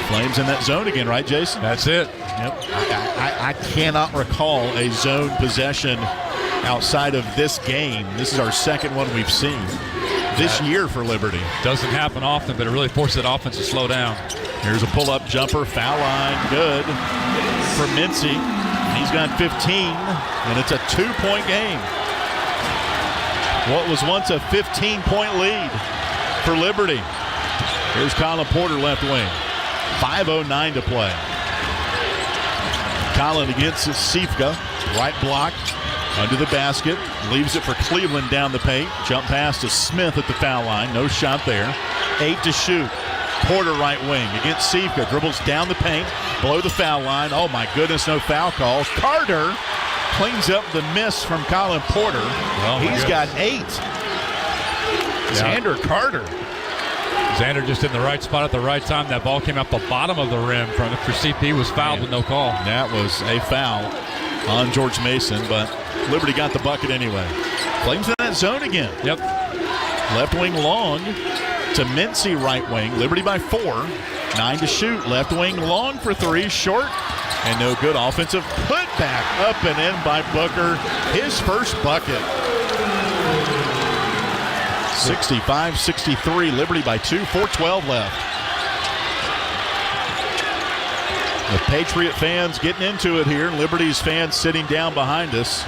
Speaker 1: Flames in that zone again, right, Jason?
Speaker 11: That's it.
Speaker 1: Yep. I cannot recall a zone possession outside of this game. This is our second one we've seen this year for Liberty.
Speaker 11: Doesn't happen often, but it really forced that offense to slow down.
Speaker 1: Here's a pull-up jumper, foul line, good for Mincy. He's got 15, and it's a 2-point game. What was once a 15-point lead for Liberty. Here's Colin Porter, left wing. 5:09 to play. Colin against Sivka, right block, under the basket, leaves it for Cleveland down the paint. Jump pass to Smith at the foul line, no shot there. 8 to shoot. Porter right wing against Sivka, dribbles down the paint, below the foul line. Oh my goodness, no foul calls. Carter cleans up the miss from Colin Porter. He's got 8. Xander Carter.
Speaker 11: Xander just in the right spot at the right time. That ball came out the bottom of the rim for CP, was fouled with no call.
Speaker 1: That was a foul on George Mason, but Liberty got the bucket anyway. Flames in that zone again.
Speaker 11: Yep.
Speaker 1: Left wing long to Mincy, right wing. Liberty by 4. 9 to shoot. Left wing long for 3. Short and no good. Offensive putback up and in by Booker. His first bucket. 65-63. Liberty by 2. 4:12 left. The Patriot fans getting into it here. Liberty's fans sitting down behind us.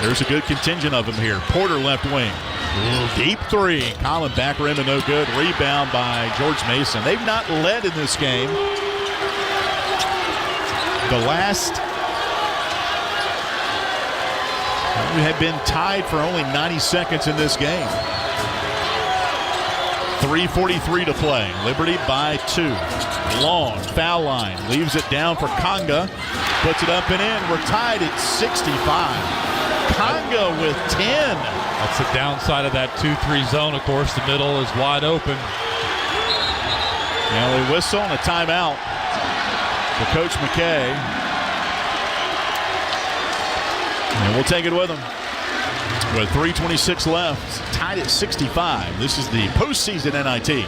Speaker 1: There's a good contingent of them here. Porter left wing. Deep three. Collin back rim and no good. Rebound by George Mason. They've not led in this game. The last we had been tied for only 90 seconds in this game. 3:43 to play. Liberty by 2. Long foul line. Leaves it down for Conga. Puts it up and in. We're tied at 65. Conga with 10.
Speaker 11: That's the downside of that 2-3 zone, of course. The middle is wide open.
Speaker 1: Now they whistle and a timeout for Coach McKay. And we'll take it with him. With 3:26 left, tied at 65. This is the postseason NIT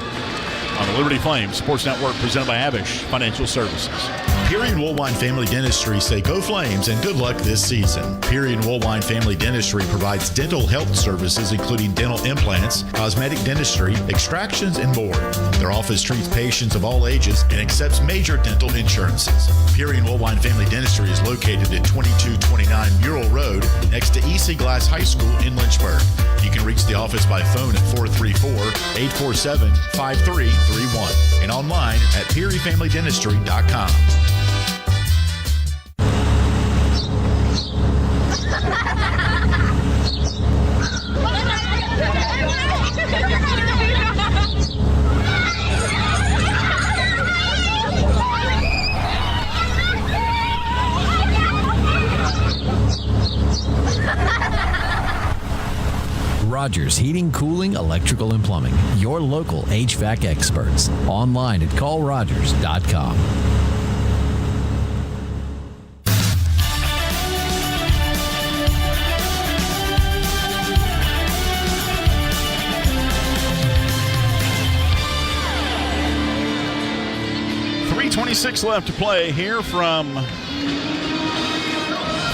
Speaker 1: on the Liberty Flames Sports Network, presented by Abish Financial Services.
Speaker 14: Peary & Woolwine Family Dentistry say go Flames and good luck this season. Peary & Woolwine Family Dentistry provides dental health services including dental implants, cosmetic dentistry, extractions, and more. Their office treats patients of all ages and accepts major dental insurances. Peary & Woolwine Family Dentistry is located at 2229 Mural Road next to EC Glass High School in Lynchburg. You can reach the office by phone at 434-847-5331 and online at PearyFamilyDentistry.com.
Speaker 15: Rogers Heating, Cooling, Electrical, and Plumbing. Your local HVAC experts. Online at callrogers.com.
Speaker 1: .26 left to play here from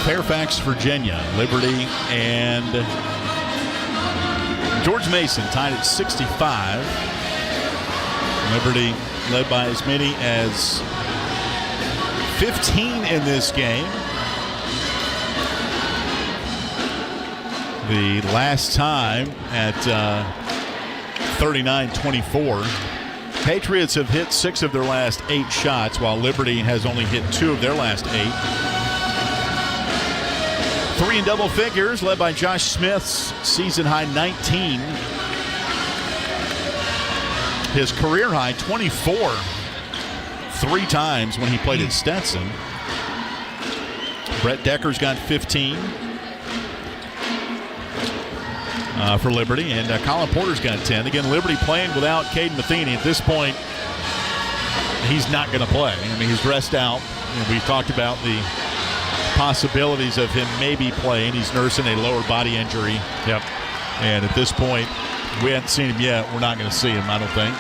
Speaker 1: Fairfax, Virginia. Liberty and George Mason tied at 65. Liberty led by as many as 15 in this game. The last time at 39-24. Patriots have hit 6 of their last 8 shots, while Liberty has only hit 2 of their last 8. 3 in double figures, led by Josh Smith's season-high 19. His career-high 24 3 times when he played at Stetson. Brett Decker's got 15 for Liberty, and Colin Porter's got 10. Again, Liberty playing without Caden Matheny. At this point, he's not going to play. I mean, he's dressed out. And we talked about the possibilities of him maybe playing. He's nursing a lower body injury.
Speaker 11: Yep.
Speaker 1: And at this point, we haven't seen him yet. We're not going to see him, I don't think.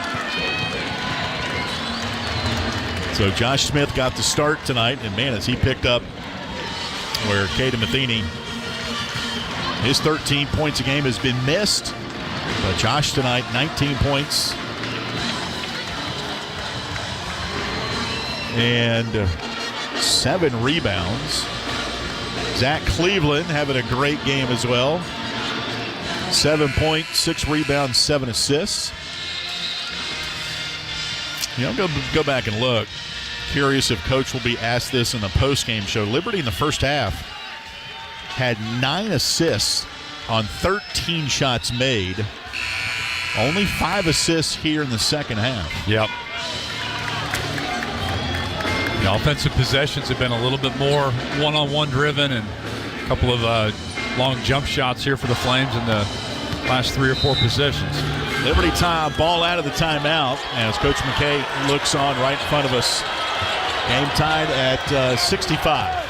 Speaker 1: So Josh Smith got the start tonight, and man, as he picked up where Caden Matheny, his 13 points a game has been missed. But Josh tonight, 19 points. And 7 rebounds. Zach Cleveland having a great game as well. 7 points, 6 rebounds, 7 assists. You know, go back and look. Curious if Coach will be asked this in the postgame show. Liberty in the first half had 9 assists on 13 shots made. Only 5 assists here in the second half.
Speaker 11: Yep. The offensive possessions have been a little bit more one-on-one driven, and a couple of long jump shots here for the Flames in the last 3 or 4 possessions.
Speaker 1: Liberty ball out of the timeout as Coach McKay looks on right in front of us. Game tied at 65.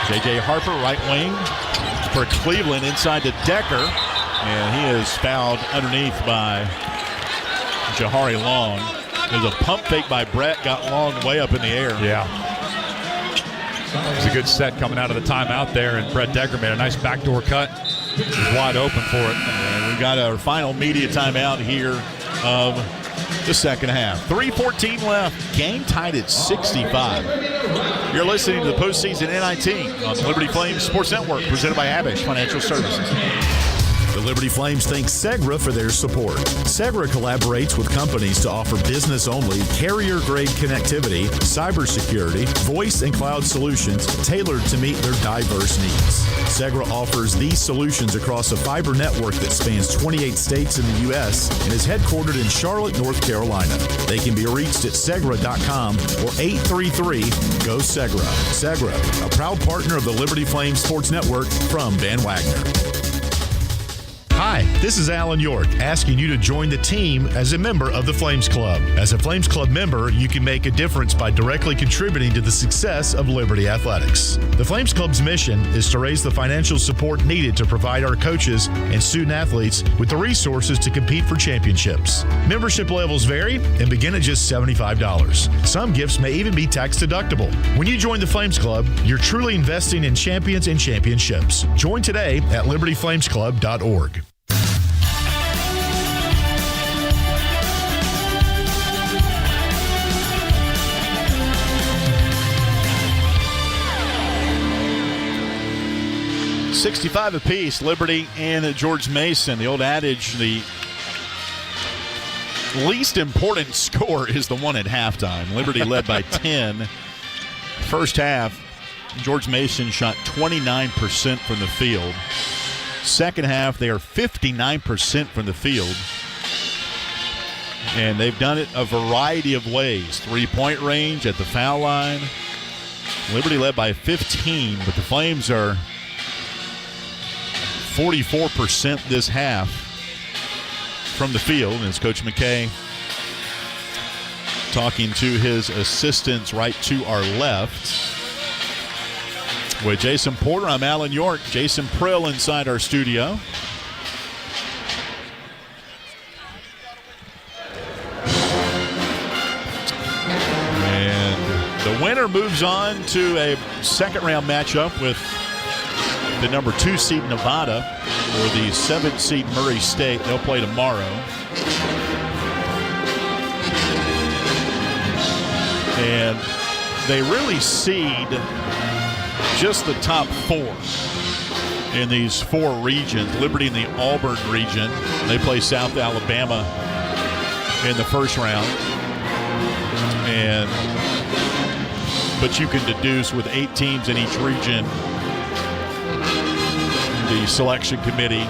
Speaker 1: J.J. Harper, right wing for Cleveland, inside to Decker. And he is fouled underneath by Jahari Long. There's a pump fake by Brett, got Long way up in the air.
Speaker 11: Yeah. It was a good set coming out of the timeout there, and Brett Decker made a nice backdoor cut. He was wide open for it.
Speaker 1: And we got our final media timeout here of the second half. 3:14 left. Game tied at 65. You're listening to the postseason NIT on the Liberty Flames Sports Network, presented by Abish Financial Services.
Speaker 14: The Liberty Flames thank Segra for their support. Segra collaborates with companies to offer business-only, carrier-grade connectivity, cybersecurity, voice and cloud solutions tailored to meet their diverse needs. Segra offers these solutions across a fiber network that spans 28 states in the U.S. and is headquartered in Charlotte, North Carolina. They can be reached at Segra.com or 833-GO-SEGRA. Segra, a proud partner of the Liberty Flames Sports Network from Van Wagner. Hi, this is Alan York, asking you to join the team as a member of the Flames Club. As a Flames Club member, you can make a difference by directly contributing to the success of Liberty Athletics. The Flames Club's mission is to raise the financial support needed to provide our coaches and student athletes with the resources to compete for championships. Membership levels vary and begin at just $75. Some gifts may even be tax deductible. When you join the Flames Club, you're truly investing in champions and championships. Join today at libertyflamesclub.org.
Speaker 1: $65 apiece, Liberty and George Mason. The old adage, the least important score is the one at halftime. Liberty led by 10. First half, George Mason shot 29% from the field. Second half, they are 59% from the field. And they've done it a variety of ways. Three-point range, at the foul line. Liberty led by 15, but the Flames are 44% this half from the field. And it's Coach McKay talking to his assistants right to our left. With Jason Porter, I'm Alan York. Jason Prill inside our studio. And the winner moves on to a second-round matchup with the number 2 seed Nevada or the 7th seed Murray State. They'll play tomorrow. And they really seed just the top 4 in these 4 regions. Liberty in the Auburn region. They play South Alabama in the first round. But you can deduce with 8 teams in each region, the selection committee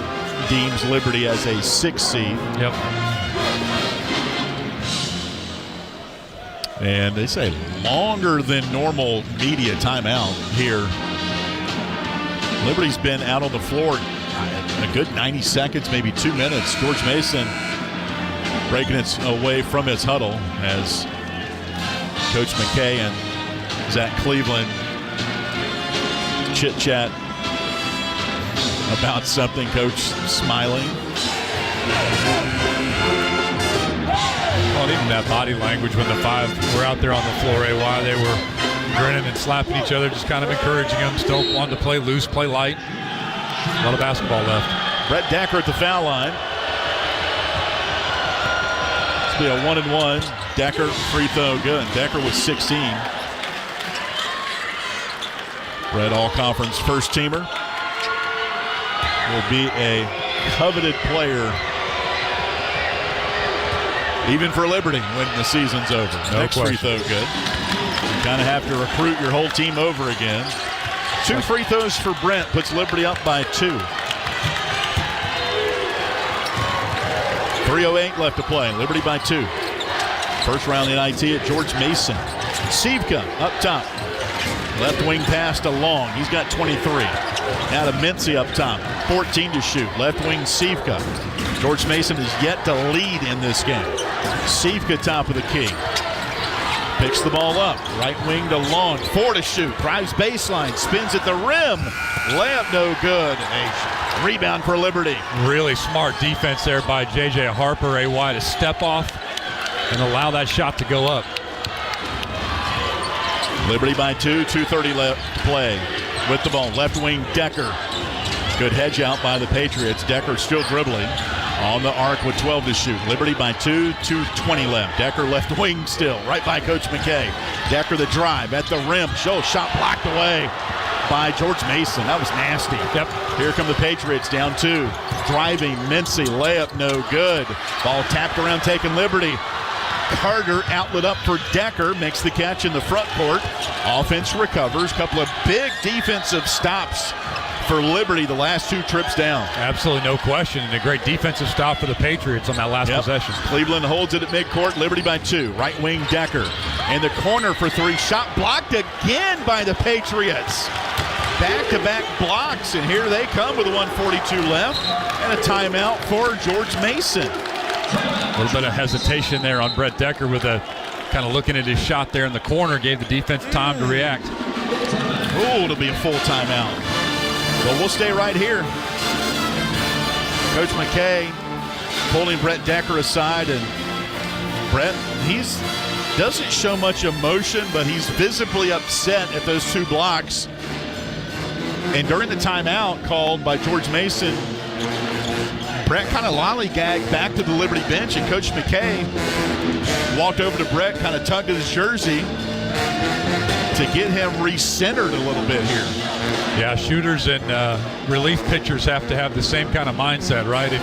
Speaker 1: deems Liberty as a 6th seed.
Speaker 11: Yep.
Speaker 1: And they say longer than normal media timeout here. Liberty's been out on the floor a good 90 seconds, maybe 2 minutes. George Mason breaking it away from his huddle as Coach McKay and Zach Cleveland chit-chat about something. Coach smiling.
Speaker 11: Well, even that body language when the 5 were out there on the floor, AY, they were grinning and slapping each other, just kind of encouraging them, still wanting to play loose, play light. A lot of basketball left.
Speaker 1: Brett Decker at the foul line. This will be a 1-and-1. Decker, free throw, good. Decker with 16. Brett, all-conference first-teamer. Will be a coveted player even for Liberty when the season's over. Next free throw good. You kind of have to recruit your whole team over again. 2 free throws for Brent puts Liberty up by 2. 3:08 left to play. Liberty by 2. First round NIT at George Mason. Sivka up top. Left wing pass to Long. He's got 23. Now to Mincy up top. 14 to shoot. Left wing Sivka. George Mason is yet to lead in this game. Sivka top of the key. Picks the ball up. Right wing to Long. 4 to shoot. Drives baseline. Spins at the rim. Layup no good. A rebound for Liberty.
Speaker 11: Really smart defense there by J.J. Harper, AY, to step off and allow that shot to go up.
Speaker 1: Liberty by 2. 2:30 left to play. With the ball. Left wing Decker. Good hedge out by the Patriots. Decker still dribbling. On the arc with 12 to shoot. Liberty by 2. 2:20 left. Decker left wing still. Right by Coach McKay. Decker the drive at the rim. Shot blocked away by George Mason. That was nasty.
Speaker 11: Yep.
Speaker 1: Here come the Patriots down 2. Driving, Mincy, layup no good. Ball tapped around, taking Liberty. Carter outlet up for Decker, makes the catch in the front court. Offense recovers. Couple of big defensive stops for Liberty the last 2 trips down.
Speaker 11: Absolutely no question, and a great defensive stop for the Patriots on that last possession.
Speaker 1: Cleveland holds it at midcourt. Liberty by 2. Right wing Decker in the corner for 3. Shot blocked again by the Patriots. Back-to-back blocks, and here they come with a 1:42 left and a timeout for George Mason.
Speaker 11: A little bit of hesitation there on Brett Decker with a kind of looking at his shot there in the corner, gave the defense time to react.
Speaker 1: Oh, it'll be a full timeout. Well, we'll stay right here. Coach McKay pulling Brett Decker aside, and Brett, doesn't show much emotion, but he's visibly upset at those 2 blocks. And during the timeout called by George Mason, Brett kind of lollygagged back to the Liberty bench, and Coach McKay walked over to Brett, kind of tugged at his jersey to get him recentered a little bit here.
Speaker 11: Yeah, shooters and relief pitchers have to have the same kind of mindset, right? If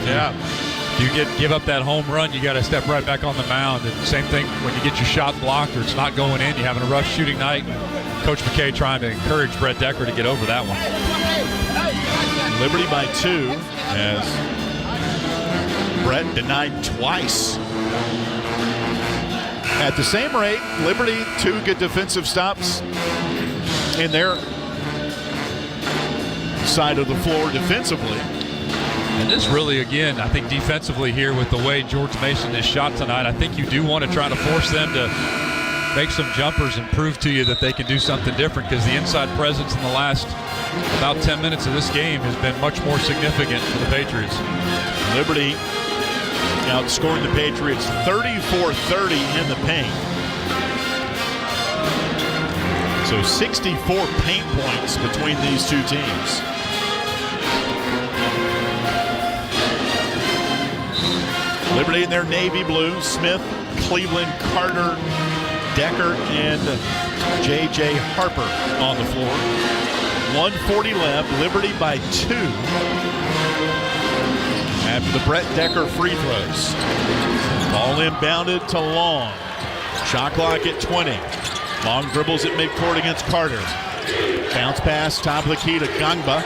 Speaker 11: you give up that home run, you got to step right back on the mound. And same thing when you get your shot blocked or it's not going in, you're having a rough shooting night. Coach McKay trying to encourage Brett Decker to get over that one.
Speaker 1: Liberty by 2 as Brett denied twice. At the same rate, Liberty 2 good defensive stops in their side of the floor defensively.
Speaker 11: And this really, again, I think defensively here with the way George Mason is shot tonight, I think you do want to try to force them to make some jumpers and prove to you that they can do something different, because the inside presence in the last about 10 minutes of this game has been much more significant for the Patriots.
Speaker 1: Liberty outscoring the Patriots 34-30 in the paint. So 64 paint points between these 2 teams. Liberty in their navy blue. Smith, Cleveland, Carter, Decker, and J.J. Harper on the floor. 1:40 left. Liberty by 2. After the Brett Decker free throws. Ball inbounded to Long. Shot clock at 20. Long dribbles at midcourt against Carter. Bounce pass, top of the key to Gangba.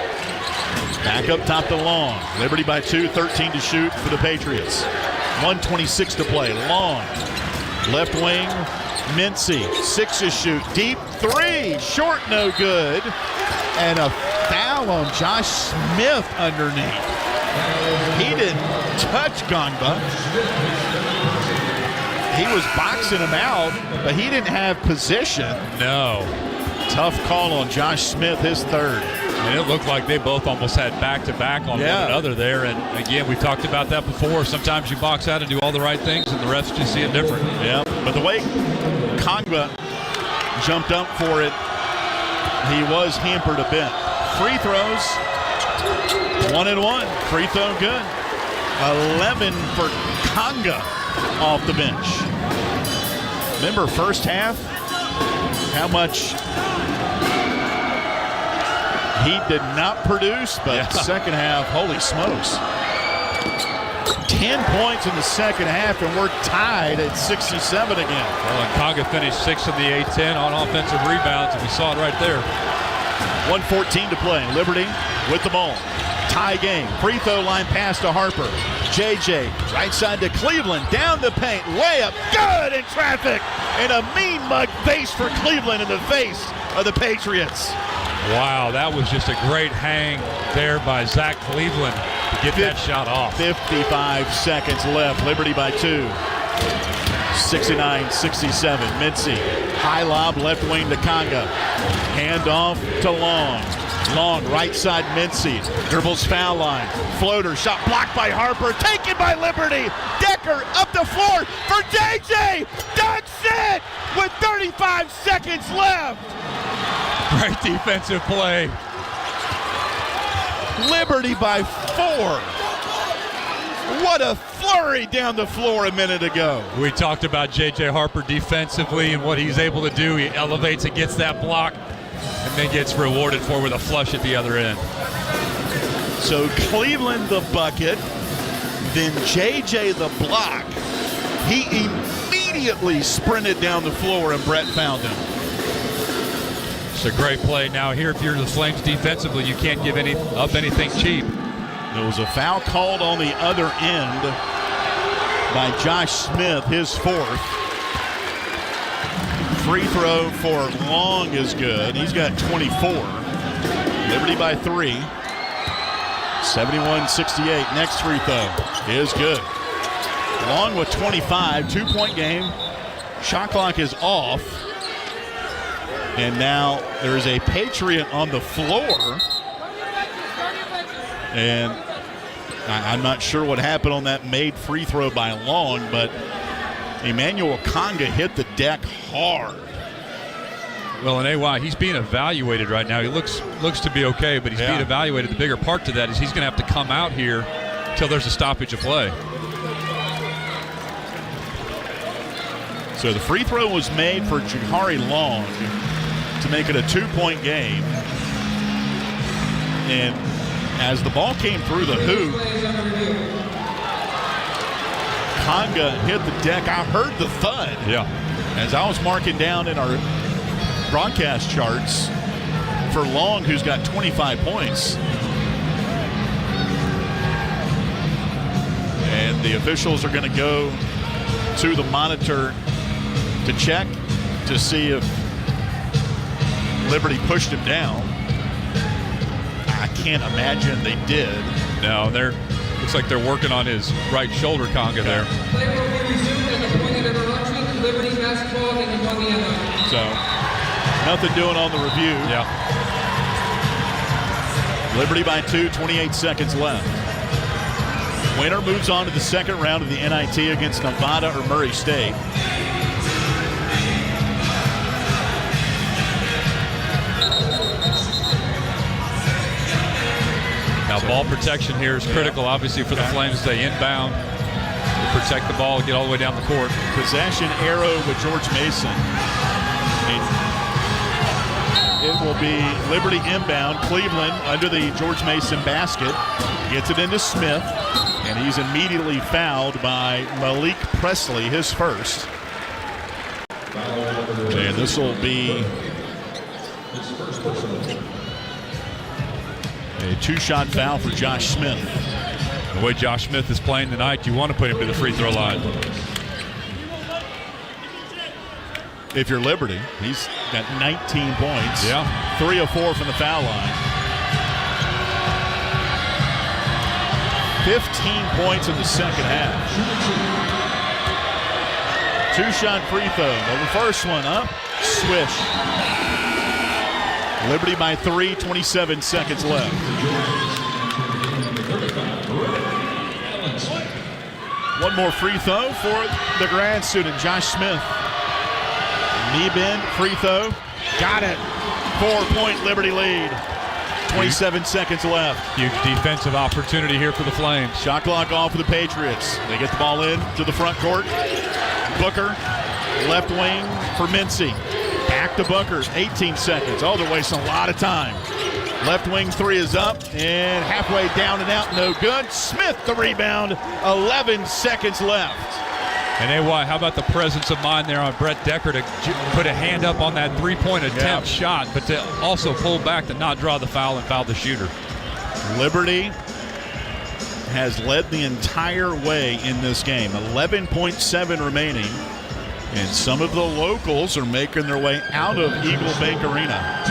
Speaker 1: Back up top to Long. Liberty by 2, 13 to shoot for the Patriots. 1:26 to play. Long. Left wing, Mincy. 6 to shoot. Deep 3. Short, no good. And a foul on Josh Smith underneath. He didn't touch Gangba. He was boxing him out, but he didn't have position.
Speaker 11: No.
Speaker 1: Tough call on Josh Smith, his 3rd.
Speaker 11: And it looked like they both almost had back-to-back on one another there. And, again, we talked about that before. Sometimes you box out and do all the right things, and the refs just see it different.
Speaker 1: Yeah, but the way Gangba jumped up for it, he was hampered a bit. Free throws, 1 and 1. Free throw good. 11 for Gangba off the bench. Remember first half, how much he did not produce, but second half, holy smokes. 10 points in the second half, and we're tied at 67 again.
Speaker 11: Well, and Gangba finished 6th in the A-10 on offensive rebounds, and we saw it right there.
Speaker 1: 1:14 to play. Liberty with the ball. Tie game. Free throw line pass to Harper. JJ, right side to Cleveland. Down the paint. Layup. Good in traffic. And a mean mug base for Cleveland in the face of the Patriots.
Speaker 11: Wow, that was just a great hang there by Zach Cleveland to get that shot off.
Speaker 1: 55 seconds left. Liberty by 2. 69-67. Mincy. High lob, left wing to Gangba. Hand off to Long. Long, right side, Mincy. Dribbles foul line. Floater, shot blocked by Harper. Taken by Liberty. Decker up the floor for JJ. That's it with 35 seconds left.
Speaker 11: Great defensive play.
Speaker 1: Liberty by 4. What a flurry down the floor a minute ago.
Speaker 11: We talked about J.J. Harper defensively and what he's able to do. He elevates and gets that block. and then gets rewarded for with a flush at the other end.
Speaker 1: So Cleveland the bucket, then JJ the block. He immediately sprinted down the floor and Brett found him.
Speaker 11: It's a great play. Now here, if you're the Flames defensively, you can't give up anything cheap.
Speaker 1: There was a foul called on the other end by Josh Smith, his fourth. Free throw for Long is good. He's got 24. Liberty by 3. 71-68. Next free throw is good. Long with 25. 2-point game. Shot clock is off. And now there's a Patriot on the floor. And I'm not sure what happened on that made free throw by Long, but Emmanuel Conga hit the deck hard.
Speaker 11: Well, and AY, he's being evaluated right now. He looks to be okay, but he's being evaluated. The bigger part to that is he's going to have to come out here until there's a stoppage of play.
Speaker 1: So the free throw was made for Jahari Long to make it a 2-point game. And as the ball came through the hoop, Conga hit the deck. I heard the thud.
Speaker 11: Yeah.
Speaker 1: As I was marking down in our broadcast charts for Long, who's got 25 points. And the officials are going to go to the monitor to check to see if Liberty pushed him down. I can't imagine they did.
Speaker 11: No, looks like they're working on his right shoulder, Conga there.
Speaker 1: So, nothing doing on the review.
Speaker 11: Yeah.
Speaker 1: Liberty by 2, 28 seconds left. Winner moves on to the second round of the NIT against Nevada or Murray State.
Speaker 11: Now, ball protection here is critical, obviously, for the Flames to stay inbound, to protect the ball, get all the way down the court.
Speaker 1: Possession arrow with George Mason. It will be Liberty inbound. Cleveland under the George Mason basket. Gets it into Smith, and he's immediately fouled by Malik Presley, his first. And this will be a 2-shot foul for Josh Smith.
Speaker 11: The way Josh Smith is playing tonight, you want to put him to the free throw line.
Speaker 1: If you're Liberty, he's got 19 points.
Speaker 11: Yeah.
Speaker 1: 3 of 4 from the foul line. 15 points in the second half. 2-shot free throw. The first one up. Swish. Liberty by 3, 27 seconds left. One more free throw for the grad student, Josh Smith. Knee bend, free throw. Got it. 4-point Liberty lead. 27 seconds left.
Speaker 11: Huge defensive opportunity here for the Flames.
Speaker 1: Shot clock off for the Patriots. They get the ball in to the front court. Booker, left wing for Mincy. Back to Booker, 18 seconds. Oh, they're wasting a lot of time. Left wing 3 is up and halfway down and out, no good. Smith the rebound, 11 seconds left.
Speaker 11: And AY, how about the presence of mind there on Brett Decker to put a hand up on that three-point attempt shot, but to also pull back to not draw the foul and foul the shooter.
Speaker 1: Liberty has led the entire way in this game. 11.7 remaining. And some of the locals are making their way out of Eagle Bank Arena.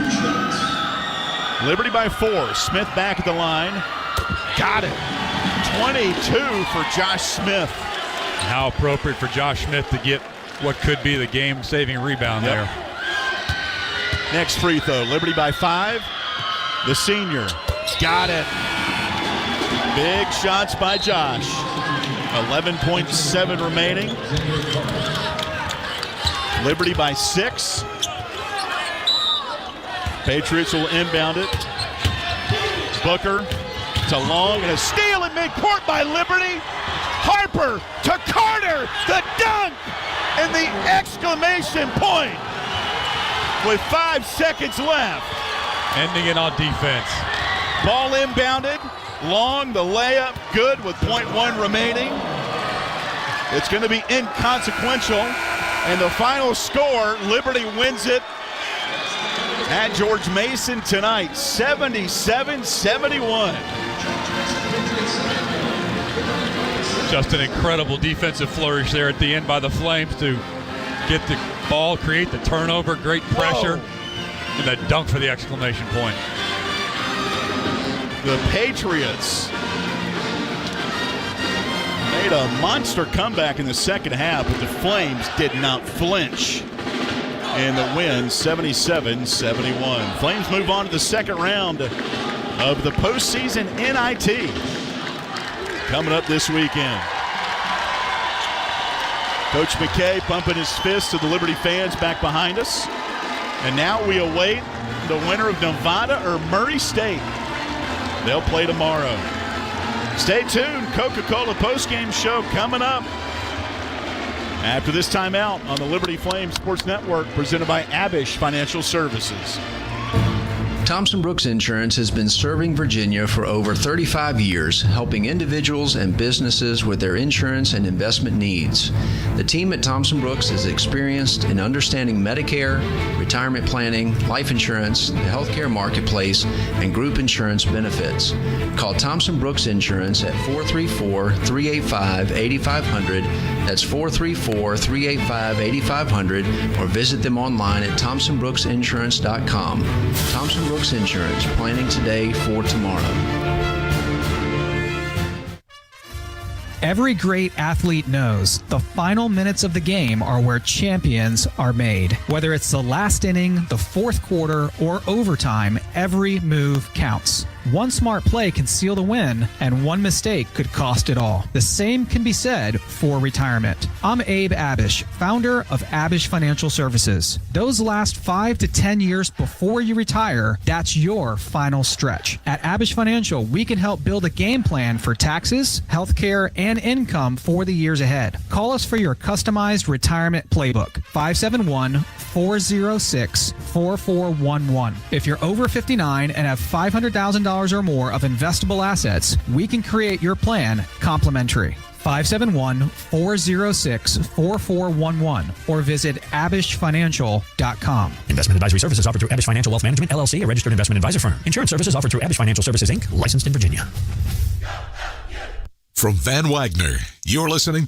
Speaker 1: Liberty by 4. Smith back at the line. Got it. 22 for Josh Smith.
Speaker 11: How appropriate for Josh Smith to get what could be the game-saving rebound there.
Speaker 1: Next free throw. Liberty by 5. The senior. Got it. Big shots by Josh. 11.7 remaining. Liberty by 6. Patriots will inbound it. Booker to Long, and a steal in midcourt by Liberty. Harper to Carter, the dunk, and the exclamation point.
Speaker 17: with 5 seconds left.
Speaker 11: Ending it on defense.
Speaker 17: Ball inbounded. Long, the layup, good with 0.1 remaining. It's going to be inconsequential. And the final score, Liberty wins it at George Mason tonight, 77-71.
Speaker 11: Just an incredible defensive flourish there at the end by the Flames to get the ball, create the turnover, great pressure, and that dunk for the exclamation point.
Speaker 17: The Patriots made a monster comeback in the second half, but the Flames did not flinch. And the win, 77-71. Flames move on to the second round of the postseason NIT. Coming up this weekend. Coach McKay pumping his fist to the Liberty fans back behind us. And now we await the winner of Nevada or Murray State. They'll play tomorrow. Stay tuned. Coca-Cola postgame show coming up after this timeout on the Liberty Flames Sports Network, presented by Abish Financial Services.
Speaker 18: Thompson Brooks Insurance has been serving Virginia for over 35 years, helping individuals and businesses with their insurance and investment needs. The team at Thompson Brooks is experienced in understanding Medicare, retirement planning, life insurance, the healthcare marketplace, and group insurance benefits. Call Thompson Brooks Insurance at 434-385-8500. That's 434-385-8500, or visit them online at thompsonbrooksinsurance.com. Thompson Brooks Insurance, planning today for tomorrow.
Speaker 20: Every great athlete knows the final minutes of the game are where champions are made. Whether it's the last inning, the fourth quarter, or overtime, every move counts. One smart play can seal the win, and one mistake could cost it all. The same can be said for retirement. I'm Abe Abish, founder of Abish Financial Services. Those last 5 to 10 years before you retire, that's your final stretch. At Abish Financial, we can help build a game plan for taxes, healthcare, and income for the years ahead. Call us for your customized retirement playbook, 571-406-4411. If you're over 59 and have $500,000 or more of investable assets, we can create your plan complimentary. 571-406-4411 or visit abishfinancial.com.
Speaker 24: Investment advisory services offered through Abish Financial Wealth Management, LLC, a registered investment advisor firm. Insurance services offered through Abish Financial Services, Inc., licensed in Virginia.
Speaker 2: From Van Wagner, you're listening to